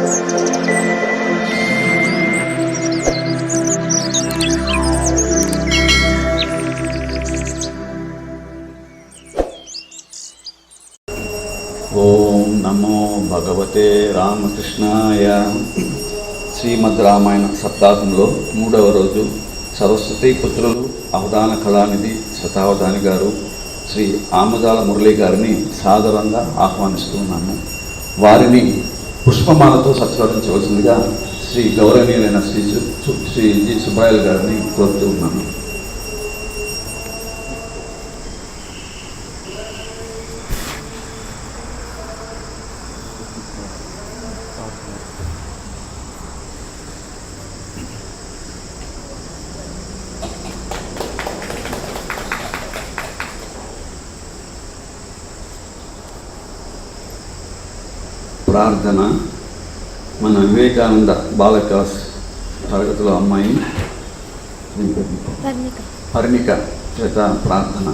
ఓం నమో భగవతే రామకృష్ణాయ. శ్రీమద్ రామాయణ సప్తాహంలో 3వ రోజు సరస్వతీ పుత్రులు అవధాన కళానిధి శతావధాని గారు శ్రీ ఆముదాల మురళి గారిని సాదరంగా ఆహ్వానిస్తున్నాము. వారిని పుష్పమాలతో సత్కరించవలసిందిగా శ్రీ గౌరవనీయులైన శ్రీ జి సుబ్రాయలు గారిని కోరుతూ ఉన్నాను. ప్రార్థన. మన వివేకానంద బాలకాస్ తరగతిలో అమ్మాయి హర్నిక చేత ప్రార్థన.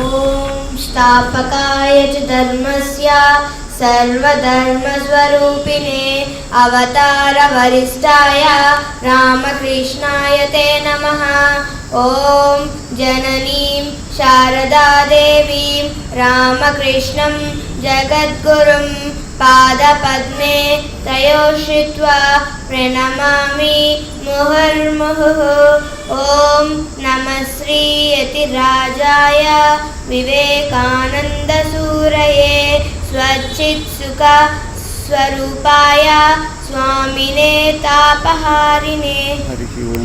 ఓం స్థాపకాయ చ ధర్మస్య సర్వధర్మస్వరూపిణే అవతార వరిష్ఠాయ రామకృష్ణాయ తే నమః. ఓం జననీం శారదాదేవీం రామకృష్ణం జగద్గురుం పాదపద్మే త్రయోశ్రిత్వా ప్రణమామి ముహుర్ముహుః. ఓం నమః శ్రీ యతిరాజాయ వివేకానంద సూరయే స్వచ్చిత్సుఖ స్వరూపాయ స్వామినే తాపహారిణే.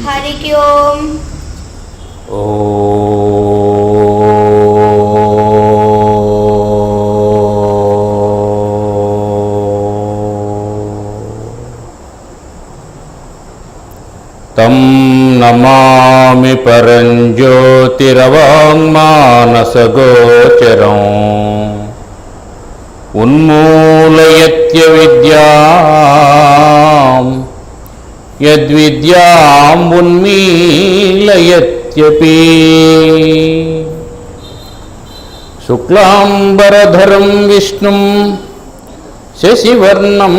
హరికి ఓం. తం నమామి పరంజ్యోతిరవాంగ్మానసగోచరం ఉన్మూలయత్య విద్యాం యద్విద్యాం ఉన్మీలయత్యపి. శుక్లాంబరధరం విష్ణుం శశివర్ణం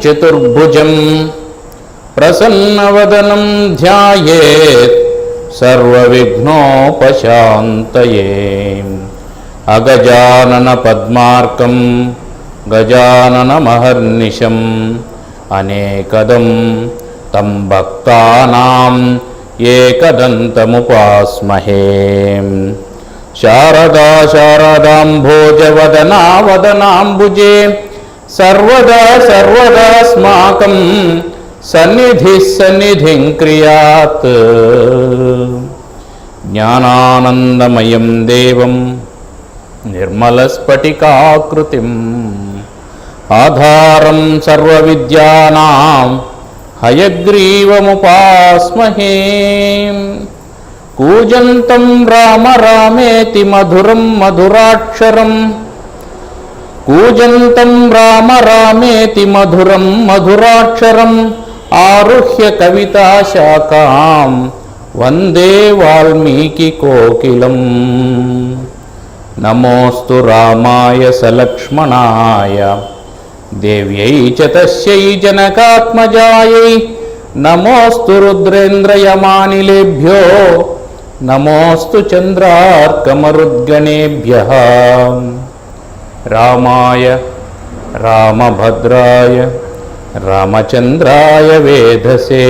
చతుర్భుజం ప్రసన్నవదనం ధ్యాయేత్ సర్వవిఘ్నోపశాంతయే. అగజానన పద్మార్కం గజాననమహర్నిశం అనేకదం తం భక్తానాం ఏకదంతముపాస్మహే. శారదా శారదాంభోజవదనా వదనాంబుజే సర్వదా సర్వదాస్మాకం సన్నిధిః సన్నిధిం క్రియాత్. జ్ఞానానందమయం దేవం నిర్మలస్ఫటికాకృతిం ఆధారం సర్వవిద్యానాం హయగ్రీవముపాస్మహే. కూజంతం రామ రామేతి మధురం మధురాక్షరం కూజంతం రామ రామేతి మధురం మధురాక్షరం ఆరుహ్య కవితాశాఖాం వందే వాల్మీకి కోకిలం. నమోస్తు రామాయ సలక్ష్మణాయ దేవ్యై చ తస్యై జనకాత్మజాయై నమోస్తు రుద్రేంద్రయమానిలేభ్యో నమోస్తు చంద్రార్కమరుద్గణేభ్యః. రామాయ రామభద్రాయ రామచంద్రాయ వేధసే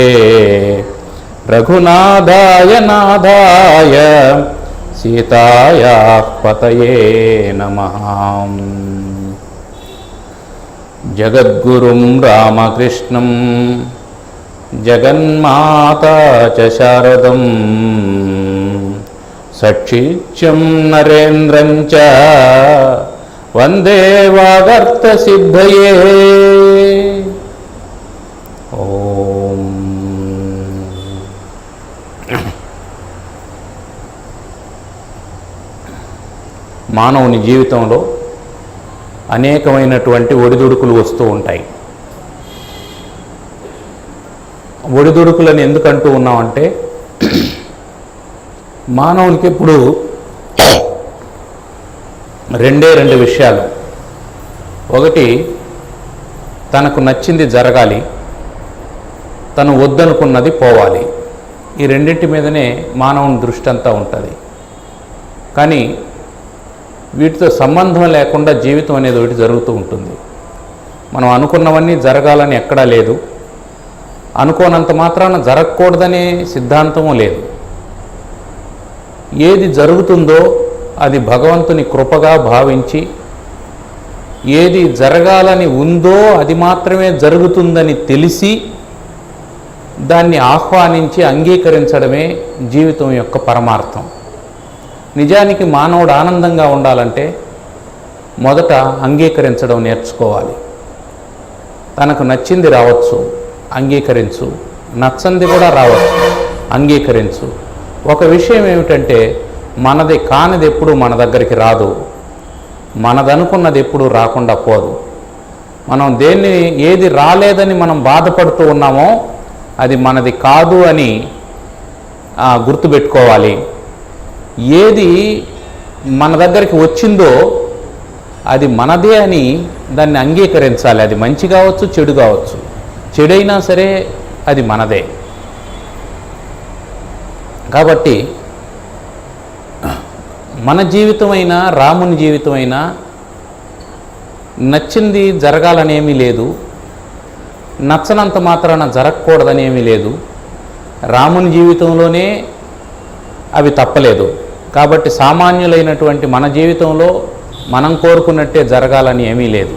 రఘునాథాయ నాథాయ సీతాయాః పతయే నమః. జగద్గురుం రామకృష్ణం జగన్మాతా చ శారదం సక్షిత్యం నరేంద్రం చ వందే వాగర్త సిద్ధయే. ఓం. మానవుని జీవితంలో అనేకమైనటువంటి ఒడిదుడుకులు వస్తూ ఉంటాయి. ఒడిదుడుకులను ఎందుకంటూ ఉన్నామంటే మానవునికి ఇప్పుడు రెండు విషయాలు. ఒకటి, తనకు నచ్చింది జరగాలి, తను వద్దనుకున్నది పోవాలి. ఈ రెండింటి మీదనే మానవుని దృష్టి అంతా ఉంటుంది. కానీ వీటితో సంబంధం లేకుండా జీవితం అనేది ఒకటి జరుగుతూ ఉంటుంది. మనం అనుకున్నవన్నీ జరగాలని ఎక్కడా లేదు, అనుకోనంత మాత్రాన జరగకూడదనే సిద్ధాంతము లేదు. ఏది జరుగుతుందో అది భగవంతుని కృపగా భావించి, ఏది జరగాలని ఉందో అది మాత్రమే జరుగుతుందని తెలిసి దాన్ని ఆహ్వానించి అంగీకరించడమే జీవితం యొక్క పరమార్థం. నిజానికి మానవుడు ఆనందంగా ఉండాలంటే మొదట అంగీకరించడం నేర్చుకోవాలి. తనకు నచ్చింది రావచ్చు, అంగీకరించు. నచ్చంది కూడా రావచ్చు, అంగీకరించు. ఒక విషయం ఏమిటంటే, మనది కానిది ఎప్పుడు మన దగ్గరికి రాదు, మనదనుకున్నది ఎప్పుడు రాకుండా పోదు. మనం ఏది రాలేదని మనం బాధపడుతూ ఉన్నామో అది మనది కాదు అని గుర్తుపెట్టుకోవాలి. ఏది మన దగ్గరికి వచ్చిందో అది మనదే అని దాన్ని అంగీకరించాలి. అది మంచి కావచ్చు, చెడు కావచ్చు. చెడైనా సరే అది మనదే. కాబట్టి మన జీవితమైనా రాముని జీవితమైనా నచ్చింది జరగాలనేమీ లేదు, నచ్చనంత మాత్రాన జరగకూడదనేమీ లేదు. రాముని జీవితంలోనే అవి తప్పలేదు. కాబట్టి సామాన్యులైనటువంటి మన జీవితంలో మనం కోరుకున్నట్టే జరగాలని ఏమీ లేదు.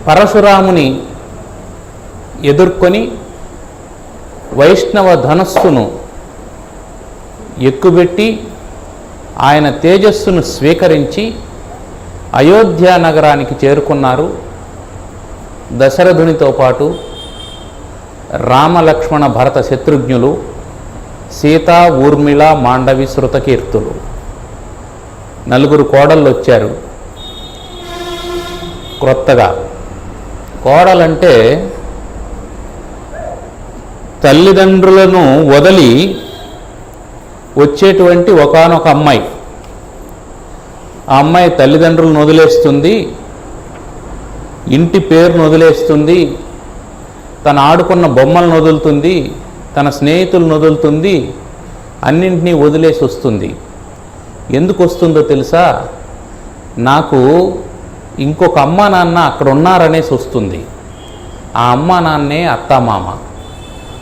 పరశురాముని ఎదుర్కొని వైష్ణవ ధనస్సును ఎక్కుబెట్టి ఆయన తేజస్సును స్వీకరించి అయోధ్య నగరానికి చేరుకున్నారు. దశరథునితో పాటు రామలక్ష్మణ భరత శత్రుఘ్నులు, సీత, ఊర్మిళ, మాండవి, శృతకీర్తులు, 4 కోడళ్ళు వచ్చారు క్రొత్తగా. కోడలంటే తల్లిదండ్రులను వదిలి వచ్చేటువంటి ఒకానొక అమ్మాయి. ఆ అమ్మాయి తల్లిదండ్రులను వదిలేస్తుంది, ఇంటి పేరును వదిలేస్తుంది, తను ఆడుకున్న బొమ్మలను వదులుతుంది, తన స్నేహితులను వదులుతుంది, అన్నింటినీ వదిలేసి వస్తుంది. ఎందుకు వస్తుందో తెలుసా? నాకు ఇంకొక అమ్మా నాన్న అక్కడ ఉన్నారనేసి వస్తుంది. ఆ అమ్మా నాన్నే అత్తామామ.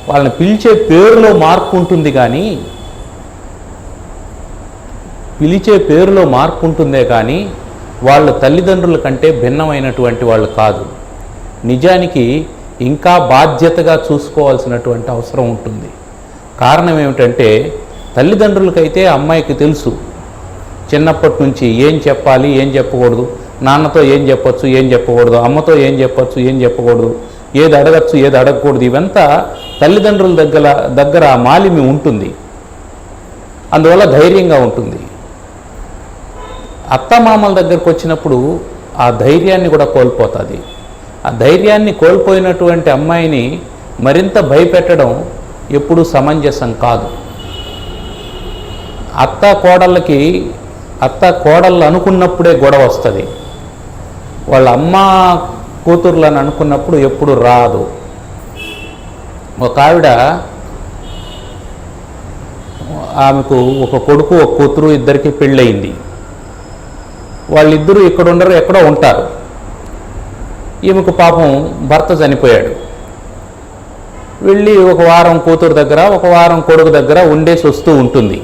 వాళ్ళని పిలిచే పేరులో మార్పు ఉంటుంది, కానీ వాళ్ళు తల్లిదండ్రుల కంటే భిన్నమైనటువంటి వాళ్ళు కాదు. నిజానికి ఇంకా బాధ్యతగా చూసుకోవాల్సినటువంటి అవసరం ఉంటుంది. కారణం ఏమిటంటే, తల్లిదండ్రులకైతే అమ్మాయికి తెలుసు చిన్నప్పటి నుంచి ఏం చెప్పాలి, ఏం చెప్పకూడదు, నాన్నతో ఏం చెప్పచ్చు, ఏం చెప్పకూడదు, అమ్మతో ఏం చెప్పచ్చు, ఏం చెప్పకూడదు, ఏది అడగచ్చు, ఏది అడగకూడదు. ఇవంతా తల్లిదండ్రుల దగ్గర మాలిమి ఉంటుంది. అందువల్ల ధైర్యంగా ఉంటుంది. అత్తమామల దగ్గరకు వచ్చినప్పుడు ఆ ధైర్యాన్ని కూడా కోల్పోతుంది. ఆ ధైర్యాన్ని కోల్పోయినటువంటి అమ్మాయిని మరింత భయపెట్టడం ఎప్పుడూ సమంజసం కాదు. అత్త కోడళ్ళు అనుకున్నప్పుడే గొడవ వస్తుంది. వాళ్ళ అమ్మ కూతుర్లను అనుకున్నప్పుడు ఎప్పుడు రాదు. ఒక ఆవిడ, ఆమెకు ఒక కొడుకు ఒక కూతురు, ఇద్దరికి పెళ్ళయింది. వాళ్ళిద్దరూ ఇక్కడ ఉండరు, ఎక్కడో ఉంటారు. ఈమెకు పాపం భర్త చనిపోయాడు. వెళ్ళి ఒక వారం కూతురు దగ్గర, ఒక వారం కొడుకు దగ్గర ఉండేసి వస్తూ ఉంటుంది.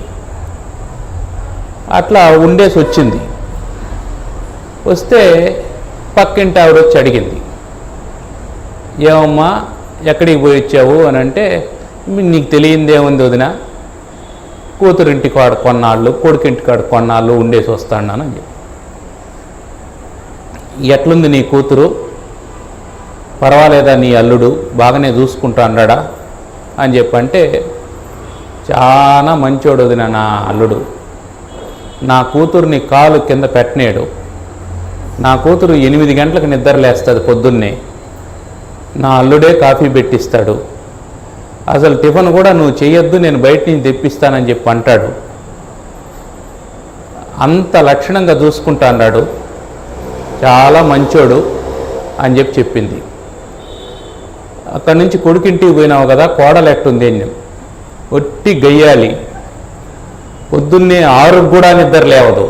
అట్లా ఉండేసి వచ్చింది. వస్తే పక్కింటి ఆవిడ వచ్చి అడిగింది, ఏమమ్మా ఎక్కడికి పోయి వచ్చావు అని అంటే, నీకు తెలియందేముంది వదిన, కూతురింటి కాడ కొన్నాళ్ళు, కొడుకింటి కాడ కొన్నాళ్ళు ఉండేసి వస్తాను అని చెప్పి. ఎట్లుంది నీ కూతురు, పర్వాలేదా, నీ అల్లుడు బాగానే చూసుకుంటా అన్నాడా అని చెప్పంటే, చాలా మంచోడు వదిన నా అల్లుడు, నా కూతురుని కాలు కింద పెట్టనేడు, నా కూతురు 8 గంటలకు నిద్రలేస్తుంది పొద్దున్నే, నా అల్లుడే కాఫీ పెట్టిస్తాడు, అసలు టిఫిన్ కూడా నువ్వు చేయొద్దు, నేను బయట నుంచి తెప్పిస్తానని చెప్పి అంటాడు. అంత లక్షణంగా చూసుకుంటా అన్నాడు, చాలా మంచోడు అని చెప్పింది. అక్కడి నుంచి కొడుకింటికి పోయినావు కదా, కోడలు ఎట్టుంది అని. ఒట్టి గయ్యాలి, పొద్దున్నే 6కు కూడా నిద్ర లేవదు,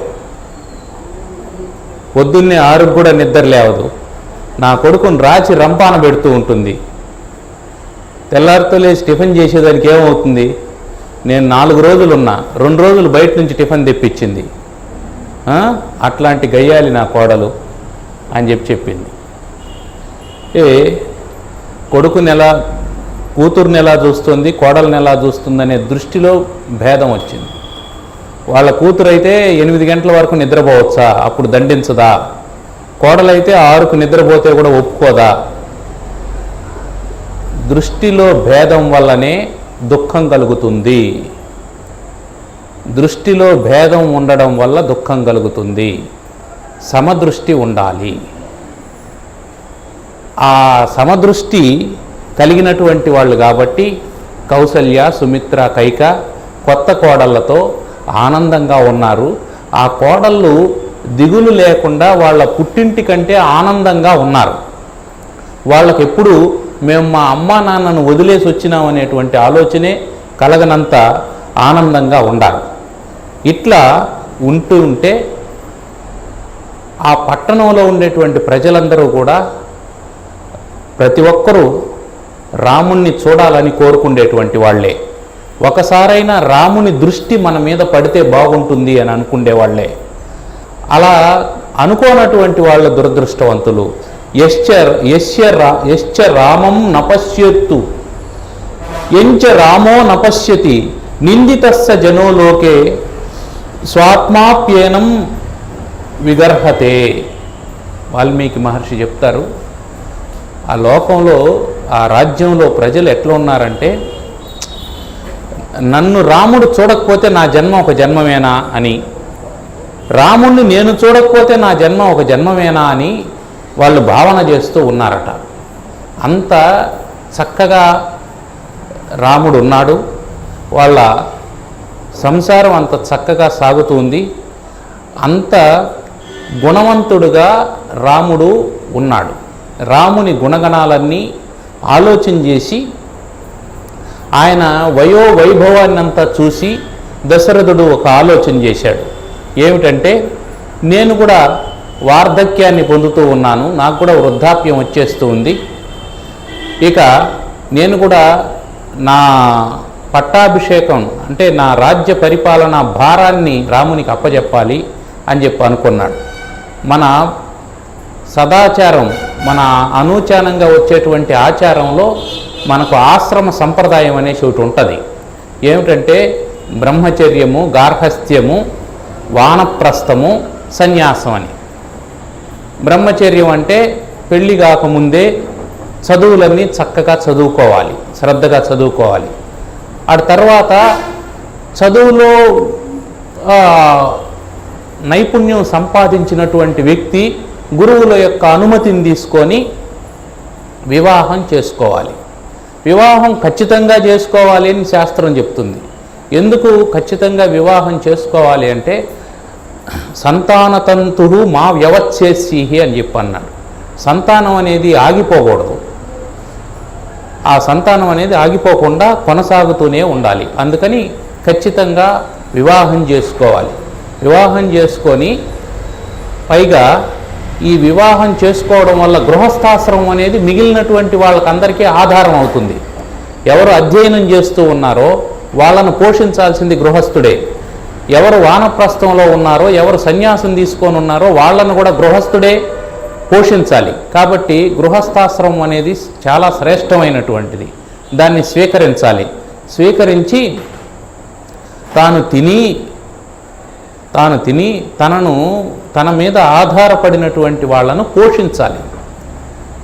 పొద్దున్నే 6కు కూడా నిద్ర లేవదు. నా కొడుకుని రాచి రంపాన పెడుతూ ఉంటుంది. తెల్లారితో లేచి టిఫిన్ చేసేదానికి ఏమవుతుంది, నేను 4 రోజులు ఉన్నా, 2 రోజులు బయట నుంచి టిఫిన్ తెప్పించింది. అట్లాంటి గయ్యాలి నా కోడలు అని చెప్పింది. కొడుకుని ఎలా, కూతుర్ని ఎలా చూస్తుంది, కోడల్ని ఎలా చూస్తుందనే దృష్టిలో భేదం వచ్చింది. వాళ్ళ కూతురు అయితే 8 గంటల వరకు నిద్రపోవచ్చా, అప్పుడు దండించదా? కోడలైతే 6కు నిద్రపోతే కూడా ఒప్పుకోదా? దృష్టిలో భేదం వల్లనే దుఃఖం కలుగుతుంది. దృష్టిలో భేదం ఉండడం వల్ల దుఃఖం కలుగుతుంది. సమదృష్టి ఉండాలి. ఆ సమదృష్టి కలిగినటువంటి వాళ్ళు కాబట్టి కౌసల్య, సుమిత్ర, కైక కొత్త కోడళ్లతో ఆనందంగా ఉన్నారు. ఆ కోడళ్ళు దిగులు లేకుండా వాళ్ళ పుట్టింటి కంటే ఆనందంగా ఉన్నారు. వాళ్ళకి ఎప్పుడు మేము మా అమ్మా నాన్నను వదిలేసి వచ్చినాం అనేటువంటి ఆలోచనే కలగనంత ఆనందంగా ఉండాలి. ఇట్లా ఉంటే ఆ పట్టణంలో ఉండేటువంటి ప్రజలందరూ కూడా ప్రతి ఒక్కరూ రాముణ్ణి చూడాలని కోరుకునేటువంటి వాళ్ళే. ఒకసారైనా రాముని దృష్టి మన మీద పడితే బాగుంటుంది అని అనుకునేవాళ్లే. అలా అనుకోనటువంటి వాళ్ళ దురదృష్టవంతులు. యశ్చ రామం నపశ్యత్తు ఎంచ రామో నపశ్యతి నిందితస్స జనో లోకే స్వాత్మాప్యేనం విగర్హతే. వాల్మీకి మహర్షి చెప్తారు, ఆ లోకంలో, ఆ రాజ్యంలో ప్రజలు ఎట్లా ఉన్నారంటే, నన్ను రాముడు చూడకపోతే నా జన్మ ఒక జన్మమేనా అని, రాముణ్ణి నేను చూడకపోతే నా జన్మ ఒక జన్మమేనా అని వాళ్ళు భావన చేస్తూ ఉన్నారట. అంత చక్కగా రాముడు ఉన్నాడు, వాళ్ళ సంసారం అంత చక్కగా సాగుతుంది, అంత గుణవంతుడుగా రాముడు ఉన్నాడు. రాముని గుణగణాలన్నీ ఆలోచన చేసి ఆయన వైభవాన్నంతా చూసి దశరథుడు ఒక ఆలోచన చేశాడు. ఏమిటంటే, నేను కూడా వార్ధక్యాన్ని పొందుతూ ఉన్నాను, నాకు కూడా వృద్ధాప్యం వచ్చేస్తూ ఉంది, ఇక నేను కూడా నా పట్టాభిషేకం అంటే నా రాజ్య పరిపాలన భారాన్ని రామునికి అప్పచెప్పాలి అని అనుకున్నాడు. మన సదాచారం, మన అనూచానంగా వచ్చేటువంటి ఆచారంలో మనకు ఆశ్రమ సంప్రదాయం అనేసి ఒకటి ఉంటుంది. ఏమిటంటే బ్రహ్మచర్యము, గార్హస్థ్యము, వానప్రస్థము, సన్యాసం అని. బ్రహ్మచర్యం అంటే పెళ్లి కాకముందే చదువులన్నీ చక్కగా చదువుకోవాలి, శ్రద్ధగా చదువుకోవాలి. ఆ తర్వాత చదువులో నైపుణ్యం సంపాదించినటువంటి వ్యక్తి గురువుల యొక్క అనుమతిని తీసుకొని వివాహం చేసుకోవాలి. వివాహం ఖచ్చితంగా చేసుకోవాలి అని శాస్త్రం చెప్తుంది. ఎందుకు ఖచ్చితంగా వివాహం చేసుకోవాలి అంటే, సంతానతంతుడు మా వ్యవచ్ఛేసిహి అని అన్నాడు. సంతానం అనేది ఆగిపోకూడదు, ఆ సంతానం అనేది ఆగిపోకుండా కొనసాగుతూనే ఉండాలి. అందుకని ఖచ్చితంగా వివాహం చేసుకోవాలి. వివాహం చేసుకొని పైగా ఈ వివాహం చేసుకోవడం వల్ల గృహస్థాశ్రమం అనేది మిగిలినటువంటి వాళ్ళకందరికీ ఆధారం అవుతుంది. ఎవరు అధ్యయనం చేస్తూ ఉన్నారో వాళ్ళను పోషించాల్సింది గృహస్థుడే. ఎవరు వానప్రస్థంలో ఉన్నారో, ఎవరు సన్యాసం తీసుకొని ఉన్నారో వాళ్ళను కూడా గృహస్థుడే పోషించాలి. కాబట్టి గృహస్థాశ్రమం అనేది చాలా శ్రేష్టమైనటువంటిది. దాన్ని స్వీకరించాలి. స్వీకరించి తాను తిని తన మీద ఆధారపడినటువంటి వాళ్ళను పోషించాలి.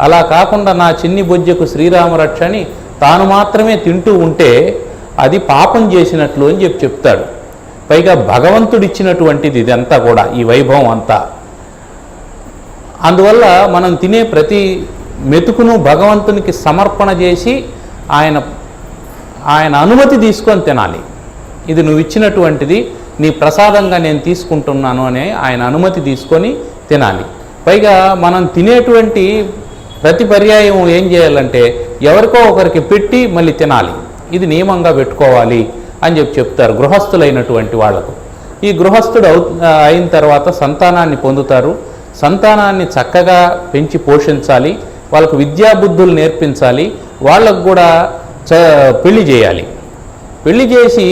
అలా కాకుండా నా చిన్ని బొజ్జకు శ్రీరామరక్ష అని తాను మాత్రమే తింటూ ఉంటే అది పాపం చేసినట్లు అని చెప్తాడు. పైగా భగవంతుడిచ్చినటువంటిది ఇదంతా కూడా, ఈ వైభవం అంతా. అందువల్ల మనం తినే ప్రతి మెతుకును భగవంతునికి సమర్పణ చేసి ఆయన అనుమతి తీసుకొని తినాలి. ఇది నువ్వు ఇచ్చినటువంటిది, నీ ప్రసాదంగా నేను తీసుకుంటున్నాను అనే ఆయన అనుమతి తీసుకొని తినాలి. పైగా మనం తినేటువంటి ప్రతి పర్యాయం ఏం చేయాలంటే ఎవరికో ఒకరికి పెట్టి మళ్ళీ తినాలి. ఇది నియమంగా పెట్టుకోవాలి అని చెప్తారు గృహస్థులైనటువంటి వాళ్లకు. ఈ గృహస్థుడు అయిన తర్వాత సంతానాన్ని పొందుతారు. సంతానాన్ని చక్కగా పెంచి పోషించాలి, వాళ్ళకు విద్యాబుద్ధులు నేర్పించాలి, వాళ్ళకు కూడా పెళ్లి చేయాలి. పెళ్లి చేసి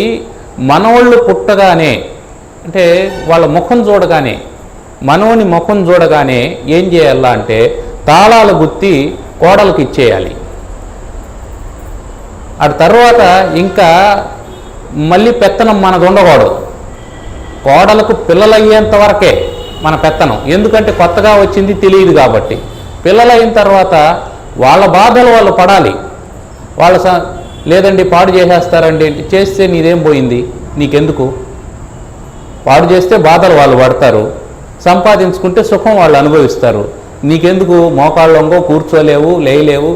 మనవాళ్ళు పుట్టగానే అంటే వాళ్ళ ముఖం చూడగానే, మనవని ముఖం చూడగానే ఏం చేయాలా అంటే తాళాలు గుత్తి కోడలకు ఇచ్చేయాలి. ఆ తర్వాత ఇంకా మళ్ళీ పెత్తనం మనది ఉండకూడదు. కోడలకు పిల్లలయ్యేంత వరకే మన పెత్తనం. ఎందుకంటే కొత్తగా వచ్చింది తెలియదు కాబట్టి. పిల్లలైన తర్వాత వాళ్ళ బాధలు వాళ్ళు పడాలి. వాళ్ళ లేదండి పాడు చేసేస్తారండి, చేస్తే నీదేం పోయింది, నీకెందుకు? పాడు చేస్తే బాధలు వాళ్ళు పడతారు, సంపాదించుకుంటే సుఖం వాళ్ళు అనుభవిస్తారు. నీకెందుకు మోకాళ్ళంగో కూర్చోలేవు, లేయలేవు,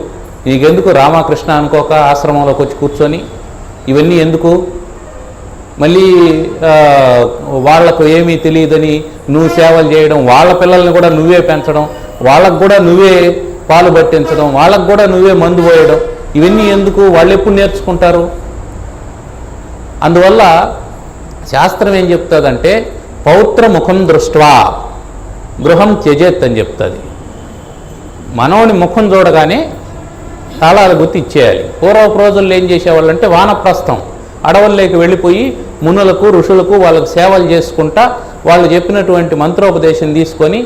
నీకెందుకు రామకృష్ణ అనుకోక ఆశ్రమంలోకి వచ్చి కూర్చొని ఇవన్నీ ఎందుకు? మళ్ళీ వాళ్లకు ఏమీ తెలియదని నువ్వు సేవలు చేయడం, వాళ్ళ పిల్లల్ని కూడా నువ్వే పెంచడం, వాళ్ళకు కూడా నువ్వే పాలు పట్టించడం, వాళ్ళకు కూడా నువ్వే మందు పోయడం, ఇవన్నీ ఎందుకు? వాళ్ళు ఎప్పుడు నేర్చుకుంటారు? అందువల్ల శాస్త్రం ఏం చెప్తుందంటే పౌత్ర ముఖం దృష్ట్వా గృహం త్యజేత్ అని చెప్తుంది. మనవని ముఖం చూడగానే తాళాలు గుర్తి ఇచ్చేయాలి. పూర్వపు రోజుల్లో ఏం చేసేవాళ్ళంటే వానప్రస్థం, అడవుల్లోకి వెళ్ళిపోయి మునులకు ఋషులకు వాళ్ళకు సేవలు చేసుకుంటా వాళ్ళు చెప్పినటువంటి మంత్రోపదేశం తీసుకొని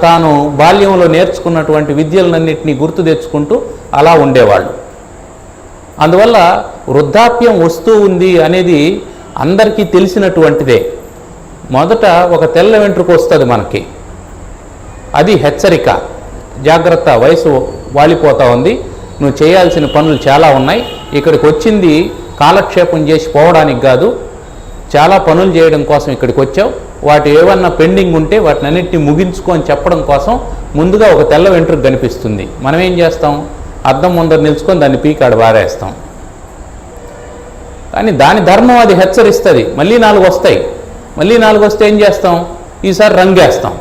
తాను బాల్యంలో నేర్చుకున్నటువంటి విద్యలన్నింటినీ గుర్తు తెచ్చుకుంటూ అలా ఉండేవాళ్ళు. అందువల్ల వృద్ధాప్యం వస్తూ ఉంది అనేది అందరికీ తెలిసినటువంటిదే. మొదట ఒక తెల్ల వెంట్రుక వస్తుంది మనకి, అది హెచ్చరిక, జాగ్రత్త, వయసు వాలిపోతూ ఉంది, నువ్వు చేయాల్సిన పనులు చాలా ఉన్నాయి, ఇక్కడికి వచ్చింది కాలక్షేపం చేసి పోవడానికి కాదు, చాలా పనులు చేయడం కోసం ఇక్కడికి వచ్చావు, వాటి ఏమన్నా పెండింగ్ ఉంటే వాటిని అన్నింటినీ ముగించుకో అని చెప్పడం కోసం ముందుగా ఒక తెల్ల వెంట్రుక కనిపిస్తుంది. మనం ఏం చేస్తాం? అద్దం ముందర నిలుచుకొని దాన్ని పీకాడు వారేస్తాం. కానీ దాని ధర్మం అది హెచ్చరిస్తుంది. మళ్ళీ 4 వస్తాయి, మళ్ళీ 4 వస్తే ఏం చేస్తాం? ఈసారి రంగేస్తాం.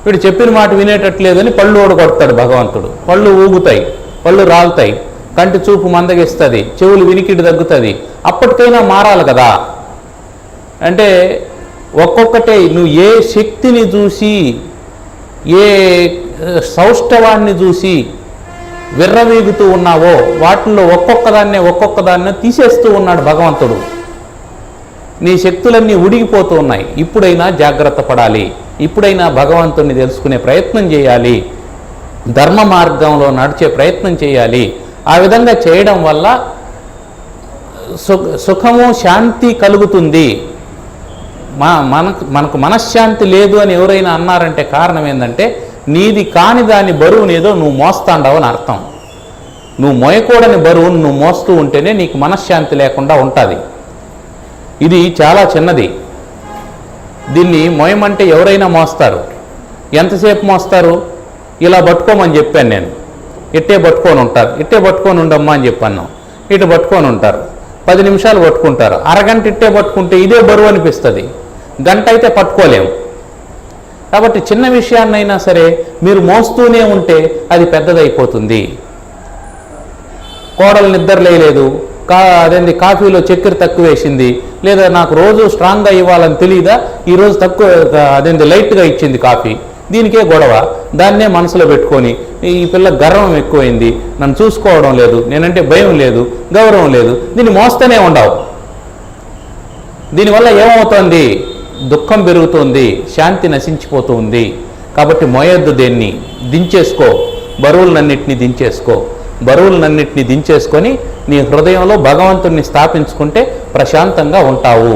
వీడు చెప్పిన మాట వినేటట్లేదని పళ్ళు ఓడగొడతాడు భగవంతుడు. పళ్ళు ఊగుతాయి, పళ్ళు రాలుతాయి, కంటి చూపు మందగిస్తుంది, చెవులు వినికిడి తగ్గుతుంది. అప్పటికైనా మారాలి కదా. అంటే ఒక్కొక్కటే నువ్వు ఏ శక్తిని చూసి, ఏ సౌష్ఠవాన్ని చూసి విర్రవీగుతూ ఉన్నావో వాటిల్లో ఒక్కొక్కదాన్నే తీసేస్తూ ఉన్నాడు భగవంతుడు. నీ శక్తులన్నీ ఉడిగిపోతూ ఉన్నాయి. ఇప్పుడైనా జాగ్రత్త పడాలి, ఇప్పుడైనా భగవంతుడిని తెలుసుకునే ప్రయత్నం చేయాలి, ధర్మ మార్గంలో నడిచే ప్రయత్నం చేయాలి. ఆ విధంగా చేయడం వల్ల సుఖము శాంతి కలుగుతుంది. మనకు మనశ్శాంతి లేదు అని ఎవరైనా అన్నారంటే కారణం ఏంటంటే నీది కాని దాని బరువునేదో నువ్వు మోస్తాండవు అని అర్థం. నువ్వు మోయకూడని బరువును నువ్వు మోస్తూ ఉంటేనే నీకు మనశ్శాంతి లేకుండా ఉంటుంది. ఇది చాలా చిన్నది. దీన్ని మోయమంటే ఎవరైనా మోస్తారు. ఎంతసేపు మోస్తారు? ఇలా పట్టుకోమని చెప్పాను నేను, ఇట్టే పట్టుకొని ఉంటారు, ఇట్టే పట్టుకొని ఉండమ్మా అని చెప్పాను, ఇటు పట్టుకొని ఉంటారు, 10 నిమిషాలు పట్టుకుంటారు, అరగంట ఇట్టే పట్టుకుంటే ఇదే బరువు అనిపిస్తుంది, గంట అయితే పట్టుకోలేము. కాబట్టి చిన్న విషయాన్నైనా సరే మీరు మోస్తూనే ఉంటే అది పెద్దదైపోతుంది. కోడలు నిద్ర లేదు, అదేంటి కాఫీలో చక్కెర తక్కువ వేసింది, లేదా నాకు రోజు స్ట్రాంగ్గా ఇవ్వాలని తెలియదా, ఈరోజు తక్కువ అదేంటి లైట్గా ఇచ్చింది కాఫీ, దీనికే గొడవ. దాన్నే మనసులో పెట్టుకొని ఈ పిల్ల గర్వం ఎక్కువైంది, నన్ను చూసుకోవడం లేదు, నేనంటే భయం లేదు, గౌరవం లేదు, దీన్ని మోస్తూనే ఉండవు. దీనివల్ల ఏమవుతోంది? దుఃఖం పెరుగుతుంది, శాంతి నశించిపోతుంది. కాబట్టి మోయొద్దు, దేన్ని దించేసుకో, బరువులన్నింటినీ దించేసుకో. బరువులన్నింటినీ దించేసుకొని నీ హృదయంలో భగవంతుడిని స్థాపించుకుంటే ప్రశాంతంగా ఉంటావు.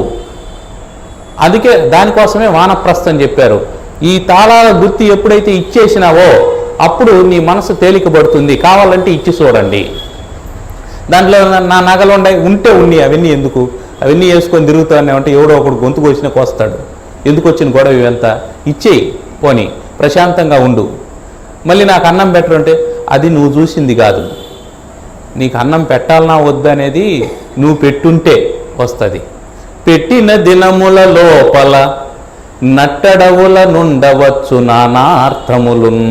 అందుకే దానికోసమే వానప్రస్థం చెప్పారు. ఈ తాళాల గుర్తి ఎప్పుడైతే ఇచ్చేసినావో అప్పుడు నీ మనసు తేలికబడుతుంది. కావాలంటే ఇచ్చి చూడండి. దాంట్లో నా నగలు ఉంటే ఉన్ని, అవన్నీ ఎందుకు, అవన్నీ వేసుకొని తిరుగుతానే అంటే ఎవడో ఒకడు గొంతు కోసిన కోస్తాడు. ఎందుకు వచ్చిన గొడవ ఇవంతా? ఇచ్చేయి, పోని ప్రశాంతంగా ఉండు. మళ్ళీ నాకు అన్నం పెట్టరంటే అది నువ్వు చూసింది కాదు. నీకు అన్నం పెట్టాలన్నా వద్దనేది నువ్వు పెట్టుంటే వస్తుంది. పెట్టిన దినముల లోపల నట్టడవుల నుండవచ్చు నానార్థములున్.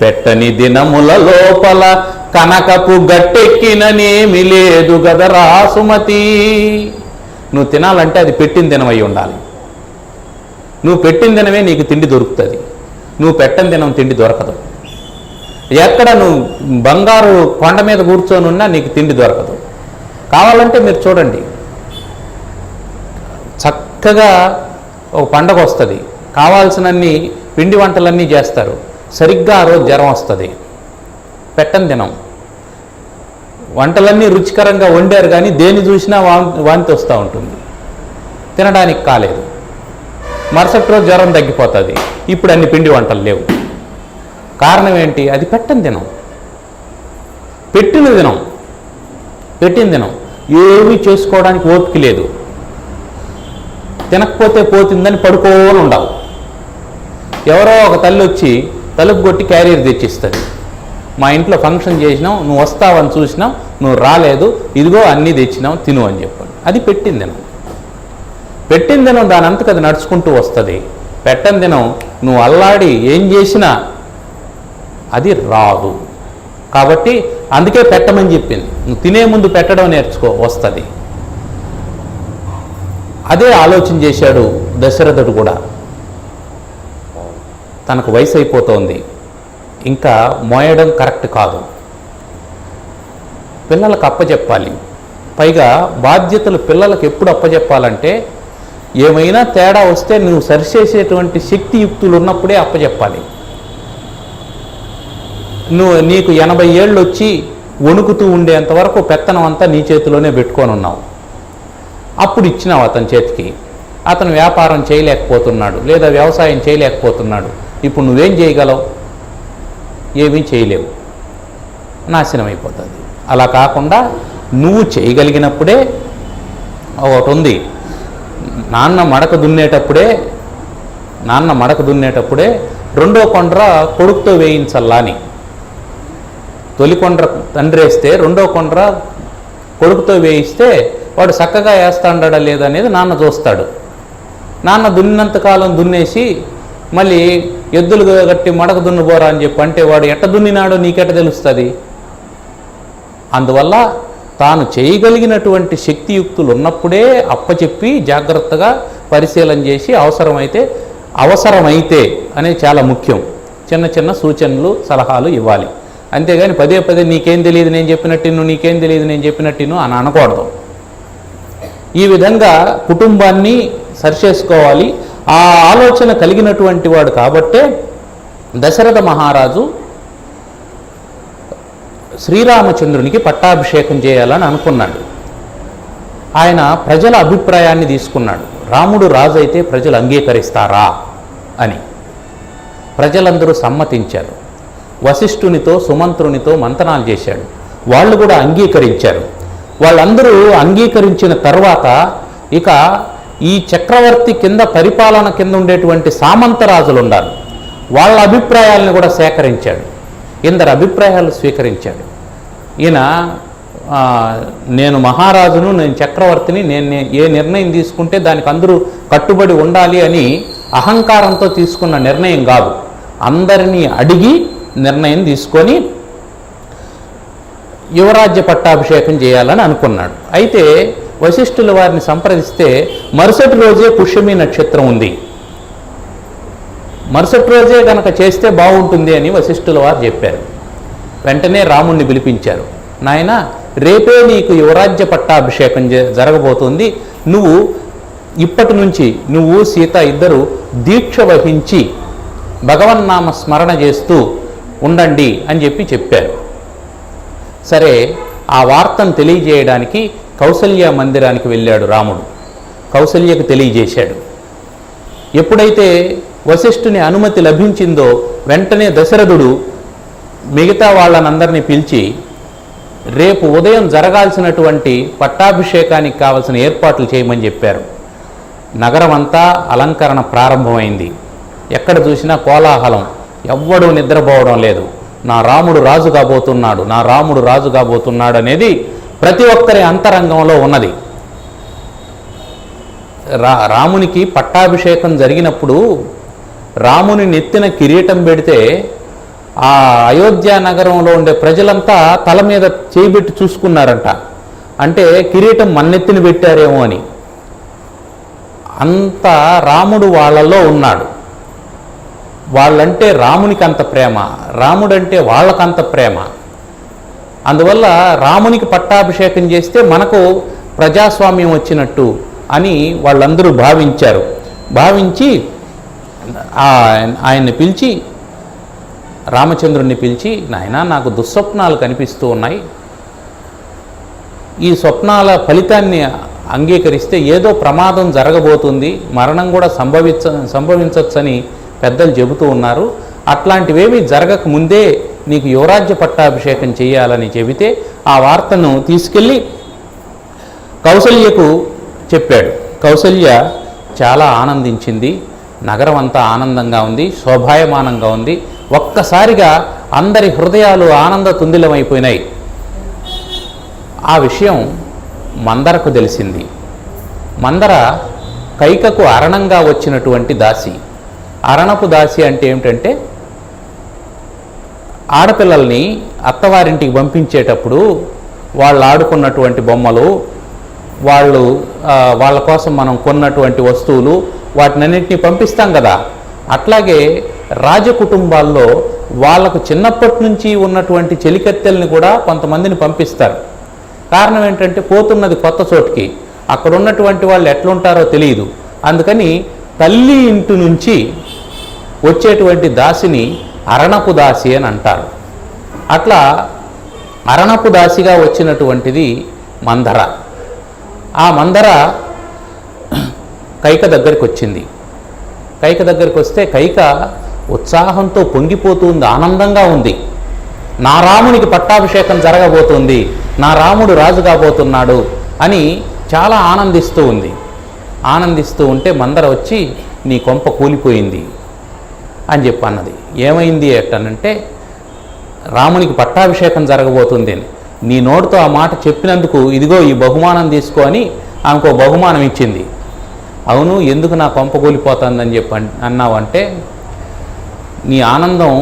పెట్టని దినముల లోపల కనకపు గట్టెక్కిననేమి లేదు గదరా సుమతి. నువ్వు తినాలంటే అది పెట్టిన దినమై ఉండాలి. నువ్వు పెట్టిన దినమే నీకు తిండి దొరుకుతుంది. నువ్వు పెట్టని దినం తిండి దొరకదు. ఎక్కడ నువ్వు బంగారు కొండ మీద కూర్చొని ఉన్నా నీకు తిండి దొరకదు. కావాలంటే మీరు చూడండి, చక్కగా ఒక పండగ వస్తుంది, కావాల్సినన్ని పిండి వంటలన్నీ చేస్తారు, సరిగ్గా ఆ రోజు జ్వరం వస్తుంది. పెట్టని దినం వంటలన్నీ రుచికరంగా వండారు కానీ దేని చూసినా వాంతి వస్తూ ఉంటుంది, తినడానికి కాలేదు. మరుసటి రోజు జ్వరం తగ్గిపోతుంది. ఇప్పుడు అన్ని పిండి వంటలు లేవు. కారణం ఏంటి? అది పెట్టని దినం, పెట్టిన దినం ఏమీ చేసుకోవడానికి ఓపిక లేదు. తినకపోతే పోతుందని పడుకోని ఉండవు. ఎవరో ఒక తల్లి వచ్చి తలుపు కొట్టి క్యారియర్ తెచ్చిస్తుంది. మా ఇంట్లో ఫంక్షన్ చేసినాం, నువ్వు వస్తావని చూసినాం, నువ్వు రాలేదు, ఇదిగో అన్నీ తెచ్చినాం, తిను అని చెప్పాను. అది పెట్టిన దినం దాని అంతకు అది నడుచుకుంటూ వస్తుంది. పెట్టని దినం నువ్వు అల్లాడి ఏం చేసినా అది రాదు. కాబట్టి అందుకే పెట్టమని చెప్పింది. నువ్వు తినే ముందు పెట్టడం నేర్చుకో, వస్తుంది. అదే ఆలోచన చేశాడు దశరథుడు కూడా. తనకు వయసు అయిపోతోంది, ఇంకా మోయడం కరెక్ట్ కాదు, పిల్లలకు అప్పచెప్పాలి. పైగా బాధ్యతలు పిల్లలకు ఎప్పుడు అప్పచెప్పాలంటే ఏమైనా తేడా వస్తే నువ్వు సరిచేసేటువంటి శక్తియుక్తులు ఉన్నప్పుడే అప్పచెప్పాలి. నీకు 80 ఏళ్ళు వచ్చి వణుకుతూ ఉండేంతవరకు పెత్తనం అంతా నీ చేతిలోనే పెట్టుకొని ఉన్నావు. అప్పుడు ఇచ్చినావు అతని చేతికి. అతను వ్యాపారం చేయలేకపోతున్నాడు, లేదా వ్యవసాయం చేయలేకపోతున్నాడు. ఇప్పుడు నువ్వేం చేయగలవు? ఏమీ చేయలేవు, నాశనం అయిపోతుంది. అలా కాకుండా నువ్వు చేయగలిగినప్పుడే ఒకటి ఉంది, నాన్న మడక దున్నేటప్పుడే రెండో కొండ్ర కొడుకుతో వేయించల్లా అని. తొలి కొండ్ర తండ్రి వేస్తే రెండో కొండ్ర కొడుకుతో వేయిస్తే వాడు చక్కగా వేస్తాడా లేదనేది నాన్న చూస్తాడు. నాన్న దున్నినంతకాలం దున్నేసి మళ్ళీ ఎద్దులు కట్టి మడక దున్నుబోరా అని చెప్పి అంటే వాడు ఎట్ట దున్నినాడో నీకెట్ట తెలుస్తుంది? అందువల్ల తాను చేయగలిగినటువంటి శక్తియుక్తులు ఉన్నప్పుడే అప్పచెప్పి జాగ్రత్తగా పరిశీలన చేసి అవసరమైతే అనేది చాలా ముఖ్యం. చిన్న చిన్న సూచనలు సలహాలు ఇవ్వాలి. అంతేగాని పదే పదే నీకేం తెలియదు నేను చెప్పినట్టు అని అనకూడదు. ఈ విధంగా కుటుంబాన్ని సరిచేసుకోవాలి. ఆ ఆలోచన కలిగినటువంటి వాడు కాబట్టే దశరథ మహారాజు శ్రీరామచంద్రునికి పట్టాభిషేకం చేయాలని అనుకున్నాడు. ఆయన ప్రజల అభిప్రాయాన్ని తీసుకున్నాడు. రాముడు రాజు అయితే ప్రజలు అంగీకరిస్తారా అని. ప్రజలందరూ సమ్మతించారు. వశిష్ఠునితో సుమంత్రునితో మంతనాలు చేశాడు. వాళ్ళు కూడా అంగీకరించారు. వాళ్ళందరూ అంగీకరించిన తర్వాత ఇక ఈ చక్రవర్తి కింద పరిపాలన కింద ఉండేటువంటి సామంతరాజులు ఉండాలి, వాళ్ళ అభిప్రాయాలను కూడా సేకరించాడు. ఇందరు అభిప్రాయాలు స్వీకరించాడు. ఈయన నేను మహారాజును, నేను చక్రవర్తిని, నేను ఏ నిర్ణయం తీసుకుంటే దానికి అందరూ కట్టుబడి ఉండాలి అని అహంకారంతో తీసుకున్న నిర్ణయం కాదు. అందరినీ అడిగి నిర్ణయం తీసుకొని యువరాజ్య పట్టాభిషేకం చేయాలని అనుకున్నాడు. అయితే వశిష్ఠుల వారిని సంప్రదిస్తే మరుసటి రోజే పుష్యమి నక్షత్రం ఉంది, మరుసటి రోజే కనుక చేస్తే బాగుంటుంది అని వశిష్ఠుల వారు చెప్పారు. వెంటనే రాముణ్ణి పిలిపించారు. నాయన, రేపే నీకు యువరాజ్య పట్టాభిషేకం జరగబోతుంది. నువ్వు ఇప్పటి నుంచి నువ్వు సీత ఇద్దరు దీక్ష వహించి భగవన్నామ స్మరణ చేస్తూ ఉండండి అని చెప్పారు. సరే, ఆ వార్తను తెలియజేయడానికి కౌసల్య మందిరానికి వెళ్ళాడు రాముడు. కౌసల్యకు తెలియజేశాడు. ఎప్పుడైతే వశిష్ఠుని అనుమతి లభించిందో వెంటనే దశరథుడు మిగతా వాళ్ళనందరినీ పిలిచి రేపు ఉదయం జరగాల్సినటువంటి పట్టాభిషేకానికి కావలసిన ఏర్పాట్లు చేయమని చెప్పారు. నగరం అంతా అలంకరణ ప్రారంభమైంది. ఎక్కడ చూసినా కోలాహలం, ఎవ్వడూ నిద్రపోవడం లేదు. నా రాముడు రాజు కాబోతున్నాడు అనేది ప్రతి ఒక్కరి అంతరంగంలో ఉన్నది. రామునికి పట్టాభిషేకం జరిగినప్పుడు రాముని నెత్తిన కిరీటం పెడితే ఆ అయోధ్య నగరంలో ఉండే ప్రజలంతా తల మీద చేయిబెట్టి చూసుకున్నారంట. అంటే కిరీటం మన్నెత్తిన పెట్టారేమో అని. అంత రాముడు వాళ్ళలో ఉన్నాడు. వాళ్ళంటే రామునికి అంత ప్రేమ, రాముడంటే వాళ్ళకంత ప్రేమ. అందువల్ల రామునికి పట్టాభిషేకం చేస్తే మనకు ప్రజాస్వామ్యం వచ్చినట్టు అని వాళ్ళందరూ భావించారు. భావించి ఆయన్ని పిలిచి, రామచంద్రుణ్ణి పిలిచి, నాయనా నాకు దుస్వప్నాలు కనిపిస్తూ ఉన్నాయి, ఈ స్వప్నాల ఫలితాన్ని అంగీకరిస్తే ఏదో ప్రమాదం జరగబోతుంది, మరణం కూడా సంభవించవచ్చని పెద్దలు చెబుతూ ఉన్నారు. అట్లాంటివేమీ జరగక ముందే నీకు యువరాజ్య పట్టాభిషేకం చేయాలని చెబితే ఆ వార్తను తీసుకెళ్ళి కౌసల్యకు చెప్పాడు. కౌసల్య చాలా ఆనందించింది. నగరం అంతా ఆనందంగా ఉంది, శోభాయమానంగా ఉంది. ఒక్కసారిగా అందరి హృదయాలు ఆనంద తుందిలమైపోయినాయి. ఆ విషయం మందరకు తెలిసింది. మందర కైకకు అరణంగా వచ్చినటువంటి దాసి. అరణపు దాసి అంటే ఏమిటంటే, ఆడపిల్లల్ని అత్తవారింటికి పంపించేటప్పుడు వాళ్ళు ఆడుకున్నటువంటి బొమ్మలు, వాళ్ళ కోసం మనం కొన్నటువంటి వస్తువులు, వాటినన్నింటినీ పంపిస్తాం కదా. అట్లాగే రాజకుటుంబాల్లో వాళ్ళకు చిన్నప్పటి నుంచి ఉన్నటువంటి చెలికత్తెల్ని కూడా కొంతమందిని పంపిస్తారు. కారణం ఏంటంటే, పోతున్నది కొత్త చోటుకి, అక్కడ ఉన్నటువంటి వాళ్ళు ఎట్లుంటారో తెలియదు. అందుకని తల్లి ఇంటి నుంచి వచ్చేటువంటి దాసిని అరణపు దాసి అని అంటారు. అట్లా అరణపు దాసిగా వచ్చినటువంటిది మందర. ఆ మందర కైక దగ్గరికి వచ్చింది. కైక దగ్గరికి వస్తే కైక ఉత్సాహంతో పొంగిపోతుంది, ఆనందంగా ఉంది. నా రామునికి పట్టాభిషేకం జరగబోతుంది, నా రాముడు రాజు కాబోతున్నాడు అని చాలా ఆనందిస్తూ ఉంది. ఆనందిస్తూ ఉంటే మందర వచ్చి, నీ కొంప కూలిపోయింది అని చెప్పి అన్నది. ఏమైంది అట్టనంటే, రామునికి పట్టాభిషేకం జరగబోతుంది అని నీ నోటితో ఆ మాట చెప్పినందుకు ఇదిగో ఈ బహుమానం తీసుకో అని ఆమెకు బహుమానం ఇచ్చింది. అవును, ఎందుకు నా కొంప కూలిపోతుందని చెప్పి అన్నావంటే, నీ ఆనందం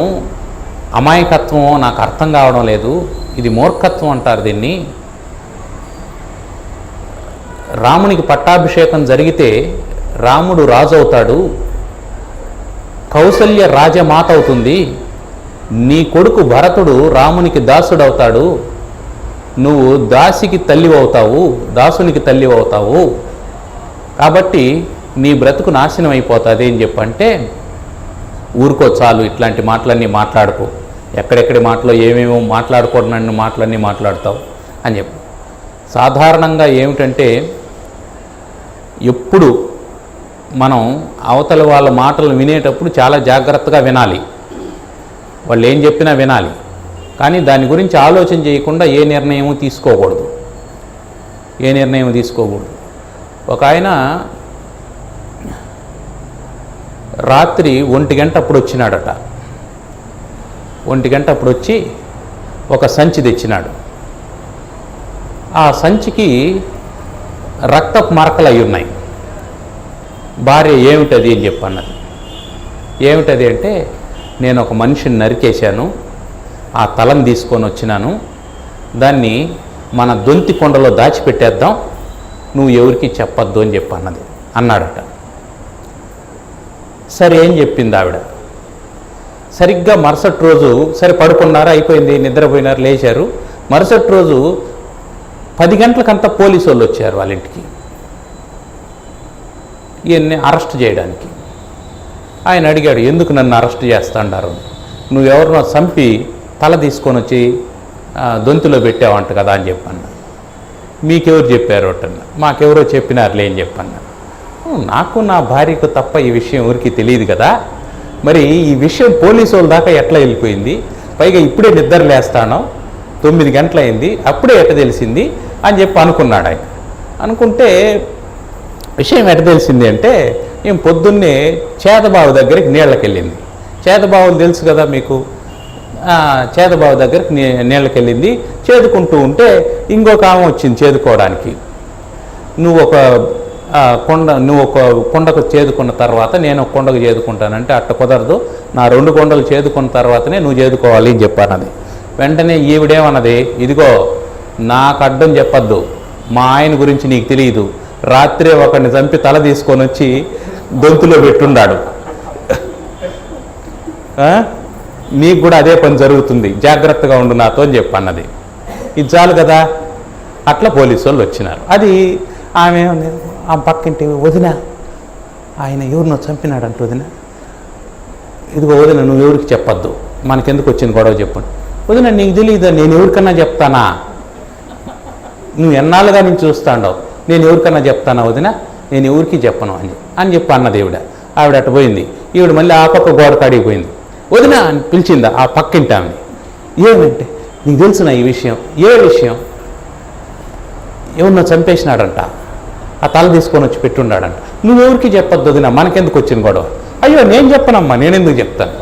అమాయకత్వం నాకు అర్థం కావడం లేదు, ఇది మూర్ఖత్వం అంటారు దీన్ని. రామునికి పట్టాభిషేకం జరిగితే రాముడు రాజు అవుతాడు, కౌసల్య రాజమాత అవుతుంది, నీ కొడుకు భరతుడు రామునికి దాసుడవుతాడు, నువ్వు దాసికి తల్లి అవుతావు, దాసునికి తల్లి అవుతావు, కాబట్టి నీ బ్రతుకు నాశనం అయిపోతుంది అని చెప్పంటే, ఊరుకో చాలు, ఇట్లాంటి మాటలన్నీ మాట్లాడుకో, ఎక్కడెక్కడి మాటలో ఏమేమో మాట్లాడుకోవడానికి మాటలన్నీ మాట్లాడతావు అని చెప్పి. సాధారణంగా ఏమిటంటే, ఎప్పుడు మనం అవతల వాళ్ళ మాటలు వినేటప్పుడు చాలా జాగ్రత్తగా వినాలి, వాళ్ళు ఏం చెప్పినా వినాలి, కానీ దాని గురించి ఆలోచన చేయకుండా ఏ నిర్ణయము తీసుకోకూడదు. ఒక ఆయన రాత్రి 1 గంట అప్పుడు వచ్చినాడట. 1 గంట అప్పుడు వచ్చి ఒక సంచి తెచ్చినాడు. ఆ సంచికి రక్తపు మరకలు అయి ఉన్నాయి. భార్య ఏమిటది అని చెప్పన్నది. ఏమిటది అంటే, నేను ఒక మనిషిని నరికేశాను, ఆ తలను తీసుకొని వచ్చినాను, దాన్ని మన దొంతి కొండలో దాచిపెట్టేద్దాం, నువ్వు ఎవరికి చెప్పొద్దు అని చెప్పి అన్నాడట. సరే ఏం చెప్పింది ఆవిడ. సరిగ్గా మరుసటి రోజు సరే పడుకున్నారు, అయిపోయింది, నిద్రపోయినారు, లేచారు. మరుసటి రోజు 10 గంటలకంతా పోలీసు వాళ్ళు వచ్చారు వాళ్ళ ఇంటికి, ఈయన్ని అరెస్ట్ చేయడానికి. ఆయన అడిగాడు, ఎందుకు నన్ను అరెస్ట్ చేస్తాడారు, నువ్వెవరినో చంపి తల తీసుకొని వచ్చి దొంతిలో పెట్టావంట కదా అని చెప్పన్నా. మీకెవరు చెప్పారు అట్టన్నా. మాకెవరో చెప్పినారులే అని చెప్పన్నా. నాకు నా భార్యకు తప్ప ఈ విషయం ఎవరికి తెలియదు కదా, మరి ఈ విషయం పోలీసు వాళ్ళ దాకా ఎట్లా వెళ్ళిపోయింది, పైగా ఇప్పుడే నిద్ర లేస్తాను, 9 గంటలైంది, అప్పుడే ఎట్ట తెలిసింది అని చెప్పి అనుకున్నాడు ఆయన. అనుకుంటే విషయం ఎట్ట తెలిసింది అంటే, మేము పొద్దున్నే చేతబావు దగ్గరికి నీళ్ళకి వెళ్ళింది. చేతబావులు తెలుసు కదా మీకు, చేతబావు దగ్గరికి నీళ్ళకి వెళ్ళింది. చేదుకుంటూ ఉంటే ఇంకొక ఆమె వచ్చింది చేదుకోవడానికి. నువ్వు ఒక నువ్వు ఒక కొండకు చేదుకున్న తర్వాత నేను ఒక కొండకు చేదుకుంటానంటే అట్ట కుదరదు, నా 2 కొండలు చేదుకున్న తర్వాతనే నువ్వు చేదుకోవాలి అని చెప్పానది. వెంటనే ఈవిడేమన్నది, ఇదిగో నాకు అడ్డం చెప్పద్దు, మా ఆయన గురించి నీకు తెలియదు, రాత్రే ఒకరిని చంపి తల తీసుకొని వచ్చి దొంతులో పెట్టుండాడు, నీకు కూడా అదే పని జరుగుతుంది, జాగ్రత్తగా ఉండు నాతో అని చెప్పన్నది. ఇది చాలు కదా. అట్లా పోలీసు వాళ్ళు వచ్చినారు. అది ఆమె ఆ పక్కింటి వదిన, ఆయన ఎవరినో చంపినాడంట వదిన, ఇదిగో వదిన నువ్వు ఎవరికి చెప్పొద్దు, మనకెందుకు వచ్చింది గొడవ చెప్పండి. వదిన నీకు తెలియదా, నేను ఎవరికన్నా చెప్తానా, నువ్వు ఎన్నాళ్ళుగా నేను చూస్తాండవు, నేను ఎవరికన్నా చెప్తానా వదిన, నేను ఎవరికి చెప్పను అని చెప్పి అన్నది ఈవిడ. ఆవిడ అటు పోయింది. ఈవిడ మళ్ళీ ఆ పక్క గోడ కాడికి పోయింది. వదిన అని పిలిచిందా ఆ పక్కింటి ఆమెని. ఏమంటే నీకు తెలుసునా ఈ విషయం, ఏ విషయం, ఎవరినో చంపేసినాడంట, ఆ తల తీసుకొని వచ్చి పెట్టుండాడంట, నువ్వెవరికి చెప్పొద్దు వదిన, మనకెందుకు వచ్చింది గొడవ. అయ్యో నేను చెప్పనమ్మా, నేనెందుకు చెప్తాను,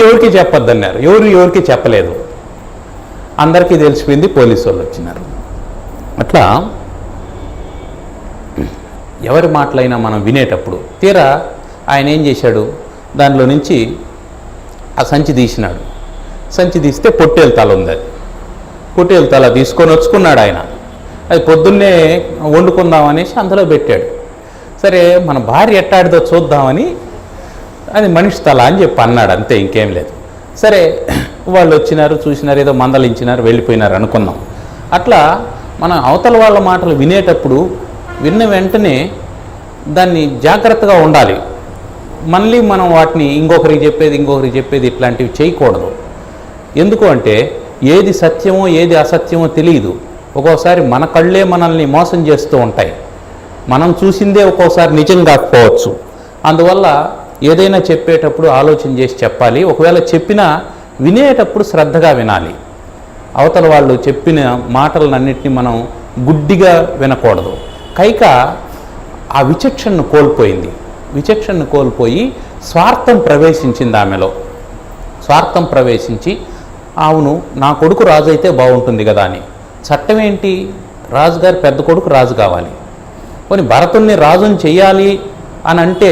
ఎవరికి చెప్పొద్దు అన్నారు, ఎవరికి చెప్పలేదు, అందరికీ తెలిసిపోయింది. పోలీసు వాళ్ళు వచ్చినారు. అట్లా ఎవరి మాటలైనా మనం వినేటప్పుడు తీరా ఆయన ఏం చేశాడు, దానిలో నుంచి ఆ సంచి తీసినాడు. సంచి తీస్తే పొట్టేలు తల ఉంది, అది పొట్టేలు తల తీసుకొని వచ్చుకున్నాడు ఆయన. అది పొద్దున్నే వండుకుందామనేసి అందులో పెట్టాడు. సరే మన భార్య ఎట్టాడిదో చూద్దామని అది మనిషి తల అని చెప్పి అన్నాడు, అంతే, ఇంకేం లేదు. సరే వాళ్ళు వచ్చినారు, చూసినారు, ఏదో మందలించినారు, వెళ్ళిపోయినారు అనుకున్నాం. అట్లా మనం అవతల వాళ్ళ మాటలు వినేటప్పుడు విన్న వెంటనే దాన్ని జాగ్రత్తగా ఉండాలి. మళ్ళీ మనం వాటిని ఇంకొకరికి చెప్పేది ఇట్లాంటివి చేయకూడదు. ఎందుకు అంటే ఏది సత్యమో ఏది అసత్యమో తెలియదు. ఒక్కోసారి మన కళ్ళే మనల్ని మోసం చేస్తూ ఉంటాయి. మనం చూసిందే ఒక్కోసారి నిజం కాకపోవచ్చు. అందువల్ల ఏదైనా చెప్పేటప్పుడు ఆలోచన చేసి చెప్పాలి. ఒకవేళ చెప్పినా వినేటప్పుడు శ్రద్ధగా వినాలి. అవతల వాళ్ళు చెప్పిన మాటలన్నింటినీ మనం గుడ్డిగా వినకూడదు. కైక ఆ విచక్షణను కోల్పోయింది. విచక్షణను కోల్పోయి స్వార్థం ప్రవేశించింది ఆమెలో. స్వార్థం ప్రవేశించి అవును నా కొడుకు రాజు అయితే బాగుంటుంది కదా అని. చట్టం ఏంటి, రాజుగారి పెద్ద కొడుకు రాజు కావాలి. కొన్ని భరతుణ్ణి రాజుని చెయ్యాలి అని అంటే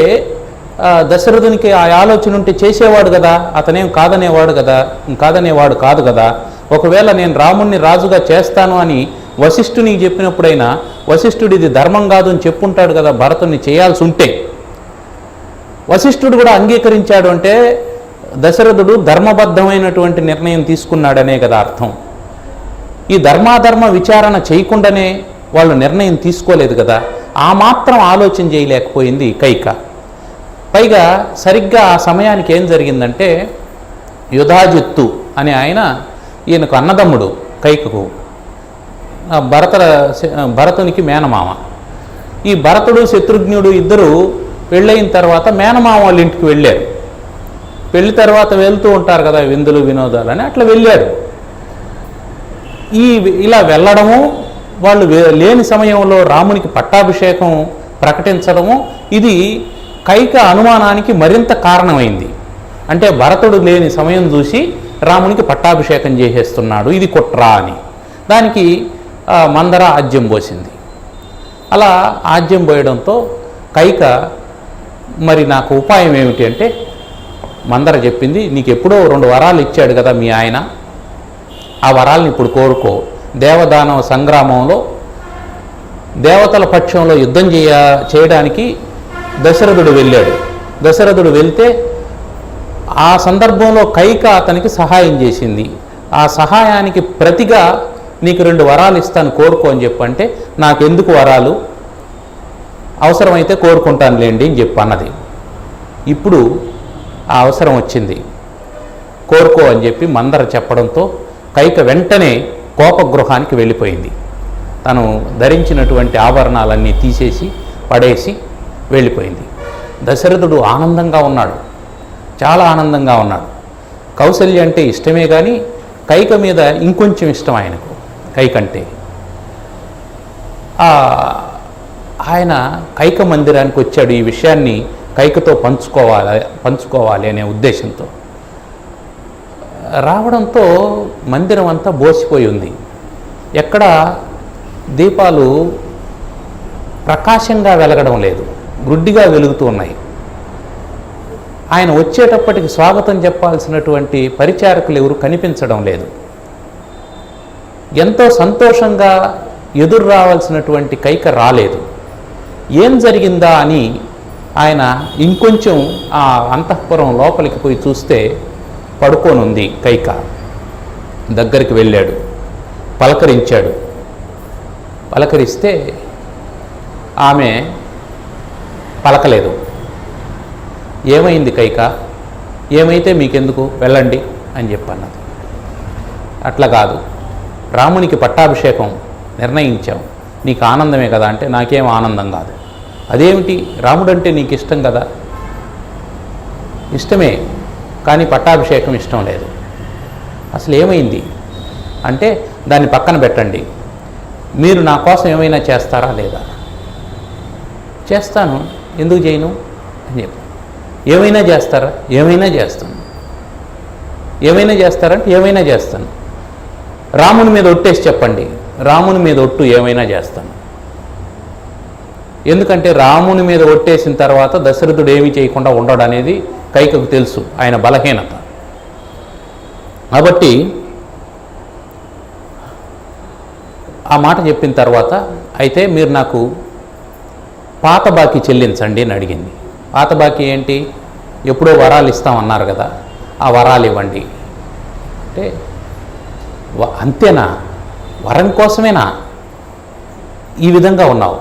దశరథునికి ఆ ఆలోచన ఉంటే చేసేవాడు కదా, అతనేం కాదనేవాడు కాదు కదా. ఒకవేళ నేను రాముణ్ణి రాజుగా చేస్తాను అని వశిష్ఠునికి చెప్పినప్పుడైనా వశిష్ఠుడు ఇది ధర్మం కాదు అని చెప్పుంటాడు కదా భరతుణ్ణి చేయాల్సి ఉంటే. వశిష్ఠుడు కూడా అంగీకరించాడు అంటే దశరథుడు ధర్మబద్ధమైనటువంటి నిర్ణయం తీసుకున్నాడనే కదా అర్థం. ఈ ధర్మాధర్మ విచారణ చేయకుండానే వాళ్ళు నిర్ణయం తీసుకోలేదు కదా. ఆ మాత్రం ఆలోచన చేయలేకపోయింది కైక. పైగా సరిగ్గా ఆ సమయానికి ఏం జరిగిందంటే యుధాజిత్తు అనే ఆయన, ఈయనకు అన్నదమ్ముడు కైకకు, భరతునికి మేనమామ. ఈ భరతుడు శత్రుఘ్నుడు ఇద్దరు పెళ్ళయిన తర్వాత మేనమామ వాళ్ళ ఇంటికి వెళ్ళారు. పెళ్లి తర్వాత వెళ్తూ ఉంటారు కదా విందులు వినోదాలు అని, అట్లా వెళ్ళారు. ఇలా వెళ్ళడము, వాళ్ళు లేని సమయంలో రామునికి పట్టాభిషేకం ప్రకటించడము, ఇది కైక అనుమానానికి మరింత కారణమైంది. అంటే భరతుడు లేని సమయం చూసి రామునికి పట్టాభిషేకం చేసేస్తున్నాడు, ఇది కుట్రా అని. దానికి మందర ఆజ్యం పోసింది. అలా ఆజ్యం పోయడంతో కైక మరి నాకు ఉపాయం ఏమిటి అంటే, మందర చెప్పింది, నీకు ఎప్పుడో 2 వరాలు ఇచ్చాడు కదా మీ ఆయన, ఆ వరాలను ఇప్పుడు కోరుకో. దేవదానవ సంగ్రామంలో దేవతల పక్షంలో యుద్ధం చేయడానికి దశరథుడు వెళ్ళాడు. దశరథుడు వెళ్తే ఆ సందర్భంలో కైక అతనికి సహాయం చేసింది. ఆ సహాయానికి ప్రతిగా నీకు 2 వరాలు ఇస్తాను కోరుకో అని చెప్పంటే, నాకెందుకు వరాలు, అవసరమైతే కోరుకుంటాను లేండి అని చెప్పి అన్నది. ఇప్పుడు ఆ అవసరం వచ్చింది, కోరుకో అని చెప్పి మందర చెప్పడంతో కైక వెంటనే కోపగృహానికి వెళ్ళిపోయింది. తను ధరించినటువంటి ఆభరణాలన్నీ తీసేసి పడేసి వెళ్ళిపోయింది. దశరథుడు ఆనందంగా ఉన్నాడు, చాలా ఆనందంగా ఉన్నాడు. కౌసల్య అంటే ఇష్టమే కానీ కైక మీద ఇంకొంచెం ఇష్టం ఆయనకు. కైకంటే ఆయన కైక మందిరానికి వచ్చాడు. ఈ విషయాన్ని కైకతో పంచుకోవాలి అనే ఉద్దేశంతో రావడంతో మందిరం అంతా బోసిపోయి ఉంది. ఎక్కడ దీపాలు ప్రకాశంగా వెలగడం లేదు, గ్రుడ్డిగా వెలుగుతూ ఉన్నాయి. ఆయన వచ్చేటప్పటికి స్వాగతం చెప్పాల్సినటువంటి పరిచారకులు ఎవరు కనిపించడం లేదు. ఎంతో సంతోషంగా ఎదురు రావాల్సినటువంటి కైక రాలేదు. ఏం జరిగిందా అని ఆయన ఇంకొంచెం ఆ అంతఃపురం లోపలికి పోయి చూస్తే పడుకోనుంది కైక. దగ్గరికి వెళ్ళాడు, పలకరించాడు. పలకరిస్తే ఆమె పలకలేదు. ఏమైంది కైక? ఏమైతే మీకెందుకు, వెళ్ళండి అని చెప్పన్నది. అట్లా కాదు, రామునికి పట్టాభిషేకం నిర్ణయించాం, నీకు ఆనందమే కదా అంటే నాకేం ఆనందం కాదు. అదేమిటి, రాముడు అంటే నీకు ఇష్టం కదా? ఇష్టమే, కానీ పట్టాభిషేకం ఇష్టం లేదు. అసలు ఏమైంది అంటే దాన్ని పక్కన పెట్టండి, మీరు నా కోసం ఏమైనా చేస్తారా లేదా? చేస్తాను, ఎందుకు చేయను అని చెప్పి. ఏమైనా చేస్తారా? ఏమైనా చేస్తాను. ఏమైనా చేస్తారంటే ఏమైనా చేస్తాను. రాముని మీద ఒట్టేసి చెప్పండి, రాముని మీద ఒట్టు ఏమైనా చేస్తాను. ఎందుకంటే రాముని మీద ఒట్టేసిన తర్వాత దశరథుడు ఏమీ చేయకుండా ఉండడు అనేది కైకకు తెలుసు, ఆయన బలహీనత. కాబట్టి ఆ మాట చెప్పిన తర్వాత అయితే మీరు నాకు పాత బాకీ చెల్లించండి అని అడిగింది. పాత బాకీ ఏంటి? ఎప్పుడో వరాలు ఇస్తామన్నారు కదా, ఆ వరాలు ఇవ్వండి అంటే అంతేనా? వరం కోసమేనా ఈ విధంగా ఉన్నావు?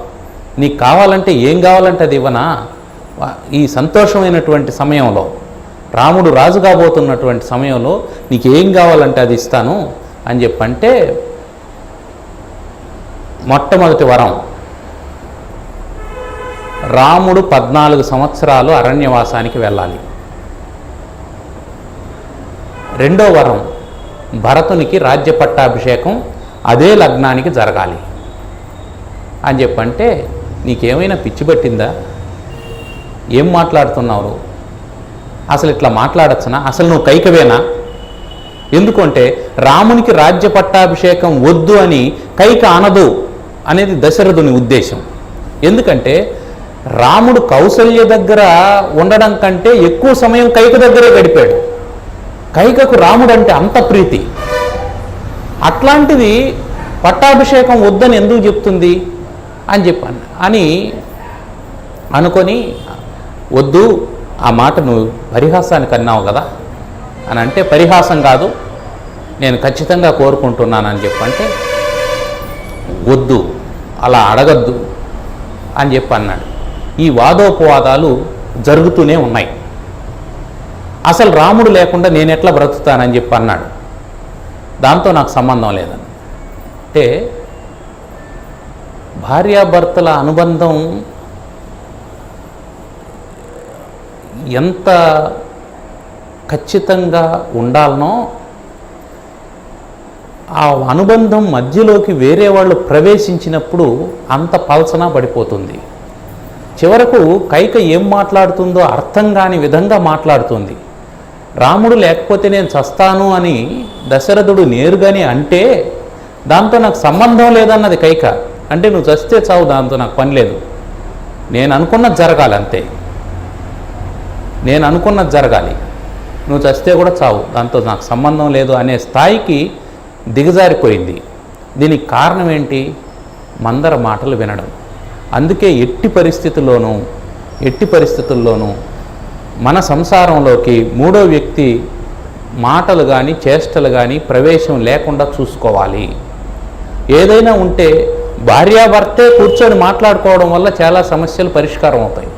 నీకు కావాలంటే ఏం కావాలంటే అది ఇవ్వనా? ఈ సంతోషమైనటువంటి సమయంలో, రాముడు రాజు కాబోతున్నటువంటి సమయంలో నీకు ఏం కావాలంటే అది ఇస్తాను అని చెప్పంటే, మొట్టమొదటి వరం రాముడు 14 సంవత్సరాలు అరణ్యవాసానికి వెళ్ళాలి. రెండో వరం భరతునికి రాజ్య పట్టాభిషేకం అదే లగ్నానికి జరగాలి అని చెప్పంటే, నీకేమైనా పిచ్చి పట్టిందా? ఏం మాట్లాడుతున్నావు? అసలు ఇట్లా మాట్లాడచ్చునా? అసలు నువ్వు కైకవేనా? ఎందుకంటే రామునికి రాజ్య పట్టాభిషేకం వద్దు అని కైక అనదు అనేది దశరథుని ఉద్దేశం. ఎందుకంటే రాముడు కౌసల్య దగ్గర ఉండడం కంటే ఎక్కువ సమయం కైక దగ్గరే గడిపాడు. కైకకు రాముడు అంటే అంత ప్రీతి. అట్లాంటిది పట్టాభిషేకం వద్దని ఎందుకు చెప్తుంది అని చెప్పాను అని అనుకొని, వద్దు, ఆ మాట నువ్వు పరిహాసానికి అన్నావు కదా అని అంటే, పరిహాసం కాదు, నేను ఖచ్చితంగా కోరుకుంటున్నానని చెప్పంటే, వద్దు, అలా అడగద్దు అని చెప్పి అన్నాడు. ఈ వాదోపవాదాలు జరుగుతూనే ఉన్నాయి. అసలు రాముడు లేకుండా నేను ఎట్లా బ్రతుకుతానని చెప్పి అన్నాడు. దాంతో నాకు సంబంధం లేదని అంటే, భార్యాభర్తల అనుబంధం ఎంత ఖచ్చితంగా ఉండాలనో ఆ అనుబంధం మధ్యలోకి వేరే వాళ్ళు ప్రవేశించినప్పుడు అంత పల్సన పడిపోతుంది. చివరకు కైక ఏం మాట్లాడుతుందో అర్థం కాని విధంగా మాట్లాడుతుంది. రాముడు లేకపోతే నేను చస్తాను అని దశరథుడు నేరుగానే అంటే, దాంతో నాకు సంబంధం లేదన్నది కైక. అంటే నువ్వు చస్తే చావు, దాంతో నాకు పని లేదు, నేను అనుకున్నది జరగాలి అంతే, నేను అనుకున్నది జరగాలి, నువ్వు చస్తే కూడా చావు, దాంతో నాకు సంబంధం లేదు అనే స్థాయికి దిగజారిపోయింది. దీనికి కారణం ఏంటి? మందర మాటలు వినడం. అందుకే ఎట్టి పరిస్థితుల్లోనూ మన సంసారంలోకి మూడో వ్యక్తి మాటలు కానీ చేష్టలు కానీ ప్రవేశం లేకుండా చూసుకోవాలి. ఏదైనా ఉంటే భార్యాభర్తే కూర్చొని మాట్లాడుకోవడం వల్ల చాలా సమస్యలు పరిష్కారం అవుతాయి.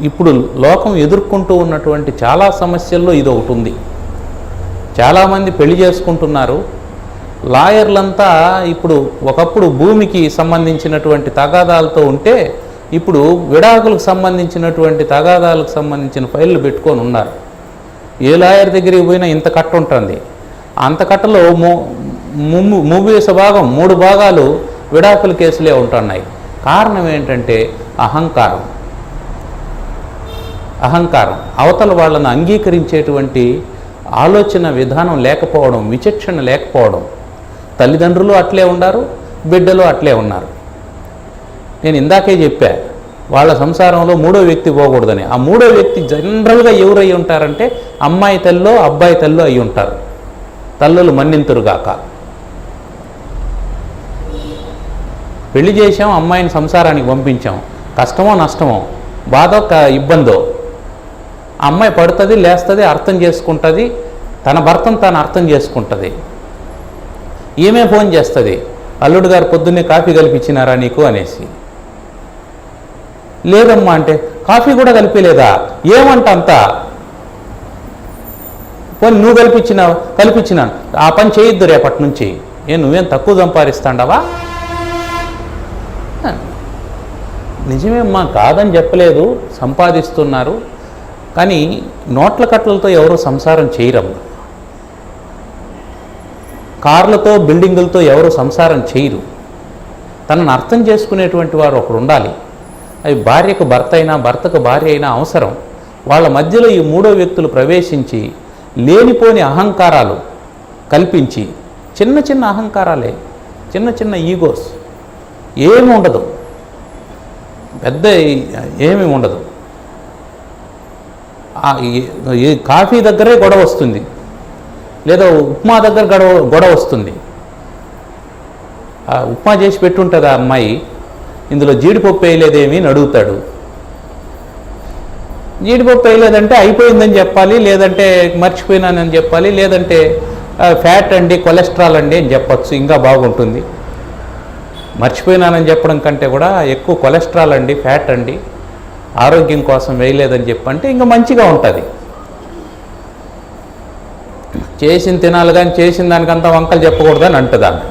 ఇప్పుడు లోకం ఎదుర్కొంటూ ఉన్నటువంటి చాలా సమస్యల్లో ఇది ఒకటి ఉంది. చాలామంది పెళ్లి చేసుకుంటున్నారు. లాయర్లంతా ఇప్పుడు ఒకప్పుడు భూమికి సంబంధించినటువంటి తగాదాలతో ఉంటే, ఇప్పుడు విడాకులకు సంబంధించినటువంటి తగాదాలకు సంబంధించిన ఫైళ్ళు పెట్టుకొని ఉన్నారు. ఏ లాయర్ దగ్గరికి పోయినా ఇంత కట్ట ఉంటుంది. అంత కట్టలో 3 భాగాలు విడాకుల కేసులే ఉంటున్నాయి. కారణం ఏంటంటే అహంకారం. అవతల వాళ్ళను అంగీకరించేటువంటి ఆలోచన విధానం లేకపోవడం, విచక్షణ లేకపోవడం. తల్లిదండ్రులు అట్లే ఉండారు, బిడ్డలు అట్లే ఉన్నారు. నేను ఇందాకే చెప్పా, వాళ్ళ సంసారంలో మూడో వ్యక్తి పోకూడదని. ఆ మూడో వ్యక్తి జనరల్గా ఎవరు అయి ఉంటారంటే అమ్మాయి తల్లో అబ్బాయి తల్లో అయి ఉంటారు. తల్లులు మన్నింతురుగాక. పెళ్లి చేసాం, అమ్మాయిని సంసారానికి పంపించాం, కష్టమో నష్టమో బాధో ఇబ్బందో అమ్మాయి పడుతుంది, లేస్తుంది, అర్థం చేసుకుంటుంది, తన భర్తను తాను అర్థం చేసుకుంటుంది. ఈమె ఫోన్ చేస్తుంది, అల్లుడు గారు పొద్దున్నే కాఫీ కలిపించినారా నీకు అనేసి. లేదమ్మా అంటే, కాఫీ కూడా కలిపలేదా, ఏమంట అంతా, పోనీ నువ్వు కల్పించినాను, ఆ పని చేయొద్దు రేపటి నుంచి. నువ్వేం తక్కువ సంపాదిస్తాండవా? నిజమేమ్మా, కాదని చెప్పలేదు, సంపాదిస్తున్నారు, కానీ నోట్ల కట్టలతో ఎవరు సంసారం చేయరమ్మా. కార్లతో బిల్డింగులతో ఎవరు సంసారం చేయరు. తనను అర్థం చేసుకునేటువంటి వారు ఒకరు ఉండాలి. అవి భార్యకు భర్త అయినా భర్తకు భార్య అయినా అవసరం. వాళ్ళ మధ్యలో ఈ మూడో వ్యక్తులు ప్రవేశించి లేనిపోని అహంకారాలు కల్పించి, చిన్న చిన్న అహంకారాలే, చిన్న చిన్న ఈగోస్, ఏమి ఉండదు, పెద్ద ఏమీ ఉండదు. ఈ కాఫీ దగ్గరే గొడవ వస్తుంది, లేదా ఉప్మా దగ్గర గొడవ వస్తుంది. ఉప్మా చేసి పెట్టుంటుంది ఆ అమ్మాయి, ఇందులో జీడిపప్పు వేయలేదేమి అని అడుగుతాడు. జీడిపప్పు వేయలేదంటే అయిపోయిందని చెప్పాలి, లేదంటే మర్చిపోయినానని చెప్పాలి, లేదంటే ఫ్యాట్ అండి, కొలెస్ట్రాల్ అండి అని చెప్పచ్చు, ఇంకా బాగుంటుంది. మర్చిపోయినానని చెప్పడం కంటే కూడా ఎక్కువ కొలెస్ట్రాల్ అండి, ఫ్యాట్ అండి, ఆరోగ్యం కోసం వేయలేదని చెప్పంటే ఇంకా మంచిగా ఉంటుంది. చేసిన తినాలి కానీ చేసిన దానికంతా వంకలు చెప్పకూడదని అంటదాన్ని.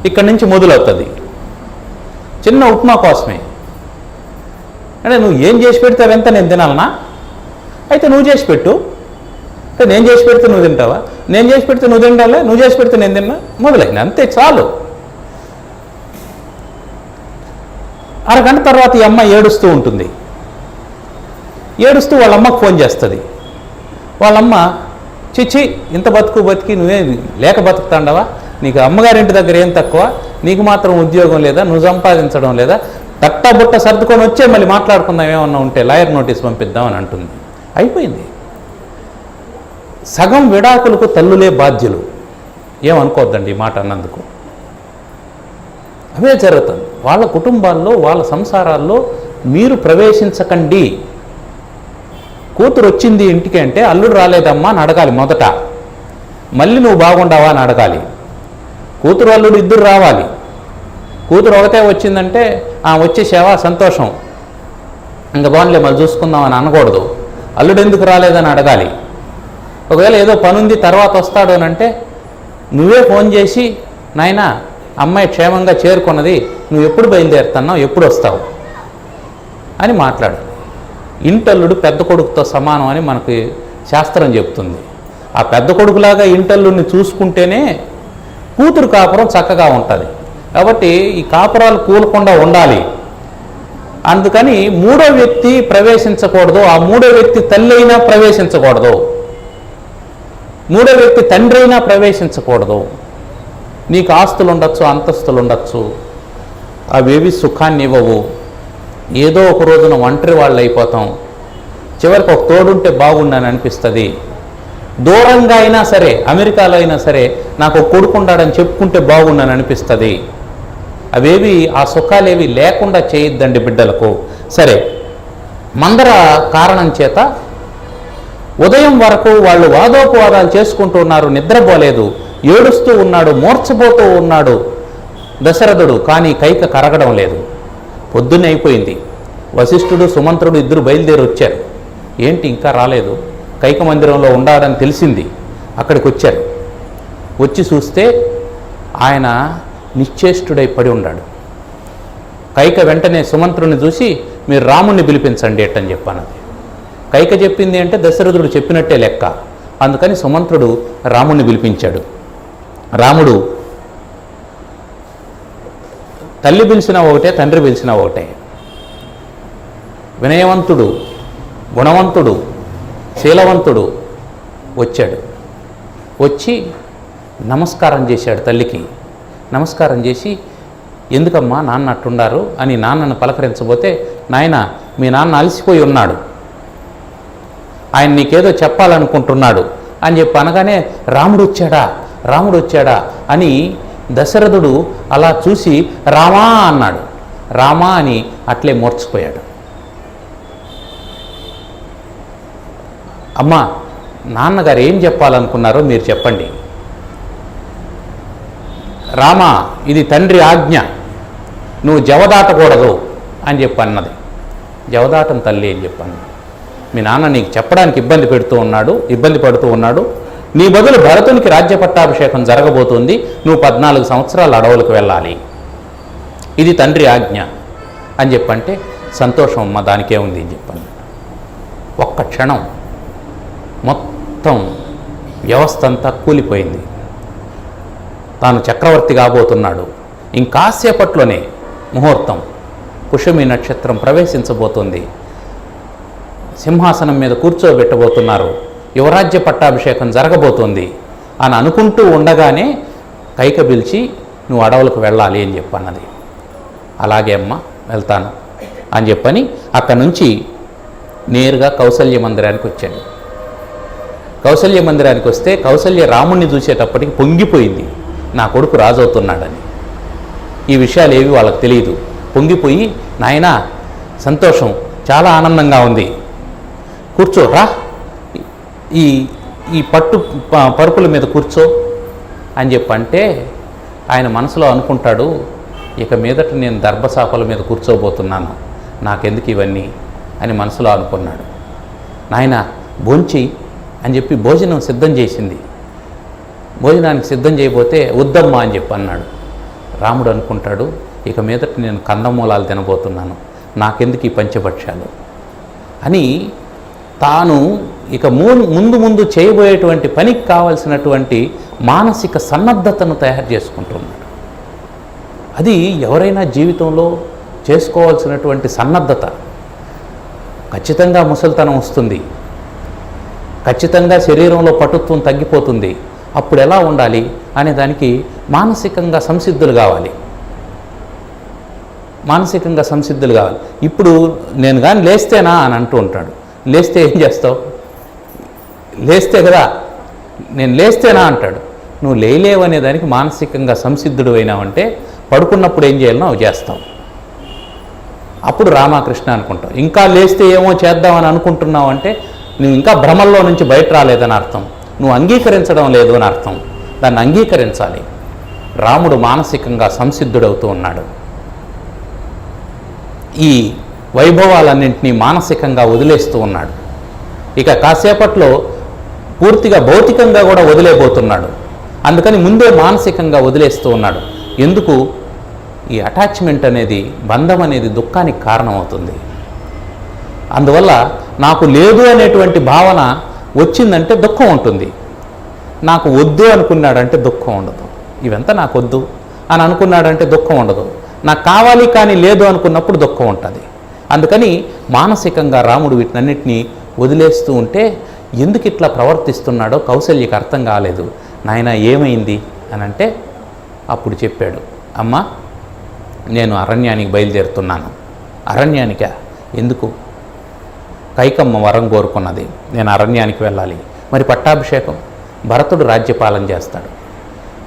ఇక్కడి నుంచి మొదలవుతుంది. చిన్న ఉప్మా కోసమే అంటే నువ్వు ఏం చేసి పెడతావెంత నేను తినాలనా? అయితే నువ్వు చేసి పెట్టు. అంటే నేను చేసి పెడితే నువ్వు తింటావా? నేను చేసి పెడితే నువ్వు తింటాలే, నువ్వు చేసి పెడితే నేను తిన్నా, మొదలైంది. అంతే, చాలు. అరగంట తర్వాత ఈ అమ్మాయి ఏడుస్తూ ఉంటుంది. ఏడుస్తూ వాళ్ళ అమ్మకు ఫోన్ చేస్తుంది. వాళ్ళమ్మ, చిచ్చి ఇంత బతికి నువ్వే లేక బతుకుతాండవా? నీకు అమ్మగారింటి దగ్గర ఏం తక్కువ? నీకు మాత్రం ఉద్యోగం లేదా? నువ్వు సంపాదించడం లేదా? తట్టబుట్ట సర్దుకొని వచ్చే మళ్ళీ మాట్లాడుకుందాం, ఏమన్నా ఉంటే లాయర్ నోటీస్ పంపిద్దామని అంటుంది. అయిపోయింది. సగం విడాకులకు తల్లులే బాధ్యులు. ఏమనుకోవద్దండి ఈ మాట అన్నందుకు. అవే జరుగుతుంది వాళ్ళ కుటుంబాల్లో, వాళ్ళ సంసారాల్లో. మీరు ప్రవేశించకండి. కూతురు వచ్చింది ఇంటికి అంటే అల్లుడు రాలేదమ్మా అని అడగాలి మొదట. మళ్ళీ నువ్వు బాగుండావా అని అడగాలి. కూతురు అల్లుడు ఇద్దరు రావాలి. కూతురు ఒకటే వచ్చిందంటే వచ్చేసావా, సంతోషం, ఇంకా బాగుండలే మళ్ళీ చూసుకుందామని అనకూడదు. అల్లుడు ఎందుకు రాలేదని అడగాలి. ఒకవేళ ఏదో పనుంది తర్వాత వస్తాడు అని అంటే నువ్వే ఫోన్ చేసి, నాయనా అమ్మాయి క్షేమంగా చేరుకున్నది, నువ్వు ఎప్పుడు బయలుదేరుతున్నావు, ఎప్పుడు వస్తావు అని మాట్లాడు. ఇంటల్లుడు పెద్ద కొడుకుతో సమానం అని మనకి శాస్త్రం చెప్తుంది. ఆ పెద్ద కొడుకులాగా ఇంటల్లుడిని చూసుకుంటేనే కూతురు కాపురం చక్కగా ఉంటుంది. కాబట్టి ఈ కాపురాలు కూలకుండా ఉండాలి. అందుకని మూడో వ్యక్తి ప్రవేశించకూడదు. ఆ మూడో వ్యక్తి తల్లి అయినా ప్రవేశించకూడదు, మూడో వ్యక్తి తండ్రి అయినా ప్రవేశించకూడదు. నీకు ఆస్తులు ఉండొచ్చు, అంతస్తులు ఉండొచ్చు, అవేవి సుఖాన్ని ఇవ్వవు. ఏదో ఒక రోజున ఒంటరి వాళ్ళు అయిపోతాం. చివరికి ఒక తోడుంటే బాగుండని అనిపిస్తుంది. దూరంగా అయినా సరే, అమెరికాలో అయినా సరే, నాకు ఒక కొడుకుండాడని చెప్పుకుంటే బాగుండని అనిపిస్తుంది. అవేవి, ఆ సుఖాలేవి లేకుండా చేయొద్దండి బిడ్డలకు. సరే, మందర కారణం చేత ఉదయం వరకు వాళ్ళు వాదోపవాదాలు చేసుకుంటూ ఉన్నారు, నిద్రపోలేదు, ఏడుస్తూ ఉన్నాడు, మూర్ఛపోతూ ఉన్నాడు దశరథుడు. కానీ కైక కరగడం లేదు. పొద్దున్నే అయిపోయింది. వశిష్ఠుడు సుమంత్రుడు ఇద్దరు బయలుదేరి వచ్చారు. ఏంటి ఇంకా రాలేదు? కైక మందిరంలో ఉండాడని తెలిసింది. అక్కడికి వచ్చారు. వచ్చి చూస్తే ఆయన నిశ్చేష్టుడై పడి ఉన్నాడు. కైక వెంటనే సుమంత్రుని చూసి, మీరు రాముణ్ణి పిలిపించండి ఎట్టని చెప్పానది. కైక చెప్పింది అంటే దశరథుడు చెప్పినట్టే లెక్క. అందుకని సుమంత్రుడు రాముణ్ణి పిలిపించాడు. రాముడు తల్లి పిలిచినా ఒకటే, తండ్రి పిలిచినా ఒకటే. వినయవంతుడు, గుణవంతుడు, శీలవంతుడు వచ్చాడు. వచ్చి నమస్కారం చేశాడు తల్లికి. నమస్కారం చేసి, ఎందుకమ్మా నాన్న అట్టుండారు అని నాన్నను పలకరించబోతే, నాయన మీ నాన్న అలసిపోయి ఉన్నాడు, ఆయన నీకేదో చెప్పాలనుకుంటున్నాడు అని చెప్పి అనగానే రాముడు వచ్చాడా అని దశరథుడు అలా చూసి రామా అన్నాడు. రామా అని అట్లే మూర్చిపోయాడు. అమ్మా నాన్నగారు ఏం చెప్పాలనుకున్నారో మీరు చెప్పండి. రామా, ఇది తండ్రి ఆజ్ఞ, నువ్వు జవదాటకూడదు అని చెప్పి అన్నది. జవదాటం తల్లి అని చెప్పాను. మీ నాన్న నీకు చెప్పడానికి ఇబ్బంది పడుతూ ఉన్నాడు. నీ బదులు భరతునికి రాజ్య పట్టాభిషేకం జరగబోతుంది, నువ్వు 14 సంవత్సరాలు అడవులకు వెళ్ళాలి, ఇది తండ్రి ఆజ్ఞ అని చెప్పంటే, సంతోషం అమ్మ దానికే ఉంది అని చెప్పాను. ఒక్క క్షణం మొత్తం వ్యవస్థ అంతా కూలిపోయింది. తాను చక్రవర్తి కాబోతున్నాడు. ఇంకాసేపట్లోనే ముహూర్తం, పుష్యమి నక్షత్రం ప్రవేశించబోతుంది, సింహాసనం మీద కూర్చోబెట్టబోతున్నారు, యువరాజ్య పట్టాభిషేకం జరగబోతోంది అని అనుకుంటూ ఉండగానే కైక పిలిచి నువ్వు అడవులకు వెళ్ళాలి అని చెప్పన్నది. అలాగే అమ్మ వెళ్తాను అని చెప్పని అక్కడి నుంచి నేరుగా కౌసల్య మందిరానికి వచ్చాడు. కౌసల్య మందిరానికి వస్తే కౌసల్య రాముణ్ణి చూసేటప్పటికి పొంగిపోయింది, నా కొడుకు రాజవుతున్నాడని. ఈ విషయాలు ఏవి వాళ్ళకి తెలియదు. పొంగిపోయి, నాయనా సంతోషం, చాలా ఆనందంగా ఉంది, కూర్చోరా, ఈ పరుపుల మీద కూర్చో అని చెప్పంటే ఆయన మనసులో అనుకుంటాడు, ఇక మీదట నేను దర్భసాపల మీద కూర్చోబోతున్నాను, నాకెందుకు ఇవన్నీ అని మనసులో అనుకున్నాడు. నాయన భోంచేయి అని చెప్పి భోజనం సిద్ధం చేసింది. భోజనానికి సిద్ధం చేయబోతే వద్దమ్మా అని చెప్పి అన్నాడు. రాముడు అనుకుంటాడు, ఇక మీదట నేను కందమూలాలు తినబోతున్నాను, నాకెందుకు ఈ పంచభక్ష్యాలు అని తాను ఇక ముందు చేయబోయేటువంటి పనికి కావలసినటువంటి మానసిక సన్నద్ధతను తయారు చేసుకుంటున్నాడు. అది ఎవరైనా జీవితంలో చేసుకోవాల్సినటువంటి సన్నద్ధత. ఖచ్చితంగా ముసలితనం వస్తుంది, ఖచ్చితంగా శరీరంలో పటుత్వం తగ్గిపోతుంది. అప్పుడు ఎలా ఉండాలి అనే దానికి మానసికంగా సంసిద్ధులు కావాలి. ఇప్పుడు నేను కానీ లేస్తేనా అని అంటూ ఉంటాడు. లేస్తే ఏం చేస్తావు? లేస్తే కదా, నేను లేస్తేనా అంటాడు. నువ్వు లేలేవనే దానికి మానసికంగా సంసిద్ధుడు అయినావంటే పడుకున్నప్పుడు ఏం చేయాలనో అవి చేస్తావు. అప్పుడు రామకృష్ణ అనుకుంటావు. ఇంకా లేస్తే ఏమో చేద్దామని అనుకుంటున్నావు అంటే నువ్వు ఇంకా భ్రమల్లో నుంచి బయట రాలేదని అర్థం, నువ్వు అంగీకరించడం లేదు అని అర్థం. దాన్ని అంగీకరించాలి. రాముడు మానసికంగా సంసిద్ధుడవుతూ ఉన్నాడు. ఈ వైభవాలన్నింటినీ మానసికంగా వదిలేస్తూ ఉన్నాడు. ఇక కాసేపట్లో పూర్తిగా భౌతికంగా కూడా వదిలేబోతున్నాడు. అందుకని ముందే మానసికంగా వదిలేస్తూ ఉన్నాడు. ఎందుకు? ఈ అటాచ్మెంట్ అనేది, బంధం అనేది దుఃఖానికి కారణమవుతుంది. అందువల్ల నాకు లేదు అనేటువంటి భావన వచ్చిందంటే దుఃఖం ఉంటుంది. నాకు వద్దు అనుకున్నాడంటే దుఃఖం ఉండదు. ఇవంతా నాకు వద్దు అని అనుకున్నాడంటే దుఃఖం ఉండదు. నాకు కావాలి కానీ లేదు అనుకున్నప్పుడు దుఃఖం ఉంటుంది. అందుకని మానసికంగా రాముడు వీటినన్నిటినీ వదిలేస్తూ ఉంటే ఎందుకు ఇట్లా ప్రవర్తిస్తున్నాడో కౌసల్యకి అర్థం కాలేదు. నాయన ఏమైంది అని అంటే అప్పుడు చెప్పాడు, అమ్మ నేను అరణ్యానికి బయలుదేరుతున్నాను. అరణ్యానికా? ఎందుకు? కైకమ్మ వరం కోరుకున్నది, నేను అరణ్యానికి వెళ్ళాలి. మరి పట్టాభిషేకం, భరతుడు రాజ్యపాలన చేస్తాడు.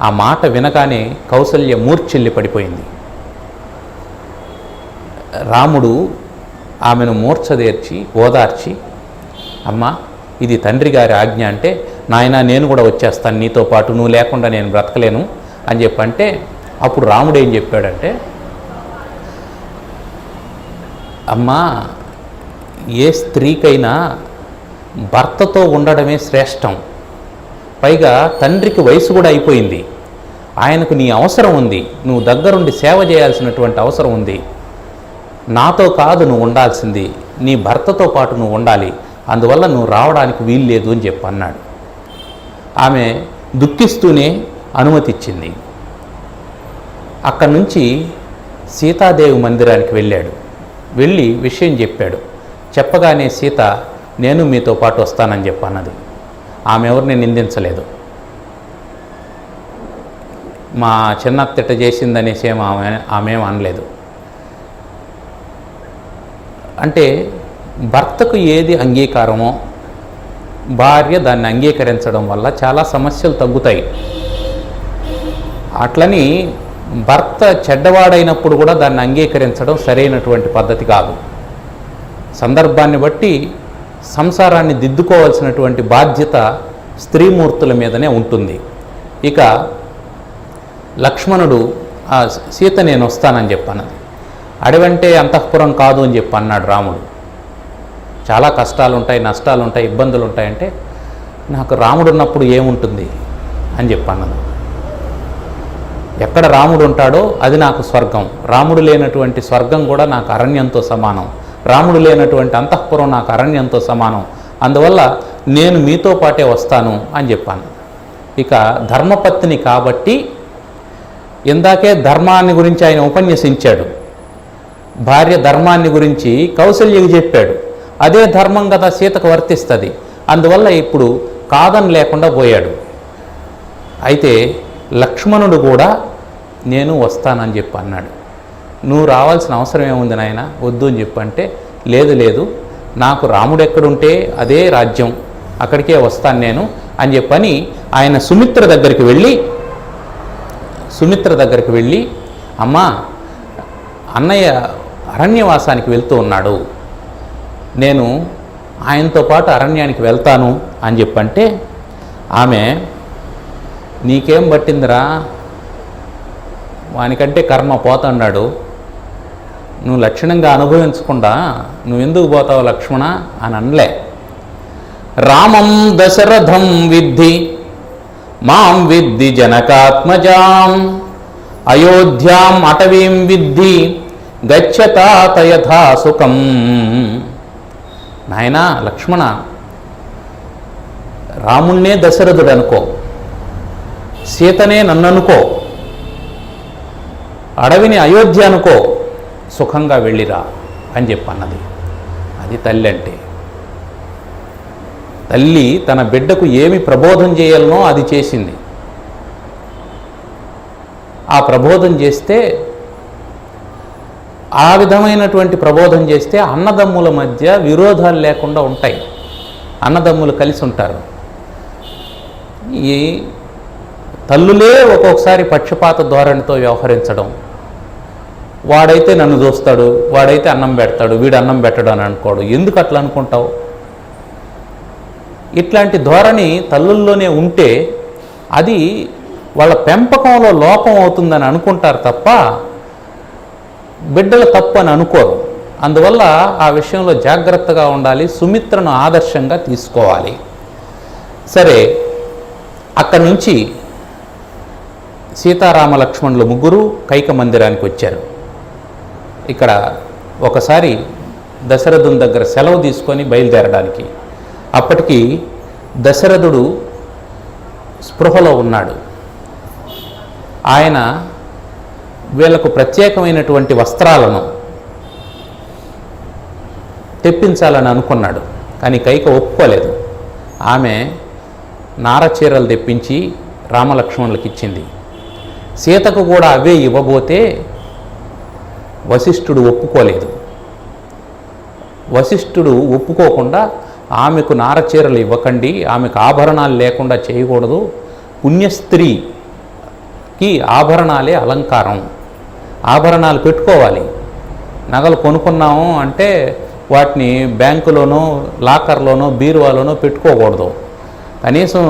ఆ మాట వినగానే కౌసల్య మూర్ఛిల్లి పడిపోయింది. రాముడు ఆమెను మూర్ఛదేర్చి ఓదార్చి, అమ్మ ఇది తండ్రి గారి ఆజ్ఞ అంటే, నాయన నేను కూడా వచ్చేస్తాను నీతో పాటు, నువ్వు లేకుండా నేను బ్రతకలేను అని చెప్పంటే అప్పుడు రాముడు ఏం చెప్పాడంటే, అమ్మా ఏ స్త్రీకైనా భర్తతో ఉండడమే శ్రేష్టం. పైగా తండ్రికి వయసు కూడా అయిపోయింది, ఆయనకు నీ అవసరం ఉంది, నువ్వు దగ్గరుండి సేవ చేయాల్సినటువంటి అవసరం ఉంది. నాతో కాదు నువ్వు ఉండాల్సింది, నీ భర్తతో పాటు నువ్వు ఉండాలి, అందువల్ల నువ్వు రావడానికి వీలు లేదు అని చెప్పి అన్నాడు. ఆమె దుఃఖిస్తూనే అనుమతి ఇచ్చింది. అక్కడి నుంచి సీతాదేవి మందిరానికి వెళ్ళాడు. వెళ్ళి విషయం చెప్పాడు. చెప్పగానే సీత నేను మీతో పాటు వస్తానని చెప్పి అన్నది. ఆమె ఎవరిని నిందించలేదు. మా చిన్నత్తిట చేసిందనేసి ఆమె అనలేదు. అంటే భర్తకు ఏది అంగీకారమో భార్య దాన్ని అంగీకరించడం వల్ల చాలా సమస్యలు తగ్గుతాయి. అట్లని భర్త చెడ్డవాడైనప్పుడు కూడా దాన్ని అంగీకరించడం సరైనటువంటి పద్ధతి కాదు. సందర్భాన్ని బట్టి సంసారాన్ని దిద్దుకోవాల్సినటువంటి బాధ్యత స్త్రీమూర్తుల మీదనే ఉంటుంది. ఇక లక్ష్మణుడు సీత నేను వస్తానని చెప్పన్నది. అడవంటే అంతఃపురం కాదు అని చెప్పి అన్నాడు రాముడు. చాలా కష్టాలు ఉంటాయి, నష్టాలు ఉంటాయి, ఇబ్బందులు ఉంటాయంటే నాకు రాముడు ఉన్నప్పుడు ఏముంటుంది అని చెప్పి అన్నది. ఎక్కడ రాముడు ఉంటాడో అది నాకు స్వర్గం, రాముడు లేనటువంటి స్వర్గం కూడా నాకు అరణ్యంతో సమానం, రాముడు లేనటువంటి అంతఃపురం నాకు అరణ్యంతో సమానం, అందువల్ల నేను మీతో పాటే వస్తాను అని చెప్పాను. ఇక ధర్మపత్ని కాబట్టి ఇందాకే ధర్మాన్ని గురించి ఆయన ఉపన్యసించాడు, భార్య ధర్మాన్ని గురించి కౌసల్యకి చెప్పాడు. అదే ధర్మం కదా సీతకు వర్తిస్తుంది. అందువల్ల ఇప్పుడు కాదని లేకుండా పోయాడు. అయితే లక్ష్మణుడు కూడా నేను వస్తానని చెప్పి అన్నాడు. నువ్వు రావాల్సిన అవసరం ఏముంది నాయన, వద్దు అని చెప్పంటే లేదు లేదు నాకు రాముడు ఎక్కడుంటే అదే రాజ్యం, అక్కడికే వస్తాను నేను అని చెప్పని ఆయన సుమిత్ర దగ్గరికి వెళ్ళి అమ్మా అన్నయ్య అరణ్యవాసానికి వెళ్తూ ఉన్నాడు, నేను ఆయనతో పాటు అరణ్యానికి వెళ్తాను అని చెప్పంటే ఆమె నీకేం పట్టిందిరా, వానికంటే కర్మ పోతున్నాడు, నువ్వు లక్షణంగా అనుభవించకుండా నువ్వెందుకు పోతావు లక్ష్మణ అని అనలే. రామం దశరథం విద్ధి మాం విద్ధి జనకాత్మజాం అయోధ్యాం అటవీం విద్ధి గచ్చతాత యథా సుఖం. నాయనా లక్ష్మణ, రాముణ్ణే దశరథుడు అనుకో, సీతనే నన్ను అనుకో, అడవిని అయోధ్య అనుకో, సుఖంగా వెళ్ళిరా అని చెప్పన్నది. అది తల్లి అంటే. తల్లి తన బిడ్డకు ఏమి ప్రబోధం చేయాలనో అది చేసింది. ఆ ప్రబోధం చేస్తే, ఆ విధమైనటువంటి ప్రబోధం చేస్తే అన్నదమ్ముల మధ్య విరోధాలు లేకుండా ఉంటాయి, అన్నదమ్ములు కలిసి ఉంటారు. ఈ తల్లులే ఒక్కొక్కసారి పక్షపాత ధోరణితో వ్యవహరించడం, వాడైతే నన్ను చూస్తాడు, వాడైతే అన్నం పెడతాడు, వీడు అన్నం పెట్టడు అని అనుకోడు, ఎందుకు అట్లా అనుకుంటావు? ఇట్లాంటి ధోరణి తల్లుల్లోనే ఉంటే అది వాళ్ళ పెంపకంలో లోపం అవుతుందని అనుకుంటారు తప్ప బిడ్డలు తప్పు అని అనుకోరు. అందువల్ల ఆ విషయంలో జాగ్రత్తగా ఉండాలి, సుమిత్రను ఆదర్శంగా తీసుకోవాలి. సరే, అక్కడి నుంచి సీతారామ లక్ష్మణులు ముగ్గురు కైక మందిరానికి వచ్చారు. ఇక్కడ ఒకసారి దశరథుని దగ్గర సెలవు తీసుకొని బయలుదేరడానికి, అప్పటికి దశరథుడు స్పృహలో ఉన్నాడు. ఆయన వీళ్లకు ప్రత్యేకమైనటువంటి వస్త్రాలను తెప్పించాలని అనుకున్నాడు, కానీ కైక ఒప్పుకోలేదు. ఆమె నారచీరలు తెప్పించి రామలక్ష్మణులకు ఇచ్చింది. సీతకు కూడా అవే ఇవ్వబోతే వశిష్ఠుడు ఒప్పుకోలేదు. వశిష్ఠుడు ఒప్పుకోకుండా ఆమెకు నారచీరలు ఇవ్వకండి, ఆమెకు ఆభరణాలు లేకుండా చేయకూడదు, పుణ్యస్త్రీకి ఆభరణాలే అలంకారం, ఆభరణాలు పెట్టుకోవాలి, నగలు కొనుక్కున్నాము అంటే వాటిని బ్యాంకులోనో లాకర్లోనో బీరువాలోనో పెట్టుకోకూడదు. కనీసం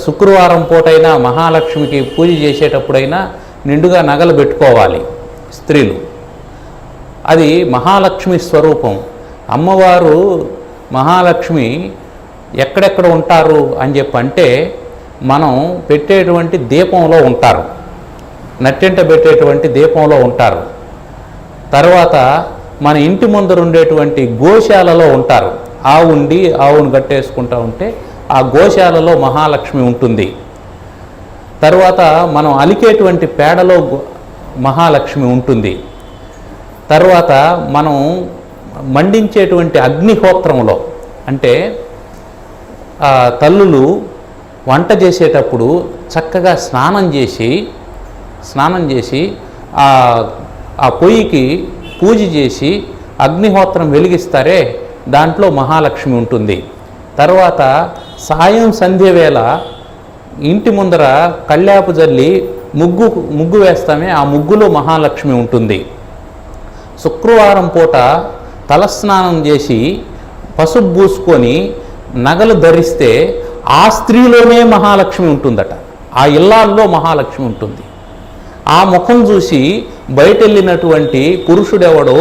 శుక్రవారం పూటైనా మహాలక్ష్మికి పూజ చేసేటప్పుడైనా నిండుగా నగలు పెట్టుకోవాలి స్త్రీలు. అది మహాలక్ష్మి స్వరూపం. అమ్మవారు మహాలక్ష్మి ఎక్కడెక్కడ ఉంటారు అని చెప్పంటే మనం పెట్టేటువంటి దీపంలో ఉంటారు, నట్టింట పెట్టేటువంటి దీపంలో ఉంటారు. తర్వాత మన ఇంటి ముందర ఉండేటువంటి గోశాలలో ఉంటారు. ఆవును కట్టేసుకుంటూ ఉంటే ఆ గోశాలలో మహాలక్ష్మి ఉంటుంది. తర్వాత మనం అలికేటువంటి పేడలో మహాలక్ష్మి ఉంటుంది. తర్వాత మనం మండించేటువంటి అగ్నిహోత్రంలో, అంటే తల్లులు వంట చేసేటప్పుడు చక్కగా స్నానం చేసి స్నానం చేసి ఆ పొయ్యికి పూజ చేసి అగ్నిహోత్రం వెలిగిస్తారే, దాంట్లో మహాలక్ష్మి ఉంటుంది. తర్వాత సాయం సంధ్య వేళ ఇంటి ముందర కళ్యాపు జల్లి ముగ్గు వేస్తామే, ఆ ముగ్గులో మహాలక్ష్మి ఉంటుంది. శుక్రవారం పూట తలస్నానం చేసి పసుపు పూసుకొని నగలు ధరిస్తే ఆ స్త్రీలోనే మహాలక్ష్మి ఉంటుందట, ఆ ఇల్లాల్లో మహాలక్ష్మి ఉంటుంది. ఆ ముఖం చూసి బయట వెళ్ళినటువంటి పురుషుడెవడో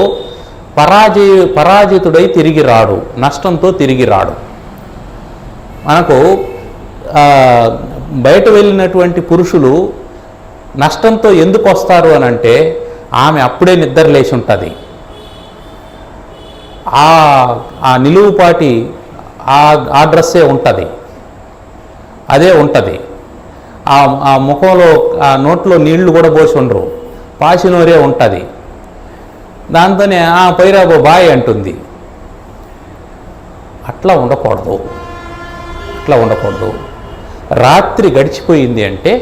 పరాజితుడై తిరిగి రాడు, నష్టంతో తిరిగి రాడు. మనకు బయట వెళ్ళినటువంటి పురుషులు నష్టంతో ఎందుకు వస్తారు అని అంటే, ఆమె అప్పుడే నిద్ర లేచి ఉంటుంది. ఆ నిలువుపాటి ఆ డ్రెస్సే ఉంటుంది, అదే ఉంటుంది. ఆ ముఖంలో ఆ నోట్లో నీళ్లు కూడా పోసి ఉండరు, పాసినోరే ఉంటుంది. దాంతోనే పైరాబో బాయ్ అంటుంది. అట్లా ఉండకూడదు. రాత్రి గడిచిపోయింది అంటే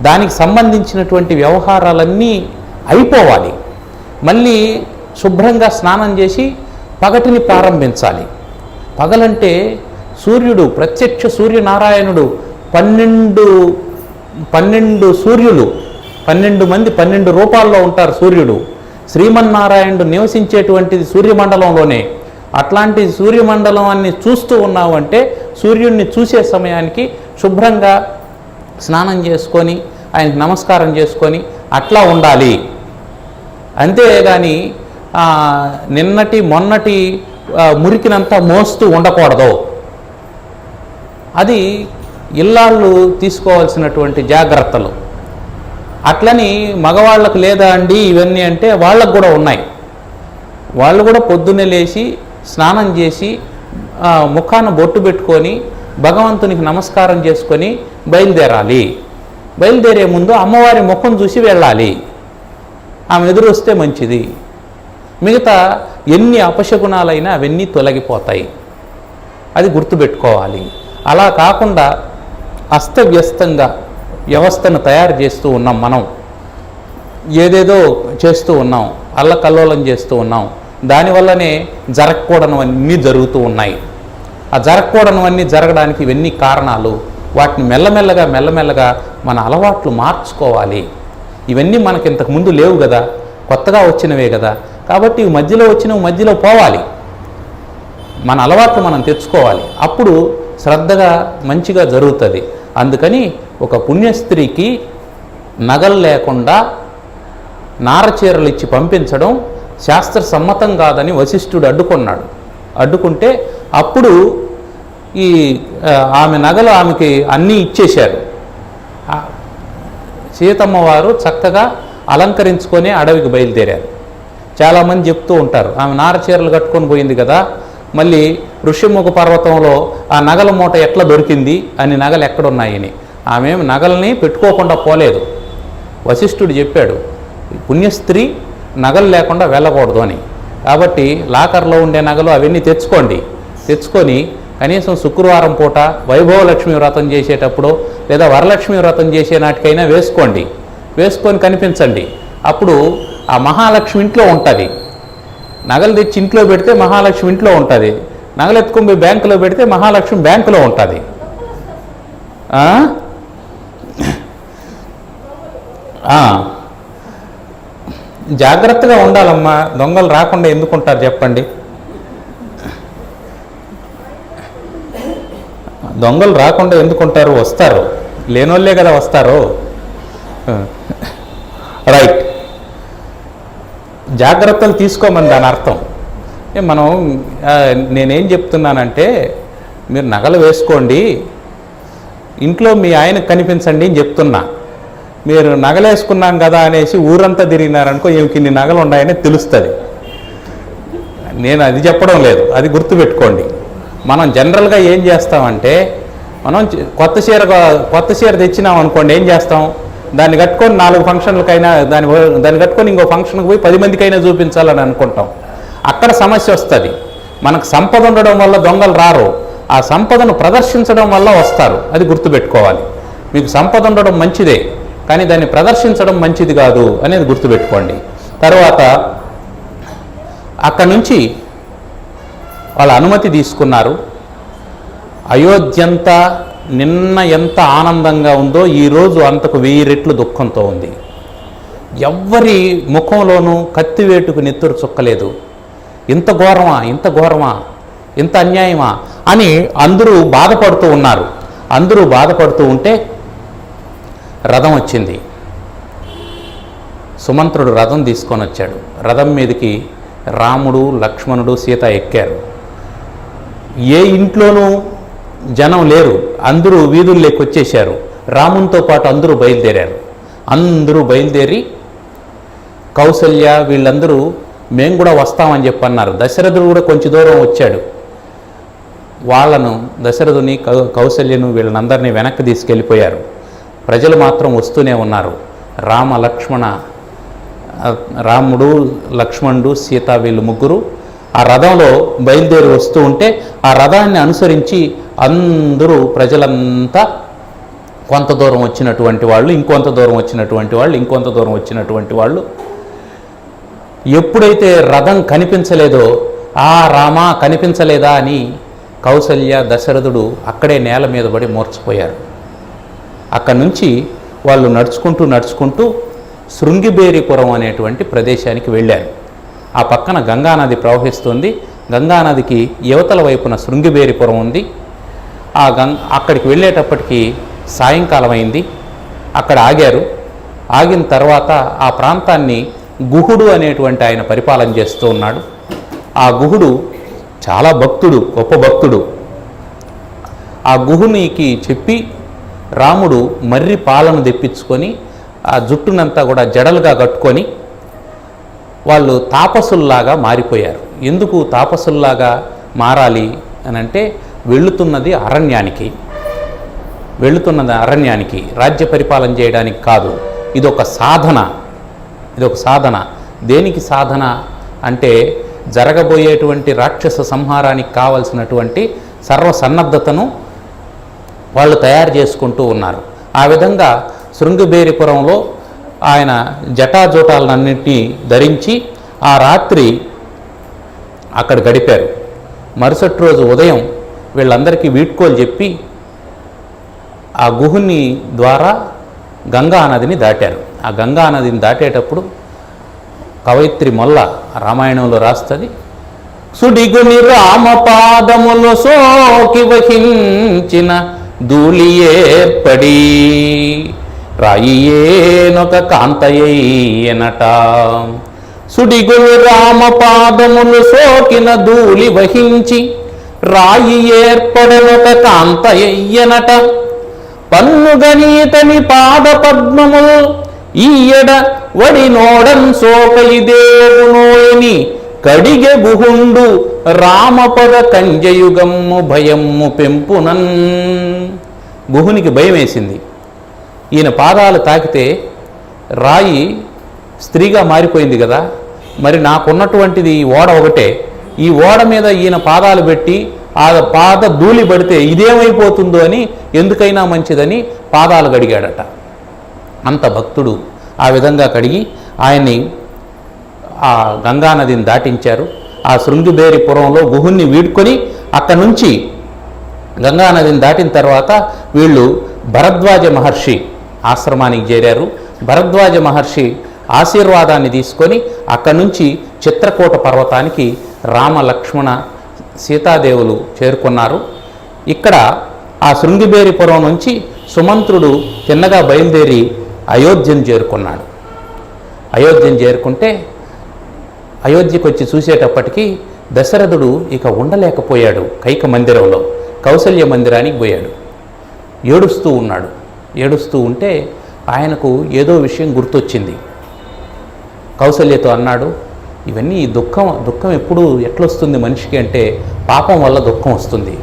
దానికి సంబంధించినటువంటి వ్యవహారాలన్నీ అయిపోవాలి. మళ్ళీ శుభ్రంగా స్నానం చేసి పగటిని ప్రారంభించాలి. పగలంటే సూర్యుడు, ప్రత్యక్ష సూర్యనారాయణుడు, 12 సూర్యులు, 12 మంది 12 రూపాల్లో ఉంటారు సూర్యుడు. శ్రీమన్నారాయణుడు నివసించేటువంటిది సూర్యమండలంలోనే. అట్లాంటి సూర్యమండలాన్ని చూస్తూ ఉన్నావు అంటే సూర్యుడిని చూసే సమయానికి శుభ్రంగా స్నానం చేసుకొని ఆయనకు నమస్కారం చేసుకొని అట్లా ఉండాలి. అంతేగాని నిన్నటి మొన్నటి మురికినంతా మోస్తూ ఉండకూడదు. అది ఇల్లాళ్ళు తీసుకోవాల్సినటువంటి జాగ్రత్తలు. అట్లని మగవాళ్ళకు లేదా అండి ఇవన్నీ అంటే వాళ్ళకు కూడా ఉన్నాయి. వాళ్ళు కూడా పొద్దున్నే లేచి స్నానం చేసి ముఖాన బొట్టు పెట్టుకొని భగవంతునికి నమస్కారం చేసుకొని బయలుదేరాలి. బయలుదేరే ముందు అమ్మవారి ముఖం చూసి వెళ్ళాలి. ఆమె ఎదురు వస్తే మంచిది. మిగతా ఎన్ని అపశకునాలైనా అవన్నీ తొలగిపోతాయి. అది గుర్తుపెట్టుకోవాలి. అలా కాకుండా అస్తవ్యస్తంగా వ్యవస్థను తయారు చేస్తూ ఉన్నాం. మనం ఏదేదో చేస్తూ ఉన్నాం, అల్లకల్లోలం చేస్తూ ఉన్నాం. దానివల్లనే జరగకూడనివన్నీ జరుగుతూ ఉన్నాయి. ఆ జరగకూడనివన్నీ జరగడానికి ఇవన్నీ కారణాలు. వాటిని మెల్లమెల్లగా మన అలవాట్లు మార్చుకోవాలి. ఇవన్నీ మనకి ఇంతకుముందు లేవు కదా, కొత్తగా వచ్చినవే కదా. కాబట్టి మధ్యలో వచ్చినవి మధ్యలో పోవాలి. మన అలవాట్లు మనం తెచ్చుకోవాలి. అప్పుడు శ్రద్ధగా మంచిగా జరుగుతుంది. అందుకని ఒక పుణ్యస్త్రీకి నగలు లేకుండా నారచీరలు ఇచ్చి పంపించడం శాస్త్ర సమ్మతం కాదని వశిష్ఠుడు అడ్డుకుంటే అప్పుడు ఆమె నగలు ఆమెకి అన్నీ ఇచ్చేశారు. సీతమ్మ వారు చక్కగా అలంకరించుకొని అడవికి బయలుదేరారు. చాలామంది చెప్తూ ఉంటారు, ఆమె నారచీరలు కట్టుకొని పోయింది కదా, మళ్ళీ ఋష్యముఖ పర్వతంలో ఆ నగల మూట ఎట్లా దొరికింది అని, నగలు ఎక్కడున్నాయని. ఆమె నగల్ని పెట్టుకోకుండా పోలేదు. వశిష్ఠుడు చెప్పాడు, పుణ్యస్త్రీ నగలు లేకుండా వెళ్ళకూడదు అని. కాబట్టి లాకర్లో ఉండే నగలు అవన్నీ తెచ్చుకొని కనీసం శుక్రవారం పూట వైభవలక్ష్మి వ్రతం చేసేటప్పుడు లేదా వరలక్ష్మి వ్రతం చేసే నాటికైనా వేసుకొని కనిపించండి. అప్పుడు ఆ మహాలక్ష్మి ఇంట్లో ఉంటుంది. నగలు తెచ్చి ఇంట్లో పెడితే మహాలక్ష్మి ఇంట్లో ఉంటుంది. నగలు ఎత్తుకొని పోయి బ్యాంకులో పెడితే మహాలక్ష్మి బ్యాంకులో ఉంటుంది. జాగ్రత్తగా ఉండాలమ్మా. దొంగలు రాకుండా ఎందుకుంటారు చెప్పండి? దొంగలు రాకుండా ఎందుకుంటారు? వస్తారు. లేనోళ్ళే కదా వస్తారు. రైట్. జాగ్రత్తలు తీసుకోమని దాని అర్థం. మనం నేనేం చెప్తున్నానంటే, మీరు నగలు వేసుకోండి, ఇంట్లో మీ ఆయనకు కనిపించండి అని చెప్తున్నా. మీరు నగలేసుకున్నాం కదా అనేసి ఊరంతా తిరిగినారనుకో, ఏమికి ఇన్ని నగలు ఉన్నాయని తెలుస్తుంది. నేను అది చెప్పడం లేదు, అది గుర్తుపెట్టుకోండి. మనం జనరల్గా ఏం చేస్తామంటే, మనం కొత్త చీర తెచ్చినాం అనుకోండి, ఏం చేస్తాం? దాన్ని కట్టుకొని 4 ఫంక్షన్లకైనా దాన్ని కట్టుకొని ఇంకో ఫంక్షన్కి పోయి 10 మందికైనా చూపించాలని అనుకుంటాం. అక్కడ సమస్య వస్తుంది. మనకు సంపద ఉండడం వల్ల దొంగలు రారు, ఆ సంపదను ప్రదర్శించడం వల్ల వస్తారు. అది గుర్తుపెట్టుకోవాలి. మీకు సంపద ఉండడం మంచిదే, కానీ దాన్ని ప్రదర్శించడం మంచిది కాదు అనేది గుర్తుపెట్టుకోండి. తర్వాత అక్కడి నుంచి వాళ్ళ అనుమతి తీసుకున్నారు. అయోధ్యంతా నిన్న ఎంత ఆనందంగా ఉందో ఈరోజు అంతకు 1000 రెట్లు దుఃఖంతో ఉంది. ఎవ్వరి ముఖంలోనూ కత్తివేటుకు నెత్తురు చుక్కలేదు. ఇంత ఘోరమా, ఇంత ఘోరమా, ఇంత అన్యాయమా అని అందరూ బాధపడుతూ ఉన్నారు. అందరూ బాధపడుతూ ఉంటే రథం వచ్చింది. సుమంత్రుడు రథం తీసుకొని వచ్చాడు. రథం మీదకి రాముడు, లక్ష్మణుడు, సీత ఎక్కారు. ఏ ఇంట్లోనూ జనం లేరు, అందరూ వీధుల్లోకి వచ్చేశారు. రామునితో పాటు అందరూ బయలుదేరారు. అందరూ బయలుదేరి కౌసల్య వీళ్ళందరూ మేము కూడా వస్తామని చెప్పన్నారు. దశరథుడు కూడా కొంచెం దూరం వచ్చాడు. వాళ్ళను దశరథుని, కౌసల్యను వీళ్ళనందరినీ వెనక్కి తీసుకెళ్ళిపోయారు. ప్రజలు మాత్రం వస్తూనే ఉన్నారు. రాముడు, లక్ష్మణుడు, సీత వీళ్ళు ముగ్గురు ఆ రథంలో బయలుదేరి వస్తూ ఉంటే ఆ రథాన్ని అనుసరించి అందరూ ప్రజలంతా కొంత దూరం వచ్చినటువంటి వాళ్ళు, ఇంకొంత దూరం వచ్చినటువంటి వాళ్ళు, ఇంకొంత దూరం వచ్చినటువంటి వాళ్ళు. ఎప్పుడైతే రథం కనిపించలేదో ఆ రామా కనిపించలేదా అని కౌసల్య, దశరథుడు అక్కడే నేల మీద పడి మూర్ఛపోయారు. అక్కడి నుంచి వాళ్ళు నడుచుకుంటూ శృంగిబేరిపురం అనేటువంటి ప్రదేశానికి వెళ్ళారు. ఆ పక్కన గంగానది ప్రవహిస్తుంది. గంగానదికి యువతల వైపున శృంగిబేరిపురం ఉంది. అక్కడికి వెళ్ళేటప్పటికి సాయంకాలం అయింది. అక్కడ ఆగారు. ఆగిన తర్వాత ఆ ప్రాంతాన్ని గుహుడు అనేటువంటి ఆయన పరిపాలన చేస్తూ ఉన్నాడు. ఆ గుహుడు చాలా భక్తుడు, గొప్ప భక్తుడు. ఆ గుహునికి చెప్పి రాముడు మర్రి పాలను తెప్పించుకొని ఆ జుట్టునంతా కూడా జడలుగా కట్టుకొని వాళ్ళు తాపసుల్లాగా మారిపోయారు. ఎందుకు తాపసుల్లాగా మారాలి అని అంటే వెళుతున్నది అరణ్యానికి, రాజ్య పరిపాలన చేయడానికి కాదు. ఇదొక సాధన. దేనికి సాధన అంటే జరగబోయేటువంటి రాక్షస సంహారానికి కావలసినటువంటి సర్వసన్నద్ధతను వాళ్ళు తయారు చేసుకుంటూ ఉన్నారు. ఆ విధంగా శృంగిబేరిపురంలో ఆయన జటాజూటాలన్నింటినీ ధరించి ఆ రాత్రి అక్కడ గడిపారు. మరుసటి రోజు ఉదయం వీళ్ళందరికీ వీడ్కోలు చెప్పి ఆ గుహుని ద్వారా గంగా నదిని దాటారు. ఆ గంగా నదిని దాటేటప్పుడు కవయిత్రి మొల్ల రామాయణంలో రాస్తుంది, సుడిగుని రామపాదములు సోకి వహించిన ధూళి ఏర్పడి రాయియేనొక కాంతయ్యనట. సుడిగుని రామపాదములు సోకిన ధూళి వహించి రాయి ఏర్పడనొక కాంతయ్యనట. పన్నుగనీతని పాద పద్మములు ఈయడ వడి నోడన్ సోకయిదేవునోయని కడిగె గుహుండు రామపద కంజయుగమ్ము భయమ్ము పెంపునన్. గుహునికి భయం వేసింది. ఈయన పాదాలు తాకితే రాయి స్త్రీగా మారిపోయింది కదా, మరి నాకున్నటువంటిది ఈ ఓడ ఒకటే, ఈ ఓడ మీద ఈయన పాదాలు పెట్టి ఆ పాద ధూళి పడితే ఇదేమైపోతుందో అని ఎందుకైనా మంచిదని పాదాలు కడిగాడట. అంత భక్తుడు. ఆ విధంగా కడిగి ఆయన్ని ఆ గంగానదిని దాటించారు. ఆ శృంగిబేరిపురంలో గుహుణ్ణి వీడ్కొని అక్కడి నుంచి గంగానదిని దాటిన తర్వాత వీళ్ళు భరద్వాజ మహర్షి ఆశ్రమానికి చేరారు. భరద్వాజ మహర్షి ఆశీర్వాదాన్ని తీసుకొని అక్కడి నుంచి చిత్రకూట పర్వతానికి రామ, లక్ష్మణ, సీతాదేవులు చేరుకున్నారు. ఇక్కడ ఆ శృంగిబేరిపురం నుంచి సుమంత్రుడు తిన్నగా బయలుదేరి అయోధ్యను చేరుకున్నాడు. అయోధ్యను చేరుకుంటే అయోధ్యకు వచ్చి చూసేటప్పటికీ దశరథుడు ఇక ఉండలేకపోయాడు. కైక మందిరంలో కౌసల్య మందిరానికి పోయాడు. ఏడుస్తూ ఉన్నాడు. ఏడుస్తూ ఉంటే ఆయనకు ఏదో విషయం గుర్తొచ్చింది. కౌసల్యతో అన్నాడు, ఇవన్నీ దుఃఖం ఎట్లొస్తుంది మనిషికి అంటే పాపం వల్ల దుఃఖం వస్తుంది.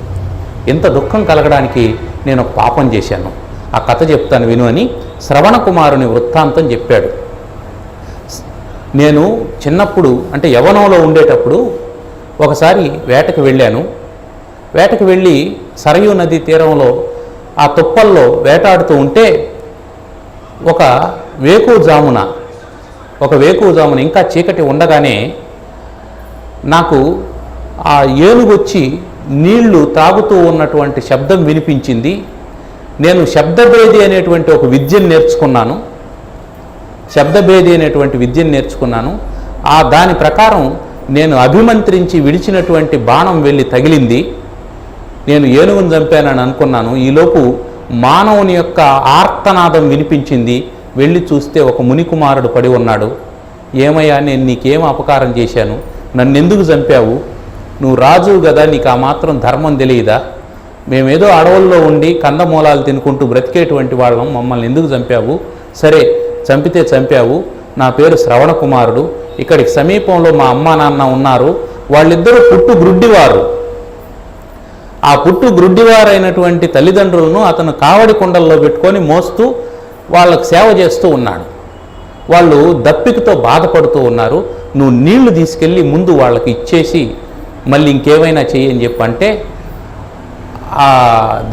ఇంత దుఃఖం కలగడానికి నేను ఒక పాపం చేశాను, ఆ కథ చెప్తాను విను అని శ్రవణ కుమారుని వృత్తాంతం చెప్పాడు. నేను చిన్నప్పుడు అంటే యవ్వనంలో ఉండేటప్పుడు ఒకసారి వేటకు వెళ్ళాను. వేటకు వెళ్ళి సరయూ నది తీరంలో ఆ తుప్పల్లో వేటాడుతూ ఉంటే ఒక వేకువజామున ఇంకా చీకటి ఉండగానే నాకు ఆ ఏనుగు వచ్చి నీళ్లు తాగుతూ ఉన్నటువంటి శబ్దం వినిపించింది. నేను శబ్దభేది అనేటువంటి ఒక విద్యను నేర్చుకున్నాను. దాని ప్రకారం నేను అభిమంత్రించి విడిచినటువంటి బాణం వెళ్ళి తగిలింది. నేను ఏనుగును చంపానని అనుకున్నాను. ఈలోపు మానవుని యొక్క ఆర్తనాదం వినిపించింది. వెళ్ళి చూస్తే ఒక మునికుమారుడు పడి ఉన్నాడు. ఏమయ్యా, నేను నీకేం అపకారం చేశాను? నన్నెందుకు చంపావు? నువ్వు రాజువు కదా, నీకు ఆ మాత్రం ధర్మం తెలియదా? మేమేదో అడవుల్లో ఉండి కందమూలాలు తినుకుంటూ బ్రతికేటువంటి వాళ్ళం, మమ్మల్ని ఎందుకు చంపావు? సరే, చంపితే చంపావు. నా పేరు శ్రవణ కుమారుడు. ఇక్కడికి సమీపంలో మా అమ్మా నాన్న ఉన్నారు. వాళ్ళిద్దరూ పుట్టు గ్రుడ్డివారు. ఆ పుట్టు గ్రుడ్డివారైనటువంటి తల్లిదండ్రులను అతను కావడి కుండల్లో పెట్టుకొని మోస్తూ వాళ్ళకు సేవ చేస్తూ ఉన్నాడు. వాళ్ళు దప్పికతో బాధపడుతూ ఉన్నారు. నువ్వు నీళ్లు తీసుకెళ్ళి ముందు వాళ్ళకి ఇచ్చేసి మళ్ళీ ఇంకేమైనా చెయ్యని చెప్పంటే ఆ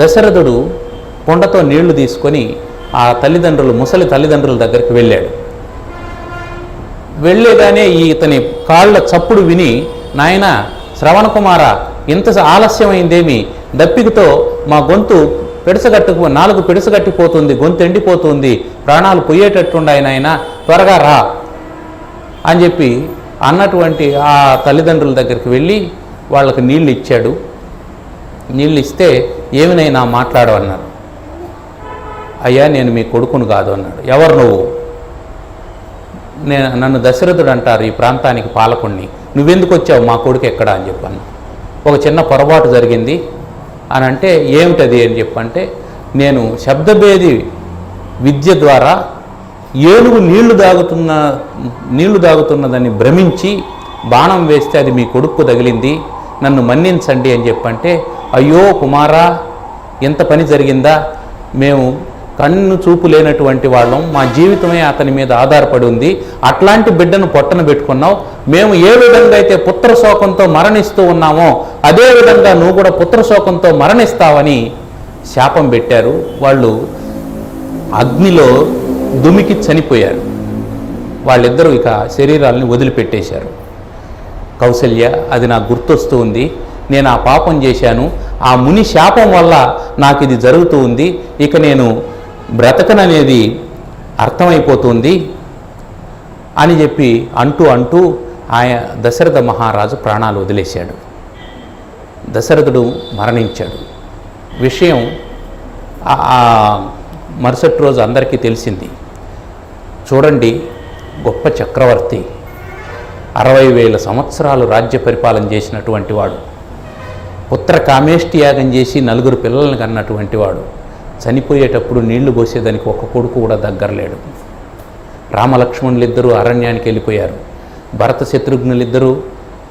దశరథుడు కుండతో నీళ్లు తీసుకొని ఆ ముసలి తల్లిదండ్రుల దగ్గరికి వెళ్ళాడు. వెళ్ళేగానే ఇతని కాళ్ళ చప్పుడు విని, నాయన శ్రవణ కుమార, ఇంత ఆలస్యమైందేమి? దప్పికతో మా గొంతు నాలుగు పిడసగట్టిపోతుంది, గొంతు ఎండిపోతుంది, ప్రాణాలు పోయేటట్టుండాయి నాయన, త్వరగా రా అని చెప్పి అన్నటువంటి ఆ తల్లిదండ్రుల దగ్గరికి వెళ్ళి వాళ్ళకి నీళ్ళు ఇచ్చాడు. నీళ్ళు ఇస్తే ఏమినైనా మాట్లాడవన్నారు. అయ్యా, నేను మీ కొడుకును కాదు అన్నాడు. ఎవరు నువ్వు? నన్ను దశరథుడు అంటారు, ఈ ప్రాంతానికి పాలకుణ్ణి. నువ్వెందుకు వచ్చావు? మా కొడుకు ఎక్కడా అని చెప్పాను. ఒక చిన్న పొరపాటు జరిగింది అని అంటే, ఏమిటది అని చెప్పంటే, నేను శబ్దభేది విద్య ద్వారా ఏనుగు నీళ్లు దాగుతున్నదని భ్రమించి బాణం వేస్తే అది మీ కొడుకు తగిలింది, నన్ను మన్నించండి అని చెప్పంటే, అయ్యో కుమారా, ఎంత పని జరిగిందా? మేము కన్ను చూపు లేనటువంటి వాళ్ళం, మా జీవితమే అతని మీద ఆధారపడి ఉంది. అట్లాంటి బిడ్డను పొట్టన పెట్టుకున్నావు. మేము ఏ విధంగా అయితే పుత్రశోకంతో మరణిస్తూ ఉన్నామో అదే విధంగా నువ్వు కూడా పుత్రశోకంతో మరణిస్తావని శాపం పెట్టారు. వాళ్ళు అగ్నిలో దుమికి చనిపోయారు. వాళ్ళిద్దరూ ఇక శరీరాలని వదిలిపెట్టేశారు. కౌసల్య, అది నాకు గుర్తొస్తూ ఉంది. నేను ఆ పాపం చేశాను. ఆ ముని శాపం వల్ల నాకు ఇది జరుగుతూ ఉంది. ఇక నేను బ్రతకననేది అర్థమైపోతుంది అని చెప్పి అంటూ దశరథ మహారాజు ప్రాణాలు వదిలేశాడు. దశరథుడు మరణించాడు. విషయం మరుసటి రోజు అందరికీ తెలిసింది. చూడండి, గొప్ప చక్రవర్తి, 60,000 సంవత్సరాలు రాజ్య పరిపాలన చేసినటువంటి వాడు, పుత్ర కామేష్టి యాగం చేసి 4 పిల్లలను కన్నటువంటి వాడు, చనిపోయేటప్పుడు నీళ్లు పోసేదానికి ఒక్క కొడుకు కూడా దగ్గరలేడు. రామలక్ష్మణులిద్దరూ అరణ్యానికి వెళ్ళిపోయారు. భరత శత్రుఘ్నులిద్దరూ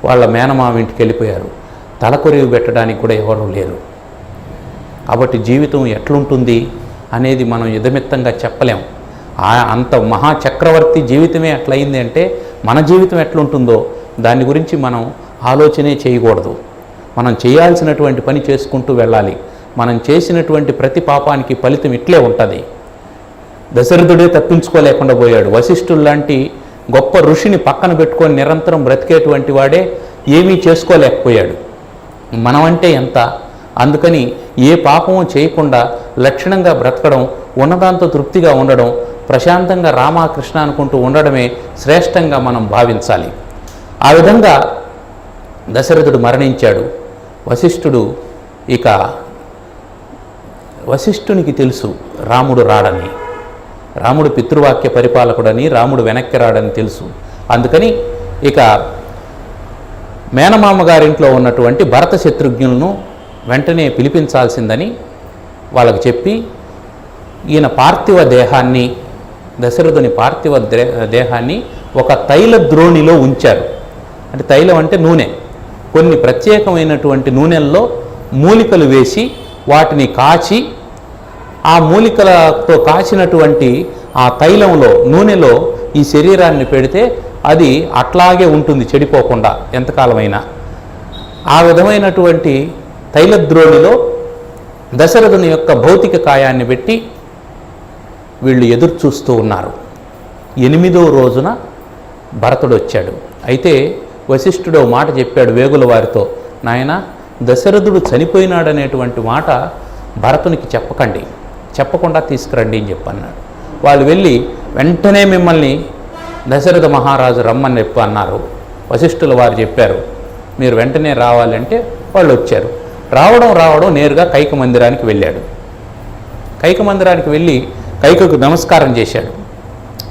వాళ్ళ మేనమామ ఇంటికి వెళ్ళిపోయారు. తలకొరివి పెట్టడానికి కూడా ఎవరూ లేరు. కాబట్టి జీవితం ఎట్లుంటుంది అనేది మనం ఇదమిత్తంగా చెప్పలేం. అంత మహాచక్రవర్తి జీవితమే అట్లయింది అంటే మన జీవితం ఎట్లుంటుందో దాని గురించి మనం ఆలోచనే చేయకూడదు. మనం చేయాల్సినటువంటి పని చేసుకుంటూ వెళ్ళాలి. మనం చేసినటువంటి ప్రతి పాపానికి ఫలితం ఇట్లే ఉంటుంది. దశరథుడే తప్పించుకోలేకుండా పోయాడు. వశిష్ఠుల్లాంటి గొప్ప ఋషిని పక్కన పెట్టుకొని నిరంతరం బ్రతికేటువంటి వాడే ఏమీ చేసుకోలేకపోయాడు. మనమంటే ఎంత? అందుకని ఏ పాపము చేయకుండా లక్షణంగా బ్రతకడం, ఉన్నదాంతో తృప్తిగా ఉండడం, ప్రశాంతంగా రామకృష్ణ అనుకుంటూ ఉండడమే శ్రేష్టంగా మనం భావించాలి. ఆ విధంగా దశరథుడు మరణించాడు. వశిష్ఠునికి తెలుసు రాముడు రాడని, రాముడు పితృవాక్య పరిపాలకుడని, రాముడు వెనక్కి రాడని తెలుసు. అందుకని ఇక మేనమామ గారింట్లో ఉన్నటువంటి భరత శత్రుఘ్నులను వెంటనే పిలిపించాల్సిందని వాళ్ళకి చెప్పి ఈయన పార్థివ దేహాన్ని, దశరథుని పార్థివ దేహాన్ని ఒక తైల ద్రోణిలో ఉంచారు. అంటే తైలం అంటే నూనె. కొన్ని ప్రత్యేకమైనటువంటి నూనెల్లో మూలికలు వేసి వాటిని కాచి, ఆ మూలికలతో కాచినటువంటి ఆ తైలంలో, నూనెలో ఈ శరీరాన్ని పెడితే అది అట్లాగే ఉంటుంది, చెడిపోకుండా ఎంతకాలమైనా. ఆ విధమైనటువంటి తైలద్రోణిలో దశరథుని యొక్క భౌతిక కాయాన్ని పెట్టి వీళ్ళు ఎదురు చూస్తూ ఉన్నారు. 8వ రోజున భరతుడు వచ్చాడు. అయితే వశిష్ఠుడు మాట చెప్పాడు వేగుల వారితో, నాయన దశరథుడు చనిపోయినాడనేటువంటి మాట భరతునికి చెప్పకండి, చెప్పకుండా తీసుకురండి అని చెప్పన్నాడు. వాళ్ళు వెళ్ళి వెంటనే మిమ్మల్ని దశరథ మహారాజు రమ్మని చెప్పి అన్నారు. వశిష్ఠుల వారు చెప్పారు మీరు వెంటనే రావాలంటే వాళ్ళు వచ్చారు. రావడం నేరుగా కైక మందిరానికి వెళ్ళాడు. కైక మందిరానికి వెళ్ళి కైకకు నమస్కారం చేశాడు.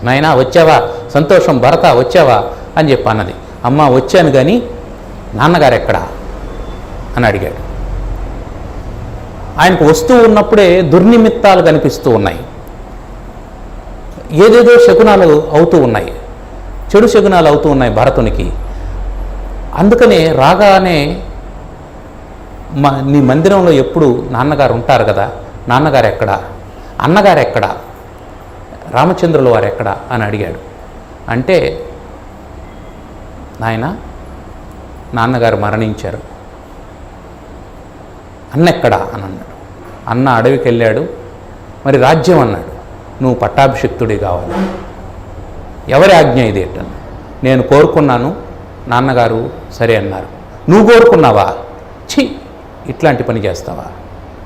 నాయనా వచ్చావా, సంతోషం, భరత వచ్చావా అని చెప్పి అన్నది. అమ్మ వచ్చాను కానీ నాన్నగారు ఎక్కడా అని అడిగాడు. ఆయనకు వస్తూ ఉన్నప్పుడే దుర్నిమిత్తాలు కనిపిస్తూ ఉన్నాయి, ఏదేదో శకునాలు అవుతూ ఉన్నాయి, చెడు శకునాలు అవుతూ ఉన్నాయి భరతునికి. అందుకనే రాగానే నీ మందిరంలో ఎప్పుడు నాన్నగారు ఉంటారు కదా, నాన్నగారు ఎక్కడా, అన్నగారు ఎక్కడా, రామచంద్రుల వారు ఎక్కడా అని అడిగాడు. అంటే నాన్నగారు మరణించారు, అన్న ఎక్కడా అని అన్నాడు. అన్న అడవికి వెళ్ళాడు. మరి రాజ్యం అన్నాడు. నువ్వు పట్టాభిషిక్తుడి కావాలి. ఎవరి ఆజ్ఞ ఇది ఏంటని నేను కోరుకున్నాను, నాన్నగారు సరే అన్నారు. నువ్వు కోరుకున్నావా? ఛీ, ఇట్లాంటి పని చేస్తావా?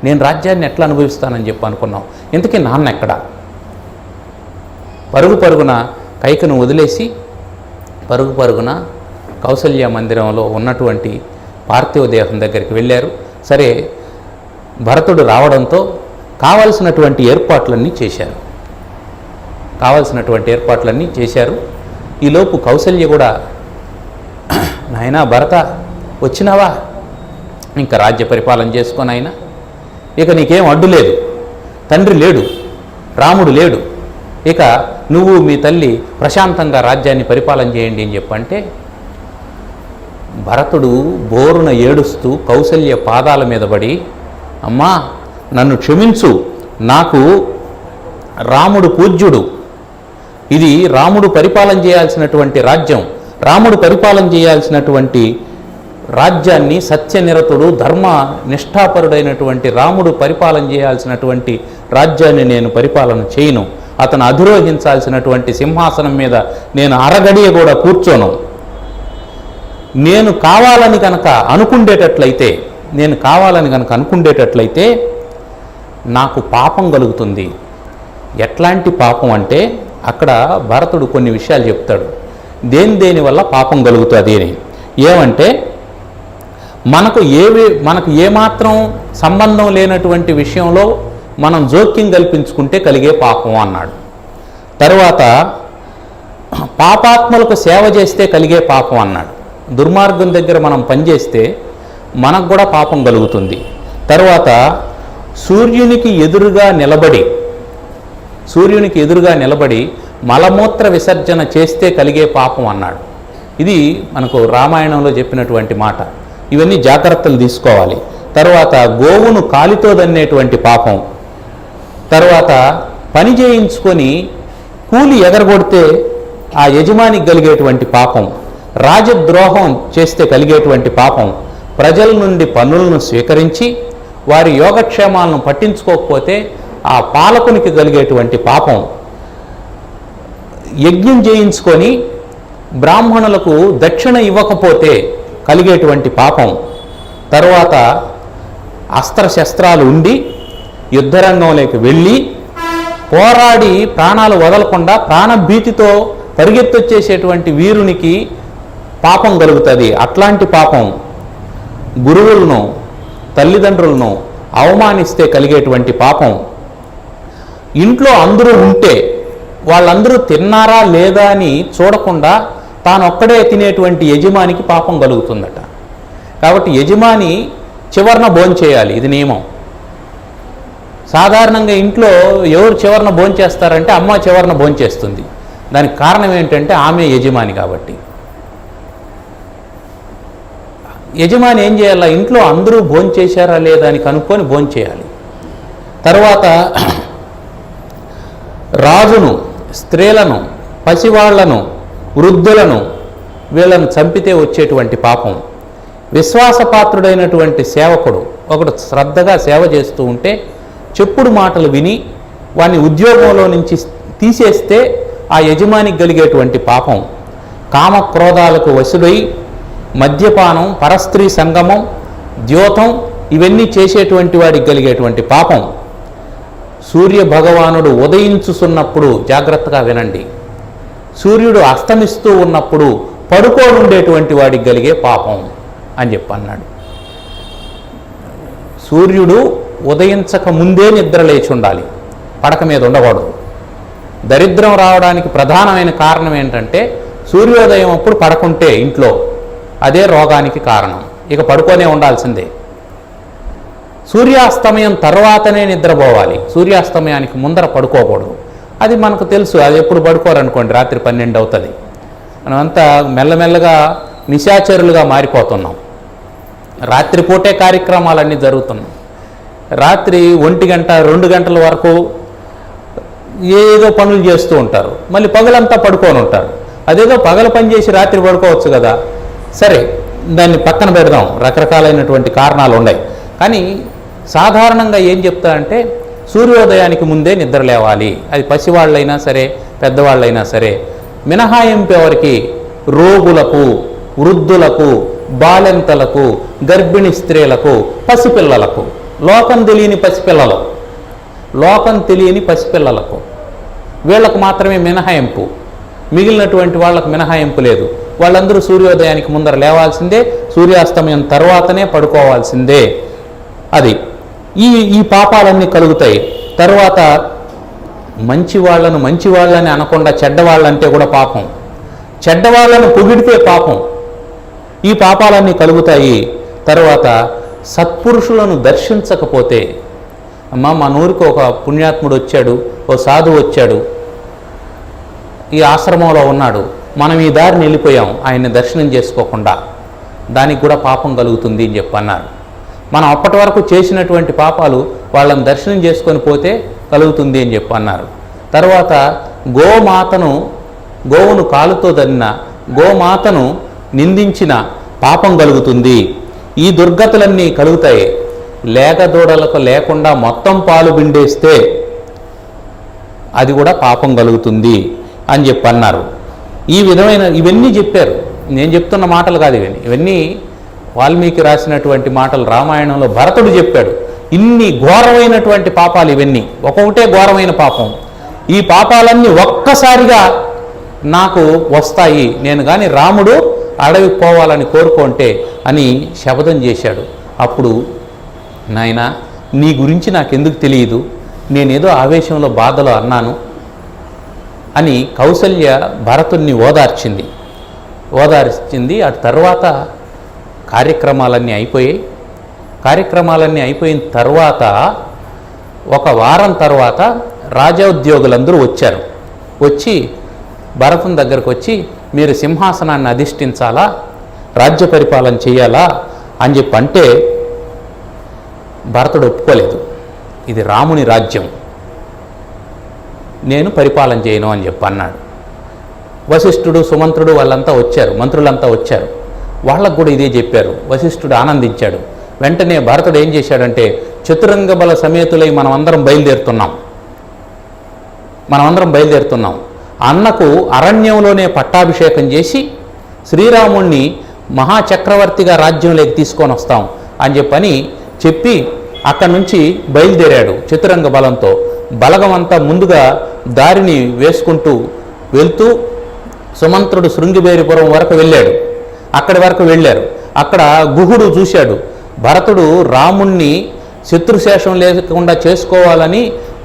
నేను రాజ్యాన్ని ఎట్లా అనుభవిస్తానని చెప్పి అనుకున్నావు. ఇంతకీ నాన్న ఎక్కడా? పరుగున కైకను వదిలేసి పరుగున కౌసల్య మందిరంలో ఉన్నటువంటి పార్థివ దేహం దగ్గరికి వెళ్ళారు. సరే, భరతుడు రావడంతో కావలసినటువంటి ఏర్పాట్లన్నీ చేశారు. ఈలోపు కౌసల్య కూడా, నాయనా భరత వచ్చినావా, ఇంకా రాజ్య పరిపాలన చేసుకొని ఆయన, ఇక నీకేం అడ్డు లేదు, తండ్రి లేడు, రాముడు లేడు, ఇక నువ్వు మీ తల్లి ప్రశాంతంగా రాజ్యాన్ని పరిపాలన చేయండి అని చెప్పంటే భరతుడు బోరున ఏడుస్తూ కౌసల్య పాదాల మీద పడి, అమ్మా నన్ను క్షమించు, నాకు రాముడు పూజ్యుడు, ఇది రాముడు పరిపాలన చేయాల్సినటువంటి రాజ్యం, రాముడు పరిపాలన చేయాల్సినటువంటి రాజ్యాన్ని సత్యనిరతుడు ధర్మ నిష్ఠాపరుడైనటువంటి రాముడు పరిపాలన చేయాల్సినటువంటి రాజ్యాన్ని నేను పరిపాలన చేయను, అతను అధిరోహించాల్సినటువంటి సింహాసనం మీద నేను అరగడియ కూడా కూర్చోను. నేను కావాలని కనుక అనుకుండేటట్లయితే నాకు పాపం కలుగుతుంది. ఎట్లాంటి పాపం అంటే అక్కడ భరతుడు కొన్ని విషయాలు చెప్తాడు, దేని వల్ల పాపం కలుగుతుంది అని. ఏమంటే మనకు ఏమాత్రం సంబంధం లేనటువంటి విషయంలో మనం జోక్యం కల్పించుకుంటే కలిగే పాపం అన్నాడు. తరువాత పాపాత్మలకు సేవ చేస్తే కలిగే పాపం అన్నాడు. దుర్మార్గం దగ్గర మనం పనిచేస్తే మనకు కూడా పాపం కలుగుతుంది. తరువాత సూర్యునికి ఎదురుగా నిలబడి మలమూత్ర విసర్జన చేస్తే కలిగే పాపం అన్నాడు. ఇది మనకు రామాయణంలో చెప్పినటువంటి మాట. ఇవన్నీ జాగ్రత్తలు తీసుకోవాలి. తర్వాత గోవును కాలితో దన్నేటువంటి పాపం, తర్వాత పని చేయించుకొని కూలి ఎగరగొడితే ఆ యజమానికి కలిగేటువంటి పాపం, రాజద్రోహం చేస్తే కలిగేటువంటి పాపం, ప్రజల నుండి పన్నులను స్వీకరించి వారి యోగక్షేమాలను పట్టించుకోకపోతే ఆ పాలకునికి కలిగేటువంటి పాపం, యజ్ఞం చేయించుకొని బ్రాహ్మణులకు దక్షిణ ఇవ్వకపోతే కలిగేటువంటి పాపం, తరువాత అస్త్రశస్త్రాలు ఉండి యుద్ధరంగంలోకి వెళ్ళి పోరాడి ప్రాణాలు వదలకుండా ప్రాణభీతితో పరిగెత్తొచ్చేసేటువంటి వీరునికి పాపం కలుగుతుంది. అట్లాంటి పాపం, గురువులను తల్లిదండ్రులను అవమానిస్తే కలిగేటువంటి పాపం, ఇంట్లో అందరూ ఉంటే వాళ్ళందరూ తిన్నారా లేదా అని చూడకుండా తానొక్కడే తినేటువంటి యజమానికి పాపం కలుగుతుందట. కాబట్టి యజమాని చివరన భోంచేయాలి, ఇది నియమం. సాధారణంగా ఇంట్లో ఎవరు చివరన భోంచేస్తారంటే అమ్మ చివరన భోంచేస్తుంది. దానికి కారణం ఏంటంటే ఆమె యజమాని కాబట్టి. యజమాని ఏం చేయాలి, ఇంట్లో అందరూ భోంచేశారా లేదా అని కనుక్కొని భోంచేయాలి. తర్వాత రాజును, స్త్రీలను, పసివాళ్లను, వృద్ధులను వీళ్ళను చంపితే వచ్చేటువంటి పాపం, విశ్వాసపాత్రుడైనటువంటి సేవకుడు ఒకడు శ్రద్ధగా సేవ చేస్తూ ఉంటే చెప్పుడు మాటలు విని వాని ఉద్యోగంలో నుంచి తీసేస్తే ఆ యజమానికి కలిగేటువంటి పాపం, కామక్రోధాలకు వశుడై మద్యపానం, పరస్త్రీ సంగమం, ద్యోతం ఇవన్నీ చేసేటువంటి వాడికి కలిగేటువంటి పాపం, సూర్య భగవానుడు ఉదయించుతున్నప్పుడు జాగ్రత్తగా వినండి, సూర్యుడు అస్తమిస్తూ ఉన్నప్పుడు పడుకోనుండేటువంటి వాడికి కలిగే పాపం అని చెప్పన్నాడు. సూర్యుడు ఉదయించక ముందే నిద్ర లేచి ఉండాలి, పడక మీద ఉండకూడదు. దరిద్రం రావడానికి ప్రధానమైన కారణం ఏంటంటే సూర్యోదయం అప్పుడు పడకుంటే ఇంట్లో అదే రోగానికి కారణం. ఇక పడుకొనే ఉండాల్సిందే. సూర్యాస్తమయం తర్వాతనే నిద్రపోవాలి, సూర్యాస్తమయానికి ముందర పడుకోకూడదు. అది మనకు తెలుసు. అది ఎప్పుడు పడుకోరనుకోండి రాత్రి 12 అవుతుంది. మనమంతా మెల్లమెల్లగా నిశాచరులుగా మారిపోతున్నాం. రాత్రిపూటే కార్యక్రమాలన్నీ జరుగుతున్నాయి. రాత్రి 1 గంట 2 గంటల వరకు ఏదో పనులు చేస్తూ ఉంటారు, మళ్ళీ పగలంతా పడుకొని ఉంటారు. అదేదో పగలు పని చేసి రాత్రి పడుకోవచ్చు కదా. సరే, దాన్ని పక్కన పెడదాం, రకరకాలైనటువంటి కారణాలు ఉన్నాయి. కానీ సాధారణంగా ఏం చెప్తారంటే సూర్యోదయానికి ముందే నిద్ర లేవాలి. అది పసివాళ్ళైనా సరే పెద్దవాళ్ళైనా సరే. మినహాయింపు ఎవరికి? రోగులకు, వృద్ధులకు, బాలెంతలకు, గర్భిణీ స్త్రీలకు, పసిపిల్లలకు, లోకం తెలియని పసిపిల్లలకు వీళ్ళకు మాత్రమే మినహాయింపు. మిగిలినటువంటి వాళ్ళకు మినహాయింపు లేదు. వాళ్ళందరూ సూర్యోదయానికి ముందర లేవాల్సిందే, సూర్యాస్తమయం తర్వాతనే పడుకోవాల్సిందే. అది ఈ పాపాలన్నీ కలుగుతాయి. తర్వాత మంచివాళ్ళని అనకుండా చెడ్డవాళ్ళంటే కూడా పాపం, చెడ్డవాళ్ళను పొగిడితే పాపం. ఈ పాపాలన్నీ కలుగుతాయి. తర్వాత సత్పురుషులను దర్శించకపోతే, మా ఊరికి ఒక పుణ్యాత్ముడు వచ్చాడు, ఓ సాధువు వచ్చాడు, ఈ ఆశ్రమంలో ఉన్నాడు, మనం ఈ దారిని వెళ్ళిపోయాం ఆయన్ని దర్శనం చేసుకోకుండా, దానికి కూడా పాపం కలుగుతుంది అని చెప్పన్నారు. మనం అప్పటి వరకు చేసినటువంటి పాపాలు వాళ్ళని దర్శనం చేసుకొని పోతే కలుగుతుంది అని చెప్పన్నారు. తర్వాత గోవును కాలుతో దన్న గోమాతను నిందించిన పాపం కలుగుతుంది. ఈ దుర్గతులన్నీ కలుగుతాయి. లేగదూడలకు లేకుండా మొత్తం పాలు పిండేస్తే అది కూడా పాపం కలుగుతుంది అని చెప్పన్నారు. ఇవన్నీ చెప్పారు. నేను చెప్తున్న మాటలు కాదు ఇవన్నీ వాల్మీకి రాసినటువంటి మాటలు. రామాయణంలో భరతుడు చెప్పాడు. ఇన్ని ఘోరమైనటువంటి పాపాలు ఇవన్నీ, ఒక్కొక్కటే ఘోరమైన పాపం. ఈ పాపాలన్నీ ఒక్కసారిగా నాకు వస్తాయి, నేను కానీ రాముడు అడవికి పోవాలని కోరుకుంటే అని శపథం చేశాడు. అప్పుడు నాయనా, నీ గురించి నాకెందుకు తెలియదు, నేనేదో ఆవేశంలో బాధలో అన్నాను అని కౌసల్య భరతుణ్ణి ఓదార్చింది. అటు తర్వాత కార్యక్రమాలన్నీ అయిపోయిన తర్వాత ఒక వారం తర్వాత రాజోద్యోగులందరూ వచ్చారు. వచ్చి భరతుని దగ్గరకు వచ్చి, మీరు సింహాసనాన్ని అధిష్ఠించాలా, రాజ్య పరిపాలన చేయాలా అని చెప్పి అంటే భరతుడు ఒప్పుకోలేదు. ఇది రాముని రాజ్యం, నేను పరిపాలన చేయను అని చెప్పి అన్నాడు. వశిష్ఠుడు, సుమంత్రుడు వాళ్ళంతా వచ్చారు, మంత్రులంతా వచ్చారు. వాళ్ళకు కూడా ఇదే చెప్పారు. వశిష్ఠుడు ఆనందించాడు. వెంటనే భరతుడు ఏం చేశాడంటే, చతురంగ బల సమేతులై మనమందరం బయలుదేరుతున్నాం, అన్నకు అరణ్యంలోనే పట్టాభిషేకం చేసి శ్రీరాముణ్ణి మహాచక్రవర్తిగా రాజ్యంలోకి తీసుకొని వస్తాం అని చెప్పి అక్కడి నుంచి బయలుదేరాడు చతురంగ బలంతో. బలగమంతా ముందుగా దారిని వేసుకుంటూ వెళ్తూ సుమంత్రుడు శృంగిబేరిపురం వరకు వెళ్ళాడు. అక్కడి వరకు వెళ్ళారు. అక్కడ గుహుడు చూశాడు, భరతుడు రాముణ్ణి శత్రుశేషం లేకుండా చేసుకోవాలని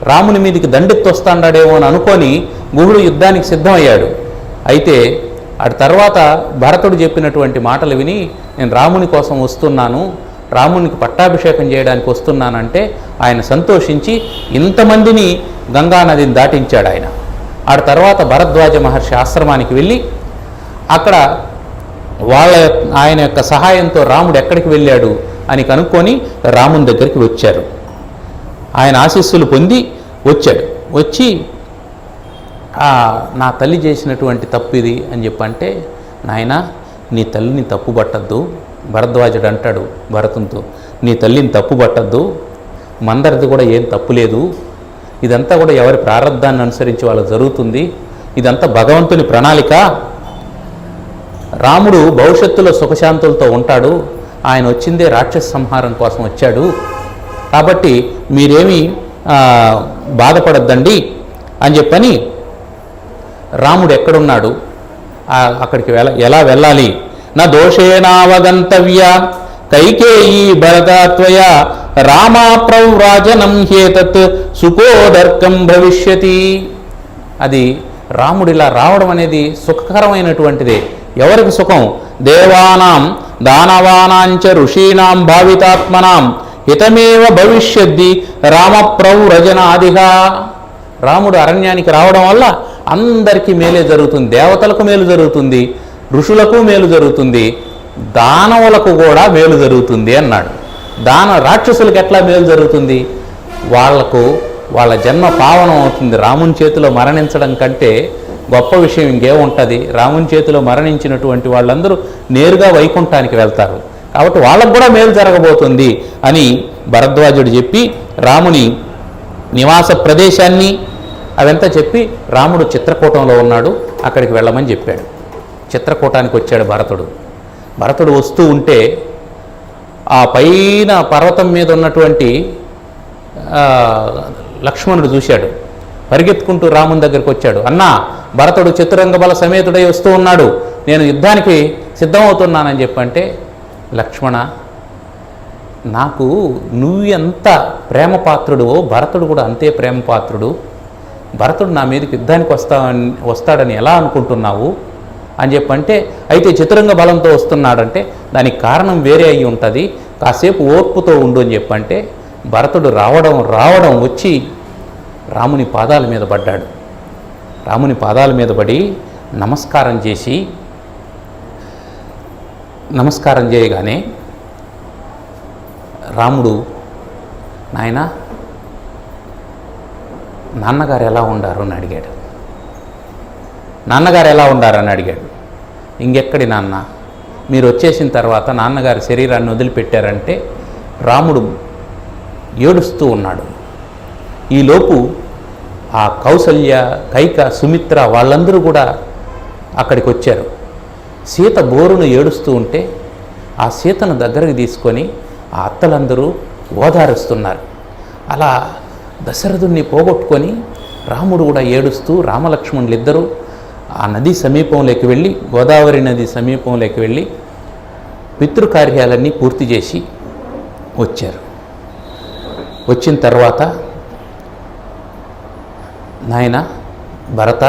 రాముని మీదకి దండెత్తొస్తాడేమో అని అనుకొని గుహుడు యుద్ధానికి సిద్ధమయ్యాడు. అయితే అటు తర్వాత భరతుడు చెప్పినటువంటి మాటలు విని, నేను రాముని కోసం వస్తున్నాను, రామునికి పట్టాభిషేకం చేయడానికి వస్తున్నానంటే ఆయన సంతోషించి ఇంతమందిని గంగానదిని దాటించాడు ఆయన. ఆ తర్వాత భరద్వాజ మహర్షి ఆశ్రమానికి వెళ్ళి అక్కడ ఆయన యొక్క సహాయంతో రాముడు ఎక్కడికి వెళ్ళాడు అని కనుక్కొని రాముని దగ్గరికి వచ్చారు. ఆయన ఆశీస్సులు పొంది వచ్చాడు. వచ్చి నా తల్లి చేసినటువంటి తప్పు ఇది అని చెప్పంటే, నాయనా నీ తల్లిని తప్పు పట్టద్దు, భరద్వాజుడు అంటాడు భరతంతో, నీ తల్లిని తప్పు పట్టద్దు, మందరిది కూడా ఏం తప్పు లేదు, ఇదంతా కూడా ఎవరి ప్రారంధాన్ని అనుసరించి వాళ్ళకి జరుగుతుంది. ఇదంతా భగవంతుని ప్రణాళిక. రాముడు భవిష్యత్తులో సుఖశాంతులతో ఉంటాడు. ఆయన వచ్చిందే రాక్షస సంహారం కోసం వచ్చాడు. కాబట్టి మీరేమీ బాధపడద్దండి అని చెప్పని రాముడు ఎక్కడున్నాడు, అక్కడికి ఎలా వెళ్ళాలి? నా దోషేనావగంతవ్య కైకేయీ భరతాత్వయ రామా ప్రవ్రాజనం హేతత్ సుఖోదర్కం భవిష్యతి. అది రాముడిలా రావడం అనేది సుఖకరమైనటువంటిదే. ఎవరికి సుఖం? దేవానాం దానవానాంచ ఋషీణాం భావితాత్మనాం హితమేవ భవిష్యద్ది రామప్రవ్రజనాదిగా. రాముడు అరణ్యానికి రావడం వల్ల అందరికీ మేలే జరుగుతుంది. దేవతలకు మేలు జరుగుతుంది, ఋషులకు మేలు జరుగుతుంది, దానవులకు కూడా మేలు జరుగుతుంది అన్నాడు. రాక్షసులకు ఎట్లా మేలు జరుగుతుంది? వాళ్ళ జన్మ పావనం అవుతుంది. రాముని చేతిలో మరణించడం కంటే గొప్ప విషయం ఇంకేముంటుంది? రాముని చేతిలో మరణించినటువంటి వాళ్ళందరూ నేరుగా వైకుంఠానికి వెళ్తారు. కాబట్టి వాళ్ళకు కూడా మేలు జరగబోతుంది అని భరద్వాజుడు చెప్పి రాముని నివాస ప్రదేశాన్ని అవంతా చెప్పి రాముడు చిత్రకూటంలో ఉన్నాడు, అక్కడికి వెళ్ళమని చెప్పాడు. చిత్రకూటానికి వచ్చాడు భరతుడు వస్తూ ఉంటే ఆ పైన పర్వతం మీద ఉన్నటువంటి లక్ష్మణుడు చూశాడు. పరిగెత్తుకుంటూ రాముని దగ్గరికి వచ్చాడు. అన్నా, భరతుడు చతురంగ బల సమేతుడై వస్తూ ఉన్నాడు, నేను యుద్ధానికి సిద్ధమవుతున్నానని చెప్పంటే, లక్ష్మణ, నాకు నువ్వు ఎంత ప్రేమపాత్రుడువో భరతుడు కూడా అంతే ప్రేమపాత్రుడు. భరతుడు నా మీదకి యుద్ధానికి వస్తాడని ఎలా అనుకుంటున్నావు అని చెప్పంటే, అయితే చతురంగ బలంతో వస్తున్నాడంటే దానికి కారణం వేరే అయి ఉంటుంది, కాసేపు ఓర్పుతో ఉండు అని చెప్పంటే, భరతుడు రావడం వచ్చి రాముని పాదాల మీద పడ్డాడు. రాముని పాదాల మీద పడి నమస్కారం చేయగానే రాముడు, నాయనా నాన్నగారు ఎలా ఉండారు అని అడిగాడు. నాన్నగారు ఎలా ఉండారని అడిగాడు. ఇంకెక్కడి నాన్న, మీరు వచ్చేసిన తర్వాత నాన్నగారి శరీరాన్ని వదిలిపెట్టారంటే రాముడు ఏడుస్తూ ఉన్నాడు. ఈలోపు ఆ కౌసల్య, కైక, సుమిత్ర వాళ్ళందరూ కూడా అక్కడికి వచ్చారు. సీత బోరును ఏడుస్తూ ఉంటే ఆ సీతను దగ్గరకు తీసుకొని ఆ అత్తలందరూ ఓదారుస్తున్నారు. అలా దశరథుణ్ణి పోగొట్టుకొని రాముడు కూడా ఏడుస్తూ రామలక్ష్మణులు ఇద్దరూ ఆ నది సమీపంలోకి వెళ్ళి, గోదావరి నది సమీపంలోకి వెళ్ళి పితృకార్యాలన్నీ పూర్తి చేసి వచ్చారు. వచ్చిన తర్వాత, నాయన భరత,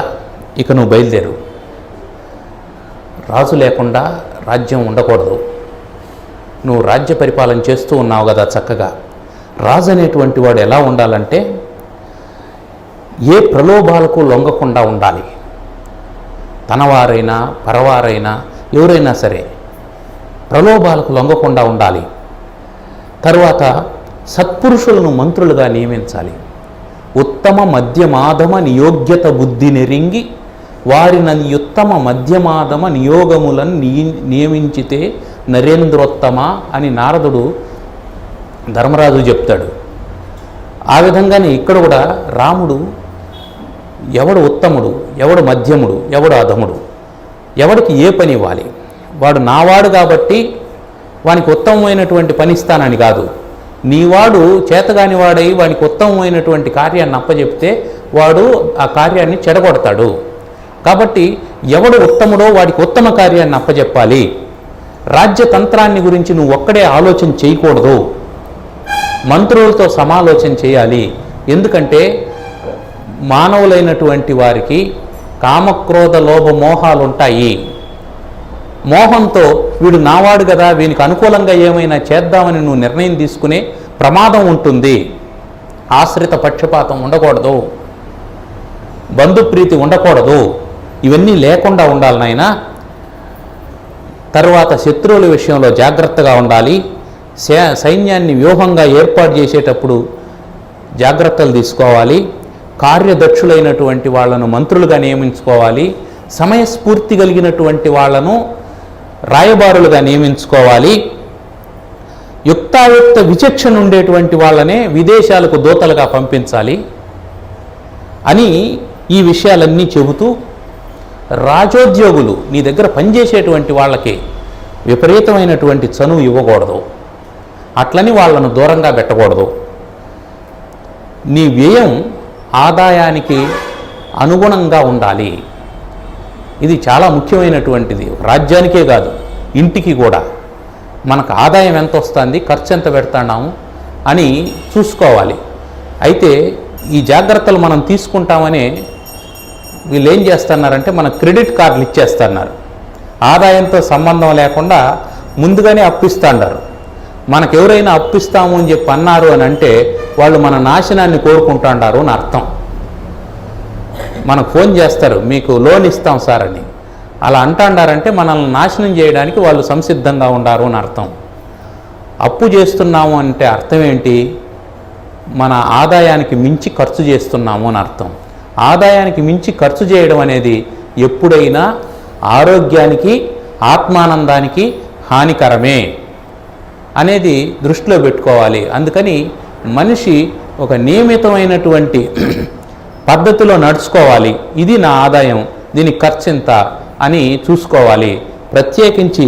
ఇక నువ్వు బయలుదేరు. రాజు లేకుండా రాజ్యం ఉండకూడదు. నువ్వు రాజ్య పరిపాలన చేస్తూ ఉన్నావు కదా చక్కగా. రాజు అనేటువంటి వాడు ఎలా ఉండాలంటే ఏ ప్రలోభాలకు లొంగకుండా ఉండాలి. తనవారైనా పరవారైనా ఎవరైనా సరే ప్రలోభాలకు లొంగకుండా ఉండాలి. తరువాత సత్పురుషులను మంత్రులుగా నియమించాలి. ఉత్తమ మధ్యమాధమ నియోగ్యత బుద్ధి నెరింగి వారిని ఉత్తమ మధ్యమాధమ నియోగములను నియమించితే నరేంద్రోత్తమ అని నారదుడు ధర్మరాజు చెప్తాడు. ఆ విధంగానే ఇక్కడ కూడా రాముడు ఎవడు ఉత్తముడు, ఎవడు మధ్యముడు, ఎవడు అధముడు, ఎవడికి ఏ పని ఇవ్వాలి, వాడు నావాడు కాబట్టి వానికి ఉత్తమమైనటువంటి పని ఇస్తానని కాదు. నీవాడు చేతగాని వాడై వానికి ఉత్తమమైనటువంటి కార్యాన్ని అప్పచెప్తే వాడు ఆ కార్యాన్ని చెడగొడతాడు. కాబట్టి ఎవడు ఉత్తముడో వాడికి ఉత్తమ కార్యాన్ని అప్పచెప్పాలి. రాజ్యతంత్రాన్ని గురించి నువ్వు ఒక్కడే ఆలోచన చేయకూడదు, మంత్రులతో సమాలోచన చేయాలి. ఎందుకంటే మానవులైనటువంటి వారికి కామక్రోధ లోభ మోహాలు ఉంటాయి. మోహంతో వీడు నావాడు కదా, వీనికి అనుకూలంగా ఏమైనా చేద్దామని నువ్వు నిర్ణయం తీసుకునే ప్రమాదం ఉంటుంది. ఆశ్రిత పక్షపాతం ఉండకూడదు, బంధుప్రీతి ఉండకూడదు. ఇవన్నీ లేకుండా ఉండాలి నాయన. తర్వాత శత్రువుల విషయంలో జాగ్రత్తగా ఉండాలి. సైన్యాన్ని వ్యూహంగా ఏర్పాటు చేసేటప్పుడు జాగ్రత్తలు తీసుకోవాలి. కార్యదక్షులైనటువంటి వాళ్ళను మంత్రులుగా నియమించుకోవాలి. సమయస్ఫూర్తి కలిగినటువంటి వాళ్ళను రాయబారులుగా నియమించుకోవాలి. యుక్తాయుక్త విచక్షణ ఉండేటువంటి వాళ్ళనే విదేశాలకు దూతలుగా పంపించాలి. అని ఈ విషయాలన్నీ చెబుతూ, రాజోద్యోగులు నీ దగ్గర పనిచేసేటువంటి వాళ్ళకి విపరీతమైనటువంటి చనువు ఇవ్వకూడదు, అట్లని వాళ్ళను దూరంగా పెట్టకూడదు. నీ వ్యయం ఆదాయానికి అనుగుణంగా ఉండాలి. ఇది చాలా ముఖ్యమైనటువంటిది. రాజ్యానికే కాదు, ఇంటికి కూడా. మనకు ఆదాయం ఎంత వస్తుంది, ఖర్చు ఎంత పెడుతున్నాము అని చూసుకోవాలి. అయితే ఈ జాగ్రత్తలు మనం తీసుకుంటామని వీళ్ళు ఏం చేస్తున్నారంటే మన క్రెడిట్ కార్డులు ఇచ్చేస్తున్నారు. ఆదాయంతో సంబంధం లేకుండా ముందుగానే అప్పిస్తున్నారు. మనకు ఎవరైనా అప్పిస్తాము అని చెప్పి అన్నారు అని అంటే వాళ్ళు మన నాశనాన్ని కోరుకుంటున్నారు అని అర్థం. మనకు ఫోన్ చేస్తారు, మీకు లోన్ ఇస్తాం సార్ అని. అలా అంటున్నారంటే మనల్ని నాశనం చేయడానికి వాళ్ళు సంసిద్ధంగా ఉండారు అని అర్థం. అప్పు చేస్తున్నాము అంటే అర్థం ఏంటి? మన ఆదాయానికి మించి ఖర్చు చేస్తున్నాము అని అర్థం. ఆదాయానికి మించి ఖర్చు చేయడం అనేది ఎప్పుడైనా ఆరోగ్యానికి, ఆత్మానందానికి హానికరమే అనేది దృష్టిలో పెట్టుకోవాలి. అందుకని మనిషి ఒక నియమితమైనటువంటి పద్ధతిలో నడుచుకోవాలి. ఇది నా ఆదాయం, దీనికి ఖర్చు ఎంత అని చూసుకోవాలి. ప్రత్యేకించి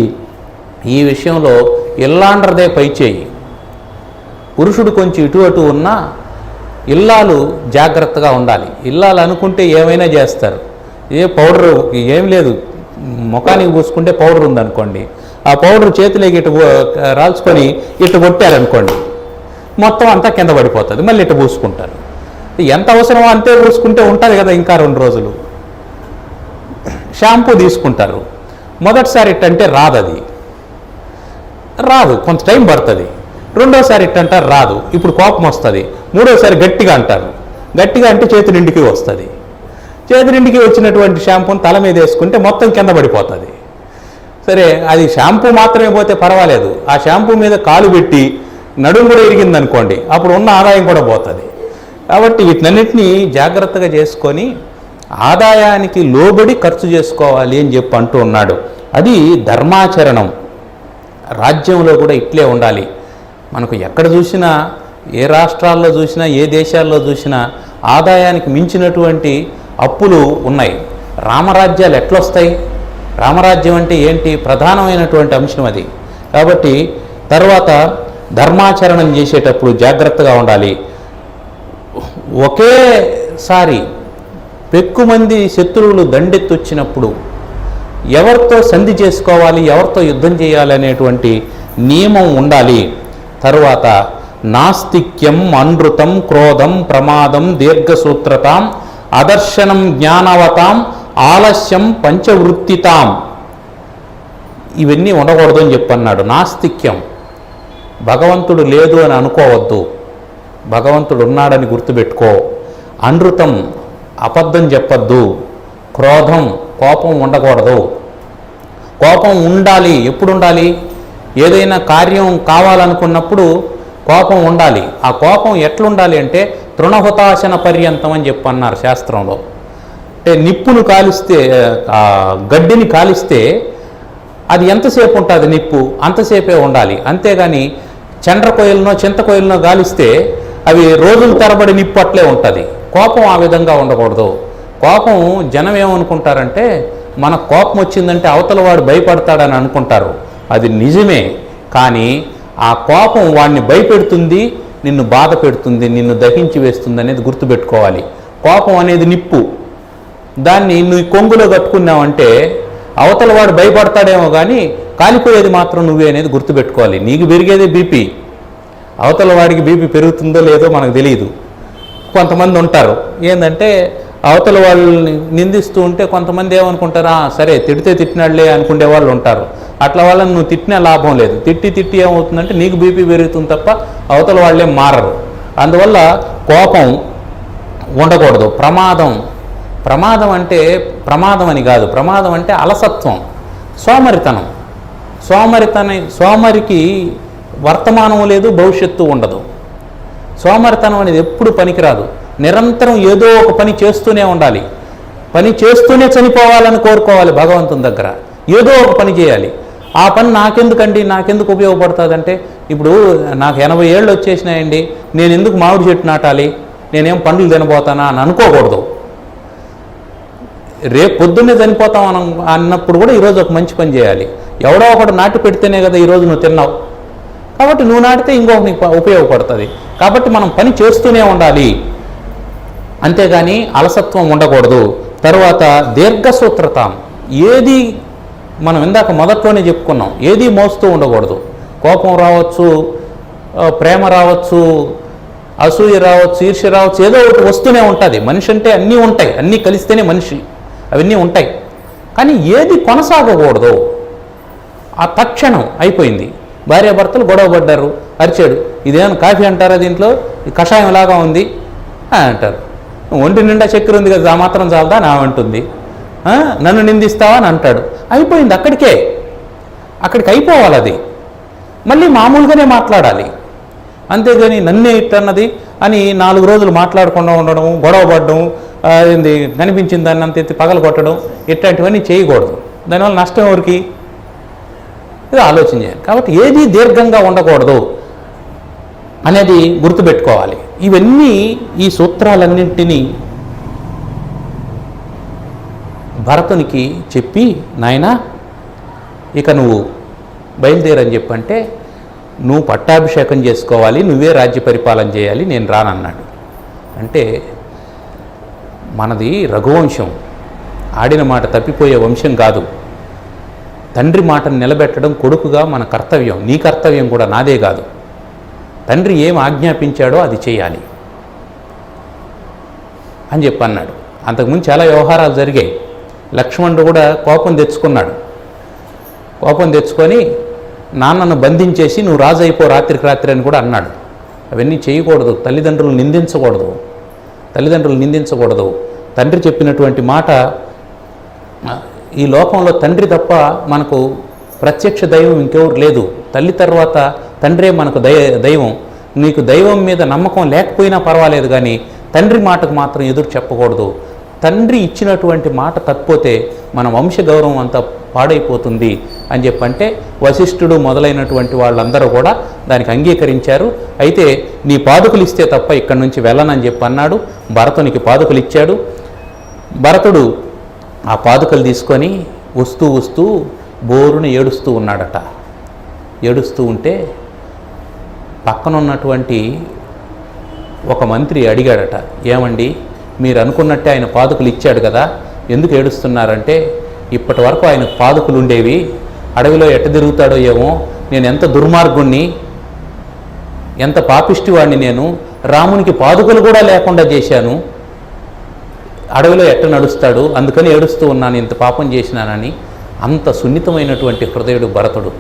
ఈ విషయంలో ఇల్లాండ్రదే పైచేయి. పురుషుడు కొంచెం ఇటు అటు ఉన్నా ఇల్లాలు జాగ్రత్తగా ఉండాలి. ఇల్లాలు అనుకుంటే ఏమైనా చేస్తారు. పౌడర్ ఏం లేదు, ముఖానికి పూసుకుంటే పౌడర్ ఉందనుకోండి, ఆ పౌడర్ చేతిలోకి ఇటు రాల్చుకొని ఇటు కొట్టారనుకోండి, మొత్తం అంతా కింద పడిపోతుంది. మళ్ళీ ఇటు పూసుకుంటారు. ఎంత అవసరమో అంతే పూసుకుంటే ఉంటుంది కదా ఇంకా 2 రోజులు. షాంపూ తీసుకుంటారు, మొదటిసారి ఇట్టంటే రాదు, కొంత టైం పడుతుంది. రెండోసారి ఇట్టంటారు రాదు, ఇప్పుడు కోపం వస్తుంది. మూడోసారి గట్టిగా అంటారు, గట్టిగా అంటే చేతి నిండికి వస్తుంది. చేతి నిండికి వచ్చినటువంటి షాంపూని తల మీద వేసుకుంటే మొత్తం కింద పడిపోతుంది. సరే, అది షాంపూ మాత్రమే పోతే పర్వాలేదు, ఆ షాంపూ మీద కాలు పెట్టి నడుము కూడా ఇరిగిందనుకోండి, అప్పుడు ఉన్న ఆదాయం కూడా పోతుంది. కాబట్టి వీటన్నిటినీ జాగ్రత్తగా చేసుకొని ఆదాయానికి లోబడి ఖర్చు చేసుకోవాలి అని చెప్పి అంటూ ఉన్నాడు. అది ధర్మాచరణం. రాజ్యంలో కూడా ఇట్లే ఉండాలి. మనకు ఎక్కడ చూసినా, ఏ రాష్ట్రాల్లో చూసినా, ఏ దేశాల్లో చూసినా ఆదాయానికి మించినటువంటి అప్పులు ఉన్నాయి. రామరాజ్యాలు ఎట్లొస్తాయి? రామరాజ్యం అంటే ఏంటి? ప్రధానమైనటువంటి అంశం అది. కాబట్టి తర్వాత ధర్మాచరణం చేసేటప్పుడు జాగ్రత్తగా ఉండాలి. ఒకేసారి పెక్కుమంది శత్రువులు దండెత్తొచ్చినప్పుడు ఎవరితో సంధి చేసుకోవాలి, ఎవరితో యుద్ధం చేయాలి అనేటువంటి నియమం ఉండాలి. తరువాత నాస్తిక్యం, అనృతం, క్రోధం, ప్రమాదం, దీర్ఘసూత్రతాం, అదర్శనం, జ్ఞానవతాం, ఆలస్యం, పంచవృత్తితాం, ఇవన్నీ ఉండకూడదు అని చెప్పన్నాడు. నాస్తిక్యం, భగవంతుడు లేదు అని అనుకోవద్దు, భగవంతుడు ఉన్నాడని గుర్తుపెట్టుకో. అనృతం, అబద్ధం చెప్పద్దు. క్రోధం, కోపం ఉండకూడదు. కోపం ఉండాలి. ఎప్పుడు ఉండాలి? ఏదైనా కార్యం కావాలనుకున్నప్పుడు కోపం ఉండాలి. ఆ కోపం ఎట్లుండాలి అంటే తృణహుతాశన పర్యంతం అని చెప్పన్నారు శాస్త్రంలో. అంటే నిప్పును కాలిస్తే, గడ్డిని కాలిస్తే అది ఎంతసేపు ఉంటుంది నిప్పు, అంతసేపే ఉండాలి. అంతేగాని చండ్రకొయ్యలనో చింతకొయ్యలనో గాలిస్తే అవి రోజుల తరబడి నిప్పు అట్లే ఉంటుంది. కోపం ఆ విధంగా ఉండకూడదు. కోపం జనం ఏమనుకుంటారంటే మన కోపం వచ్చిందంటే అవతల వాడు భయపడతాడని అనుకుంటారు. అది నిజమే, కానీ ఆ కోపం వాడిని భయపెడుతుంది, నిన్ను బాధ పెడుతుంది, నిన్ను దహించి వేస్తుంది అనేది గుర్తుపెట్టుకోవాలి. కోపం అనేది నిప్పు, దాన్ని నువ్వు కొంగులో కట్టుకున్నావంటే అవతల వాడు భయపడతాడేమో కానీ కాలిపోయేది మాత్రం నువ్వే అనేది గుర్తుపెట్టుకోవాలి. నీకు పెరిగేదే బీపీ, అవతల వాడికి బీపీ పెరుగుతుందో లేదో మనకు తెలియదు. కొంతమంది ఉంటారు ఏంటంటే అవతల వాళ్ళని నిందిస్తూ ఉంటే కొంతమంది ఏమనుకుంటారా, సరే తిడితే తిట్టినాడులే అనుకునే వాళ్ళు ఉంటారు. అట్లా వాళ్ళని నువ్వు తిట్టినా లాభం లేదు. తిట్టి ఏమవుతుందంటే నీకు బీపీ పెరుగుతుంది తప్ప అవతల వాళ్ళే మారరు. అందువల్ల కోపం ఉండకూడదు. ప్రమాదం అంటే ప్రమాదం అని కాదు, ప్రమాదం అంటే అలసత్వం, సోమరితనం. సోమరికి వర్తమానం లేదు, భవిష్యత్తు ఉండదు. సోమరితనం అనేది ఎప్పుడు పనికిరాదు. నిరంతరం ఏదో ఒక పని చేస్తూనే ఉండాలి. పని చేస్తూనే చనిపోవాలని కోరుకోవాలి భగవంతుని దగ్గర. ఏదో ఒక పని చేయాలి. ఆ పని నాకెందుకు ఉపయోగపడుతుందంటే, ఇప్పుడు నాకు 80 ఏళ్ళు వచ్చేసినాయండి, నేను ఎందుకు మామిడి చెట్టు నాటాలి, నేనేం పండ్లు తినబోతానా అని అనుకోకూడదు. రేపు పొద్దున్నే చనిపోతాం అన్నప్పుడు కూడా ఈరోజు ఒక మంచి పని చేయాలి. ఎవడో ఒకటి నాటి పెడితేనే కదా ఈరోజు నువ్వు తిన్నావు. కాబట్టి నువ్వు నాటితే ఇంకొక నీకు ఉపయోగపడుతుంది. కాబట్టి మనం పని చేస్తూనే ఉండాలి, అంతేగాని అలసత్వం ఉండకూడదు. తర్వాత దీర్ఘసూత్రతాం, ఏది మనం ఇందాక మొదట్లోనే చెప్పుకున్నాం, ఏది మోస్తూ ఉండకూడదు. కోపం రావచ్చు, ప్రేమ రావచ్చు, అసూయ రావచ్చు, ఈర్ష్య రావచ్చు, ఏదో ఒకటి వస్తూనే ఉంటుంది. మనిషి అంటే అన్నీ ఉంటాయి, అన్నీ కలిస్తేనే మనిషి, అవన్నీ ఉంటాయి. కానీ ఏది కొనసాగకూడదు. ఆ తక్షణం అయిపోయింది, భార్యాభర్తలు గొడవ పడ్డారు, అరిచాడు, ఇదేమైనా కాఫీ అంటారా, దీంట్లో కషాయం లాగా ఉంది అంటారు. ఒంటి నిండా చక్కెర ఉంది కదా, ఆ మాత్రం చాలదా నా అంటుంది. నన్ను నిందిస్తావా అని అంటాడు. అయిపోయింది, అక్కడికి అయిపోవాలి. అది మళ్ళీ మామూలుగానే మాట్లాడాలి, అంతేగాని నన్నే ఇట్టన్నది అని 4 రోజులు మాట్లాడకుండా ఉండడం, గొడవ పడడం, ఏంది కనిపించిన దాన్ని అంత ఎత్తి పగలు కొట్టడం, ఇట్లాంటివన్నీ చేయకూడదు. దానివల్ల నష్టం ఎవరికి, ఇది ఆలోచన చేయాలి. కాబట్టి ఏది దీర్ఘంగా ఉండకూడదు అనేది గుర్తుపెట్టుకోవాలి. ఇవన్నీ ఈ సూత్రాలన్నింటినీ భరతునికి చెప్పి, నాయనా ఇక నువ్వు బయలుదేరని చెప్పంటే, నువ్వు పట్టాభిషేకం చేసుకోవాలి, నువ్వే రాజ్య పరిపాలన చేయాలి, నేను రానన్నాడు. అంటే మనది రఘువంశం, ఆడిన మాట తప్పిపోయే వంశం కాదు. తండ్రి మాటను నిలబెట్టడం కొడుకుగా మన కర్తవ్యం. నీ కర్తవ్యం కూడా, నాదే కాదు. తండ్రి ఏం ఆజ్ఞాపించాడో అది చేయాలి అని చెప్పి అన్నాడు. అంతకుముందు చాలా వ్యవహారాలు జరిగాయి. లక్ష్మణుడు కూడా కోపం తెచ్చుకున్నాడు. కోపం తెచ్చుకొని నాన్నను బంధించేసి నువ్వు రాజు అయిపో రాత్రికి రాత్రి అని కూడా అన్నాడు. అవన్నీ చేయకూడదు. తల్లిదండ్రులు నిందించకూడదు. తండ్రి చెప్పినటువంటి మాట, ఈ లోకంలో తండ్రి తప్ప మనకు ప్రత్యక్ష దైవం ఇంకెవరు లేదు. తల్లి తర్వాత తండ్రే మనకు దైవం. నీకు దైవం మీద నమ్మకం లేకపోయినా పర్వాలేదు, కానీ తండ్రి మాటకు మాత్రం ఎదురు చెప్పకూడదు. తండ్రి ఇచ్చినటువంటి మాట తప్పిపోతే మన వంశగౌరవం అంతా పాడైపోతుంది అని చెప్పంటే, వశిష్ఠుడు మొదలైనటువంటి వాళ్ళందరూ కూడా దానికి అంగీకరించారు. అయితే నీ పాదుకలు ఇస్తే తప్ప ఇక్కడి నుంచి వెళ్ళనని చెప్పి అన్నాడు. భరతునికి పాదుకలు ఇచ్చాడు. భరతుడు ఆ పాదుకలు తీసుకొని వస్తూ బోరును ఏడుస్తూ ఉన్నాడట. ఏడుస్తూ ఉంటే పక్కనున్నటువంటి ఒక మంత్రి అడిగాడట, ఏమండి మీరు అనుకున్నట్టే ఆయన పాదుకలు ఇచ్చాడు కదా, ఎందుకు ఏడుస్తున్నారంటే, ఇప్పటి వరకు ఆయన పాదుకలు ఉండేవి, అడవిలో ఎట్ట తిరుగుతాడో ఏమో, నేను ఎంత దుర్మార్గుణ్ణి, ఎంత పాపిష్టివాడిని, నేను రామునికి పాదుకలు కూడా లేకుండా చేశాను, అడవిలో ఎట్ట నడుస్తాడు, అందుకని ఏడుస్తూ ఉన్నాను, ఇంత పాపం చేసినానని. అంత సున్నితమైనటువంటి హృదయుడు భరతుడు,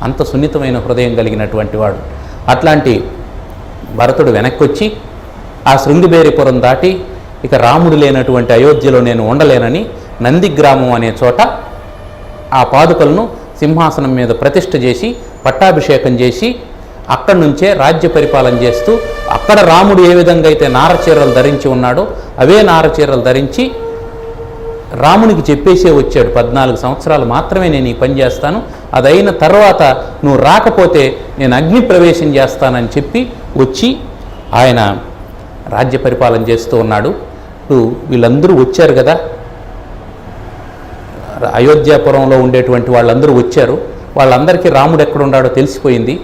అంత సున్నితమైన హృదయం కలిగినటువంటి వాడు. అట్లాంటి భరతుడు వెనక్కి వచ్చి ఆ శృంగిబేరిపురం దాటి ఇక రాముడు లేనటువంటి అయోధ్యలో నేను ఉండలేనని నందిగ్రామం అనే చోట ఆ పాదుకలను సింహాసనం మీద ప్రతిష్ఠ చేసి పట్టాభిషేకం చేసి అక్కడి నుంచే రాజ్య పరిపాలన చేస్తూ, అక్కడ రాముడు ఏ విధంగా అయితే నారచీరలు ధరించి ఉన్నాడో అవే నారచీరలు ధరించి రామునికి చెప్పేసే వచ్చాడు, 14 సంవత్సరాలు మాత్రమే నేను ఈ పని చేస్తాను, అదైన తర్వాత నువ్వు రాకపోతే నేను అగ్ని ప్రవేశం చేస్తానని చెప్పి వచ్చి ఆయన రాజ్య పరిపాలన చేస్తూ ఉన్నాడు. ఇప్పుడు వీళ్ళందరూ వచ్చారు కదా, అయోధ్యాపురంలో ఉండేటువంటి వాళ్ళందరూ వచ్చారు. వాళ్ళందరికీ రాముడు ఎక్కడున్నాడో తెలిసిపోయింది.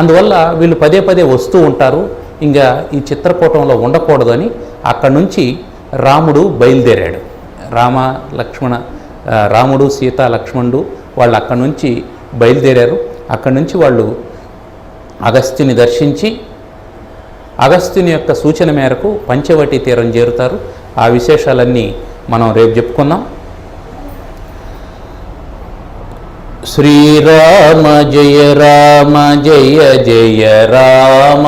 అందువల్ల వీళ్ళు పదే పదే వస్తూ ఉంటారు. ఇంకా ఈ చిత్రకూటంలో ఉండకూడదు అని అక్కడి నుంచి రాముడు బయలుదేరాడు. రాముడు సీత లక్ష్మణుడు వాళ్ళు అక్కడి నుంచి బయలుదేరారు. అక్కడి నుంచి వాళ్ళు అగస్త్యుని దర్శించి అగస్త్యుని యొక్క సూచన మేరకు పంచవటి తీరం చేరుతారు. ఆ విశేషాలన్నీ మనం రేపు చెప్పుకుందాం. శ్రీరామ జయ రామ జయ జయ రామ,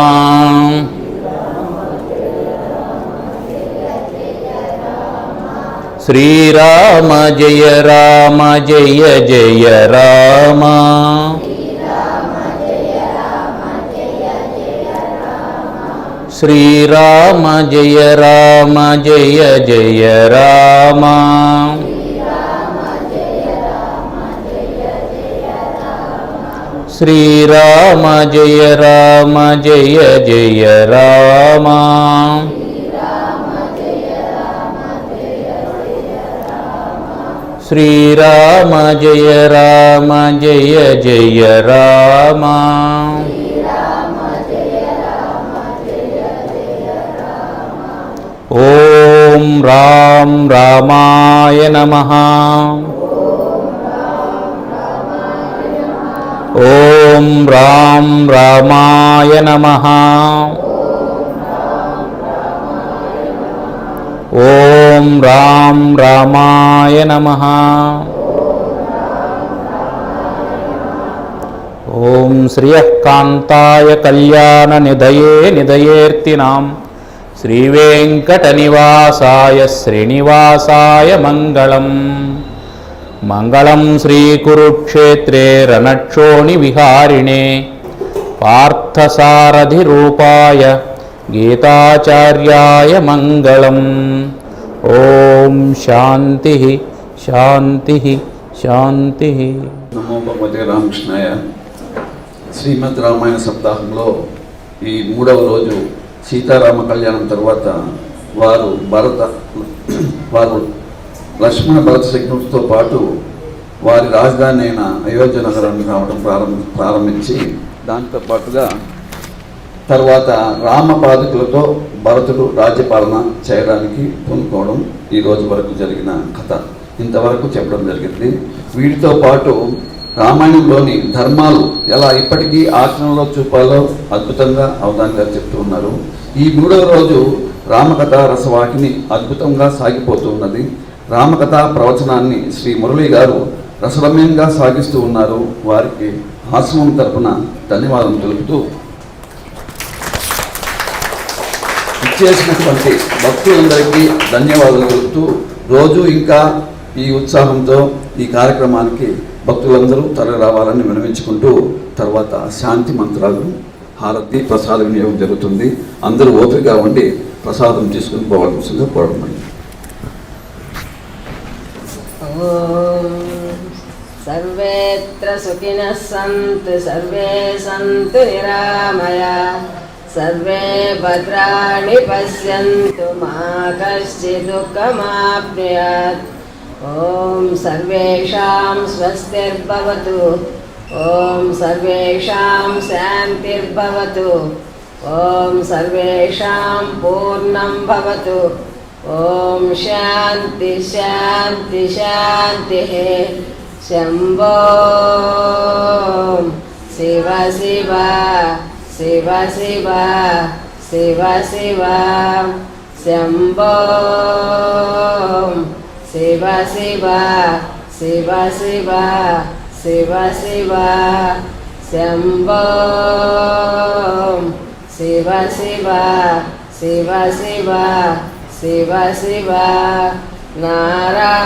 శ్రీరామ జయ రామ జయ జయ రామ, శ్రీరామ జయ రామ జయ జయ రామ, శ్రీరామ జయ రామ జయ జయ రామ, శ్రీరామ జయ రామ జయ జయ రామ. ఓం రాం రామాయ నమః. ఓం రాం రామాయ నమః. ఓం రాం రామాయ నమః. ఓం శ్రియఃకాంతాయ కళ్యాణ నిధయే నిధయేర్తినాం శ్రీవేంకటనివాసాయ శ్రీనివాసాయ మంగళం. మంగళం శ్రీకురుక్షేత్రే రణక్షోణి విహారిణే పార్థసారథిరూపాయ గీతాచార్యాయ మంగళం. ఓం శాంతి శాంతి శాంతి. నమో భగవతే రామకృష్ణాయ. శ్రీమద్ రామాయణ సప్తాహంలో ఈ 3వ రోజు సీతారామ కళ్యాణం తర్వాత వారు లక్ష్మణ భరత శత్రువులతో పాటు వారి రాజధాని అయిన అయోధ్య నగరానికి రావడం ప్రారంభించి దాంతో పాటుగా తర్వాత రామపాదుకులతో భరతుడు రాజ్యపాలన చేయడానికి పూనుకోవడం ఈ రోజు వరకు జరిగిన కథ ఇంతవరకు చెప్పడం జరిగింది. వీటితో పాటు రామాయణంలోని ధర్మాలు ఎలా ఇప్పటికీ ఆచరణలో చూపాలో అద్భుతంగా అవధాని గారు చెప్తూ ఉన్నారు. ఈ 3వ రోజు రామకథ రసవాహిని అద్భుతంగా సాగిపోతూ ఉన్నది. రామకథ ప్రవచనాన్ని శ్రీ మురళి గారు రసరమ్యంగా సాగిస్తూ ఉన్నారు. వారికి ఆశ్రమం తరపున ధన్యవాదం తెలుపుతూ ఇచ్చేసినటువంటి భక్తులందరికీ ధన్యవాదాలు తెలుపుతూ రోజు ఇంకా ఈ ఉత్సాహంతో ఈ కార్యక్రమానికి భక్తులందరూ తరలి రావాలని వినవించుకుంటూ తర్వాత శాంతి మంత్రాలు హారతి ప్రసాద వినియోగం జరుగుతుంది. అందరూ ఓపికగా ఉండి ప్రసాదం తీసుకుని పోవాల్సిందిగా కోరడం. సర్వేత్ర సుఖినః సంతు సర్వే సంతు నిరామయా సర్వే భద్రాణి పశ్యంతు మా కశ్చిద్ దుఃఖమాప్నుయాత్. ఓం సర్వేషాం స్వస్తిర్భవతు. ఓం సర్వేషాం శాంతిర్భవతు. ఓం సర్వేషాం పూర్ణం భవతు. ఓం శాంతి శాంతి శాంతి. శంభో శివ శివ శివ శివ శివ శివ. శంభో శివ శివ శివ శివ శివ శివ. శంభో శివ శివ శివ శివ శివ శివ. నారాయణ